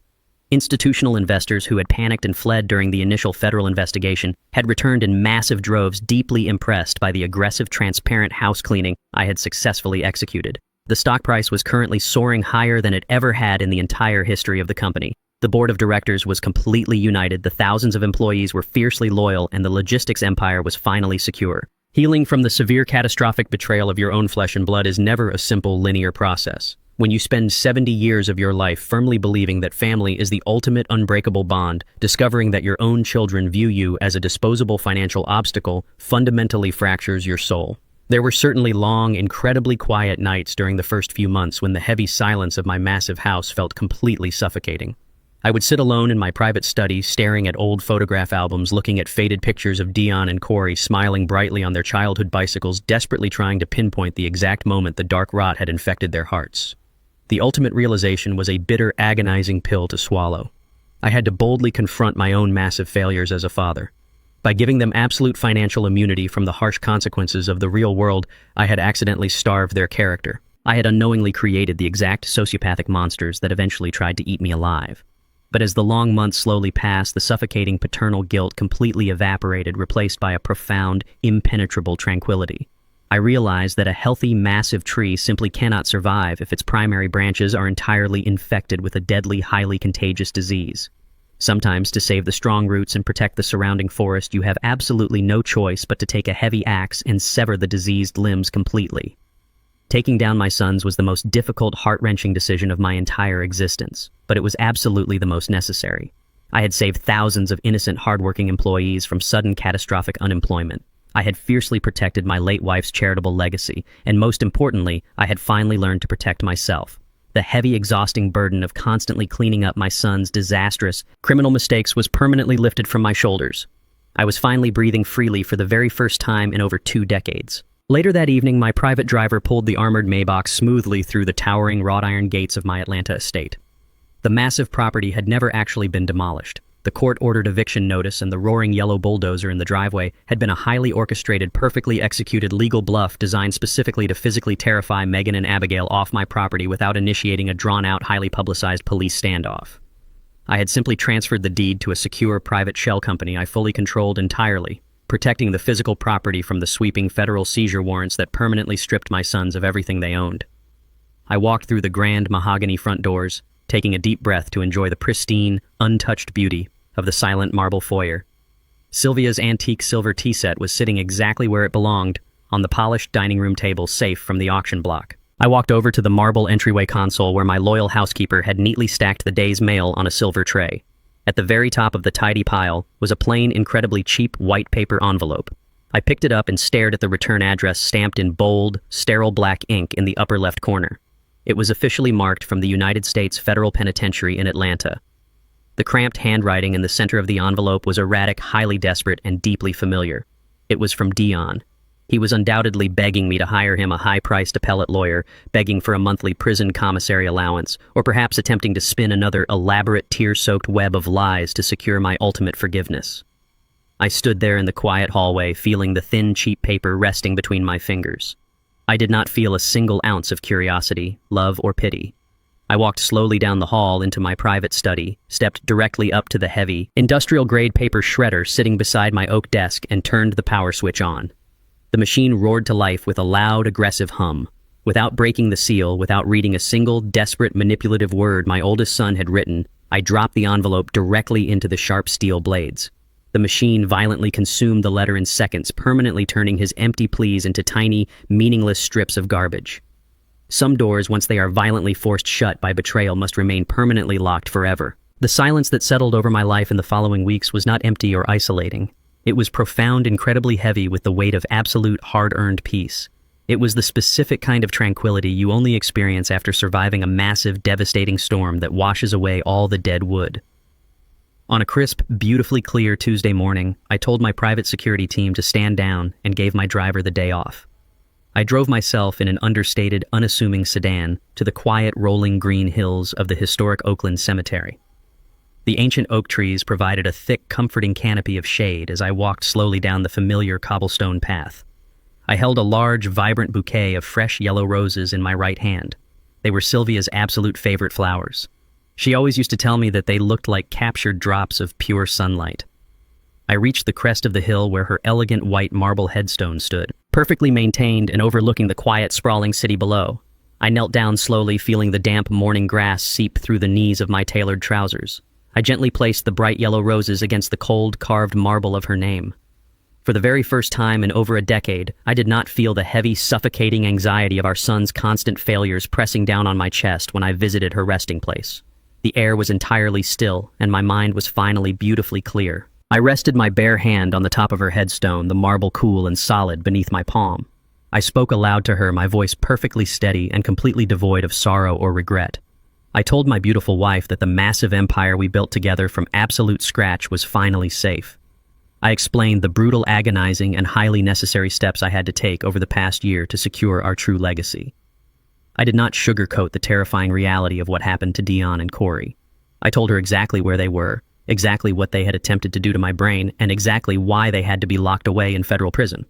Institutional investors who had panicked and fled during the initial federal investigation had returned in massive droves, deeply impressed by the aggressive, transparent house cleaning I had successfully executed. The stock price was currently soaring higher than it ever had in the entire history of the company. The board of directors was completely united, the thousands of employees were fiercely loyal, and the logistics empire was finally secure. Healing from the severe catastrophic betrayal of your own flesh and blood is never a simple linear process. When you spend 70 years of your life firmly believing that family is the ultimate unbreakable bond, discovering that your own children view you as a disposable financial obstacle fundamentally fractures your soul. There were certainly long, incredibly quiet nights during the first few months when the heavy silence of my massive house felt completely suffocating. I would sit alone in my private study, staring at old photograph albums, looking at faded pictures of Dion and Corey smiling brightly on their childhood bicycles, desperately trying to pinpoint the exact moment the dark rot had infected their hearts. The ultimate realization was a bitter, agonizing pill to swallow. I had to boldly confront my own massive failures as a father. By giving them absolute financial immunity from the harsh consequences of the real world, I had accidentally starved their character. I had unknowingly created the exact sociopathic monsters that eventually tried to eat me alive. But as the long months slowly passed, the suffocating paternal guilt completely evaporated, replaced by a profound, impenetrable tranquility. I realized that a healthy, massive tree simply cannot survive if its primary branches are entirely infected with a deadly, highly contagious disease. Sometimes, to save the strong roots and protect the surrounding forest, you have absolutely no choice but to take a heavy axe and sever the diseased limbs completely. Taking down my sons was the most difficult, heart-wrenching decision of my entire existence, but it was absolutely the most necessary. I had saved thousands of innocent, hardworking employees from sudden, catastrophic unemployment. I had fiercely protected my late wife's charitable legacy, and most importantly, I had finally learned to protect myself. The heavy, exhausting burden of constantly cleaning up my son's disastrous, criminal mistakes was permanently lifted from my shoulders. I was finally breathing freely for the very first time in over 2 decades. Later that evening, my private driver pulled the armored Maybach smoothly through the towering wrought iron gates of my Atlanta estate. The massive property had never actually been demolished. The court-ordered eviction notice and the roaring yellow bulldozer in the driveway had been a highly orchestrated, perfectly executed legal bluff designed specifically to physically terrify Megan and Abigail off my property without initiating a drawn-out, highly publicized police standoff. I had simply transferred the deed to a secure private shell company I fully controlled entirely, protecting the physical property from the sweeping federal seizure warrants that permanently stripped my sons of everything they owned. I walked through the grand mahogany front doors, taking a deep breath to enjoy the pristine, untouched beauty of the silent marble foyer. Sylvia's antique silver tea set was sitting exactly where it belonged, on the polished dining room table safe from the auction block. I walked over to the marble entryway console where my loyal housekeeper had neatly stacked the day's mail on a silver tray. At the very top of the tidy pile was a plain, incredibly cheap white paper envelope. I picked it up and stared at the return address stamped in bold, sterile black ink in the upper left corner. It was officially marked from the United States Federal Penitentiary in Atlanta. The cramped handwriting in the center of the envelope was erratic, highly desperate, and deeply familiar. It was from Dion. He was undoubtedly begging me to hire him a high-priced appellate lawyer, begging for a monthly prison commissary allowance, or perhaps attempting to spin another elaborate, tear-soaked web of lies to secure my ultimate forgiveness. I stood there in the quiet hallway, feeling the thin, cheap paper resting between my fingers. I did not feel a single ounce of curiosity, love, or pity. I walked slowly down the hall into my private study, stepped directly up to the heavy, industrial-grade paper shredder sitting beside my oak desk, and turned the power switch on. The machine roared to life with a loud, aggressive hum. Without breaking the seal, without reading a single desperate, manipulative word my oldest son had written, I dropped the envelope directly into the sharp steel blades. The machine violently consumed the letter in seconds, permanently turning his empty pleas into tiny, meaningless strips of garbage. Some doors, once they are violently forced shut by betrayal, must remain permanently locked forever. The silence that settled over my life in the following weeks was not empty or isolating. It was profound, incredibly heavy with the weight of absolute, hard-earned peace. It was the specific kind of tranquility you only experience after surviving a massive, devastating storm that washes away all the dead wood. On a crisp, beautifully clear Tuesday morning, I told my private security team to stand down and gave my driver the day off. I drove myself in an understated, unassuming sedan to the quiet, rolling green hills of the historic Oakland Cemetery. The ancient oak trees provided a thick, comforting canopy of shade as I walked slowly down the familiar cobblestone path. I held a large, vibrant bouquet of fresh yellow roses in my right hand. They were Sylvia's absolute favorite flowers. She always used to tell me that they looked like captured drops of pure sunlight. I reached the crest of the hill where her elegant white marble headstone stood, perfectly maintained and overlooking the quiet, sprawling city below. I knelt down slowly, feeling the damp morning grass seep through the knees of my tailored trousers. I gently placed the bright yellow roses against the cold, carved marble of her name. For the very first time in over a decade, I did not feel the heavy, suffocating anxiety of our son's constant failures pressing down on my chest when I visited her resting place. The air was entirely still, and my mind was finally beautifully clear. I rested my bare hand on the top of her headstone, the marble cool and solid beneath my palm. I spoke aloud to her, my voice perfectly steady and completely devoid of sorrow or regret. I told my beautiful wife that the massive empire we built together from absolute scratch was finally safe. I explained the brutal, agonizing, and highly necessary steps I had to take over the past year to secure our true legacy. I did not sugarcoat the terrifying reality of what happened to Dion and Corey. I told her exactly where they were, exactly what they had attempted to do to my brain, and exactly why they had to be locked away in federal prison.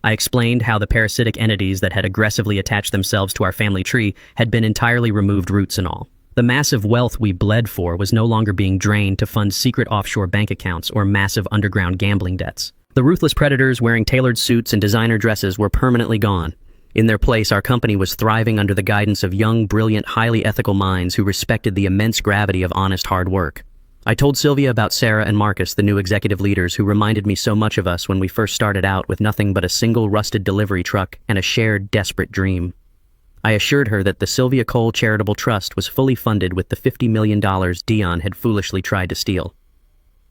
I explained how the parasitic entities that had aggressively attached themselves to our family tree had been entirely removed, roots and all. The massive wealth we bled for was no longer being drained to fund secret offshore bank accounts or massive underground gambling debts. The ruthless predators wearing tailored suits and designer dresses were permanently gone. In their place, our company was thriving under the guidance of young, brilliant, highly ethical minds who respected the immense gravity of honest hard work. I told Sylvia about Sarah and Marcus, the new executive leaders who reminded me so much of us when we first started out with nothing but a single rusted delivery truck and a shared, desperate dream. I assured her that the Sylvia Cole Charitable Trust was fully funded with the $50 million Dion had foolishly tried to steal.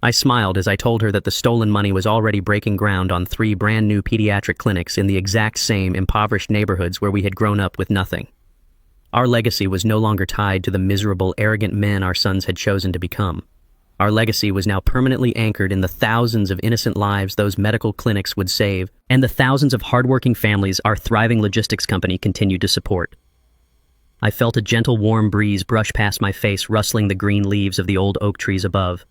I smiled as I told her that the stolen money was already breaking ground on 3 brand new pediatric clinics in the exact same impoverished neighborhoods where we had grown up with nothing. Our legacy was no longer tied to the miserable, arrogant men our sons had chosen to become. Our legacy was now permanently anchored in the thousands of innocent lives those medical clinics would save, and the thousands of hardworking families our thriving logistics company continued to support. I felt a gentle, warm breeze brush past my face, rustling the green leaves of the old oak trees above.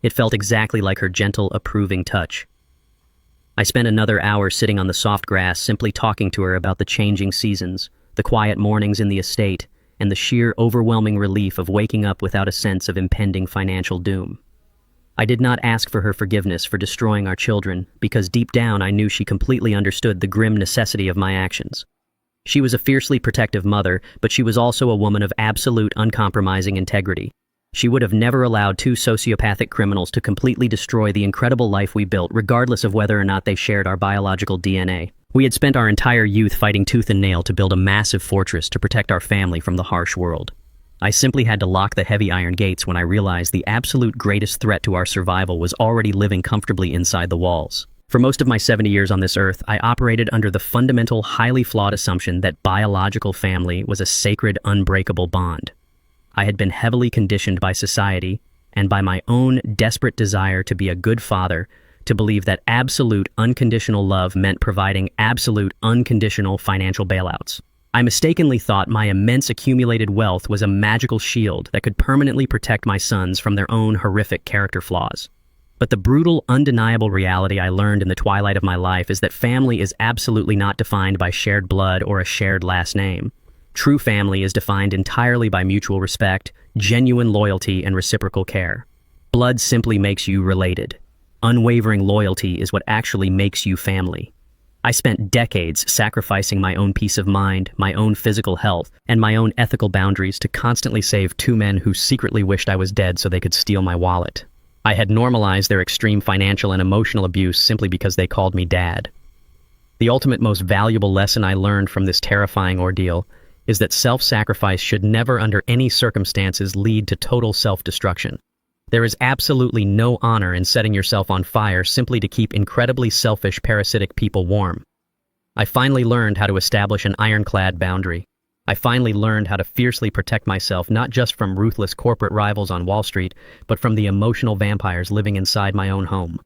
It felt exactly like her gentle, approving touch. I spent another hour sitting on the soft grass, simply talking to her about the changing seasons, the quiet mornings in the estate, and the sheer, overwhelming relief of waking up without a sense of impending financial doom. I did not ask for her forgiveness for destroying our children, because deep down I knew she completely understood the grim necessity of my actions. She was a fiercely protective mother, but she was also a woman of absolute, uncompromising integrity. She would have never allowed 2 sociopathic criminals to completely destroy the incredible life we built, regardless of whether or not they shared our biological DNA. We had spent our entire youth fighting tooth and nail to build a massive fortress to protect our family from the harsh world. I simply had to lock the heavy iron gates when I realized the absolute greatest threat to our survival was already living comfortably inside the walls. For most of my 70 years on this earth, I operated under the fundamental, highly flawed assumption that biological family was a sacred, unbreakable bond. I had been heavily conditioned by society and by my own desperate desire to be a good father to believe that absolute, unconditional love meant providing absolute, unconditional financial bailouts. I mistakenly thought my immense accumulated wealth was a magical shield that could permanently protect my sons from their own horrific character flaws. But the brutal, undeniable reality I learned in the twilight of my life is that family is absolutely not defined by shared blood or a shared last name. True family is defined entirely by mutual respect, genuine loyalty, and reciprocal care. Blood simply makes you related. Unwavering loyalty is what actually makes you family. I spent decades sacrificing my own peace of mind, my own physical health, and my own ethical boundaries to constantly save two men who secretly wished I was dead so they could steal my wallet. I had normalized their extreme financial and emotional abuse simply because they called me Dad. The ultimate most valuable lesson I learned from this terrifying ordeal is that self-sacrifice should never under any circumstances lead to total self-destruction. There is absolutely no honor in setting yourself on fire simply to keep incredibly selfish, parasitic people warm. I finally learned how to establish an ironclad boundary. I finally learned how to fiercely protect myself not just from ruthless corporate rivals on Wall Street, but from the emotional vampires living inside my own home.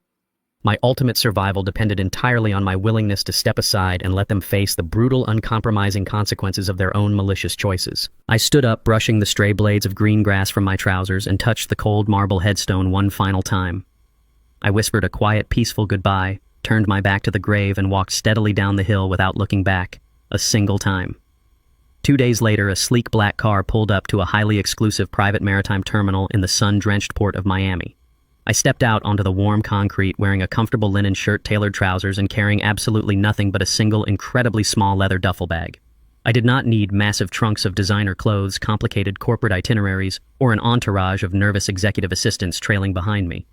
My ultimate survival depended entirely on my willingness to step aside and let them face the brutal, uncompromising consequences of their own malicious choices. I stood up, brushing the stray blades of green grass from my trousers, and touched the cold marble headstone one final time. I whispered a quiet, peaceful goodbye, turned my back to the grave, and walked steadily down the hill without looking back, a single time. 2 days later, a sleek black car pulled up to a highly exclusive private maritime terminal in the sun-drenched port of Miami. I stepped out onto the warm concrete wearing a comfortable linen shirt, tailored trousers, and carrying absolutely nothing but a single, incredibly small leather duffel bag. I did not need massive trunks of designer clothes, complicated corporate itineraries, or an entourage of nervous executive assistants trailing behind me.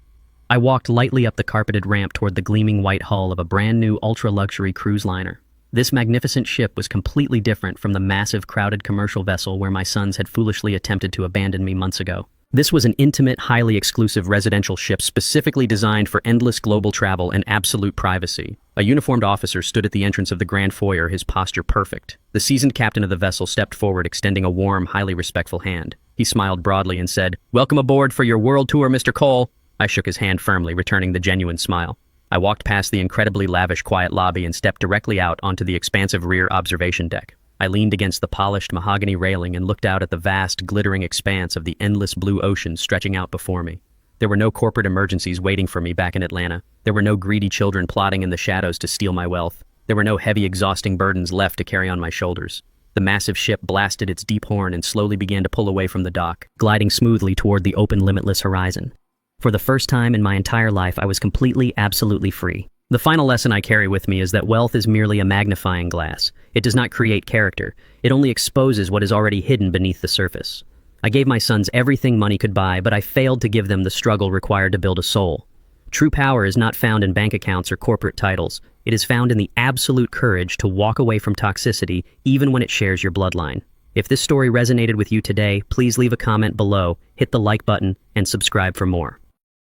I walked lightly up the carpeted ramp toward the gleaming white hull of a brand-new ultra-luxury cruise liner. This magnificent ship was completely different from the massive, crowded commercial vessel where my sons had foolishly attempted to abandon me months ago. This was an intimate, highly exclusive residential ship specifically designed for endless global travel and absolute privacy. A uniformed officer stood at the entrance of the grand foyer, his posture perfect. The seasoned captain of the vessel stepped forward, extending a warm, highly respectful hand. He smiled broadly and said, "Welcome aboard for your world tour, Mr. Cole." I shook his hand firmly, returning the genuine smile. I walked past the incredibly lavish, quiet lobby and stepped directly out onto the expansive rear observation deck. I leaned against the polished mahogany railing and looked out at the vast, glittering expanse of the endless blue ocean stretching out before me. There were no corporate emergencies waiting for me back in Atlanta. There were no greedy children plotting in the shadows to steal my wealth. There were no heavy, exhausting burdens left to carry on my shoulders. The massive ship blasted its deep horn and slowly began to pull away from the dock, gliding smoothly toward the open, limitless horizon. For the first time in my entire life, I was completely, absolutely free. The final lesson I carry with me is that wealth is merely a magnifying glass. It does not create character. It only exposes what is already hidden beneath the surface. I gave my sons everything money could buy, but I failed to give them the struggle required to build a soul. True power is not found in bank accounts or corporate titles. It is found in the absolute courage to walk away from toxicity, even when it shares your bloodline. If this story resonated with you today, please leave a comment below, hit the like button, and subscribe for more.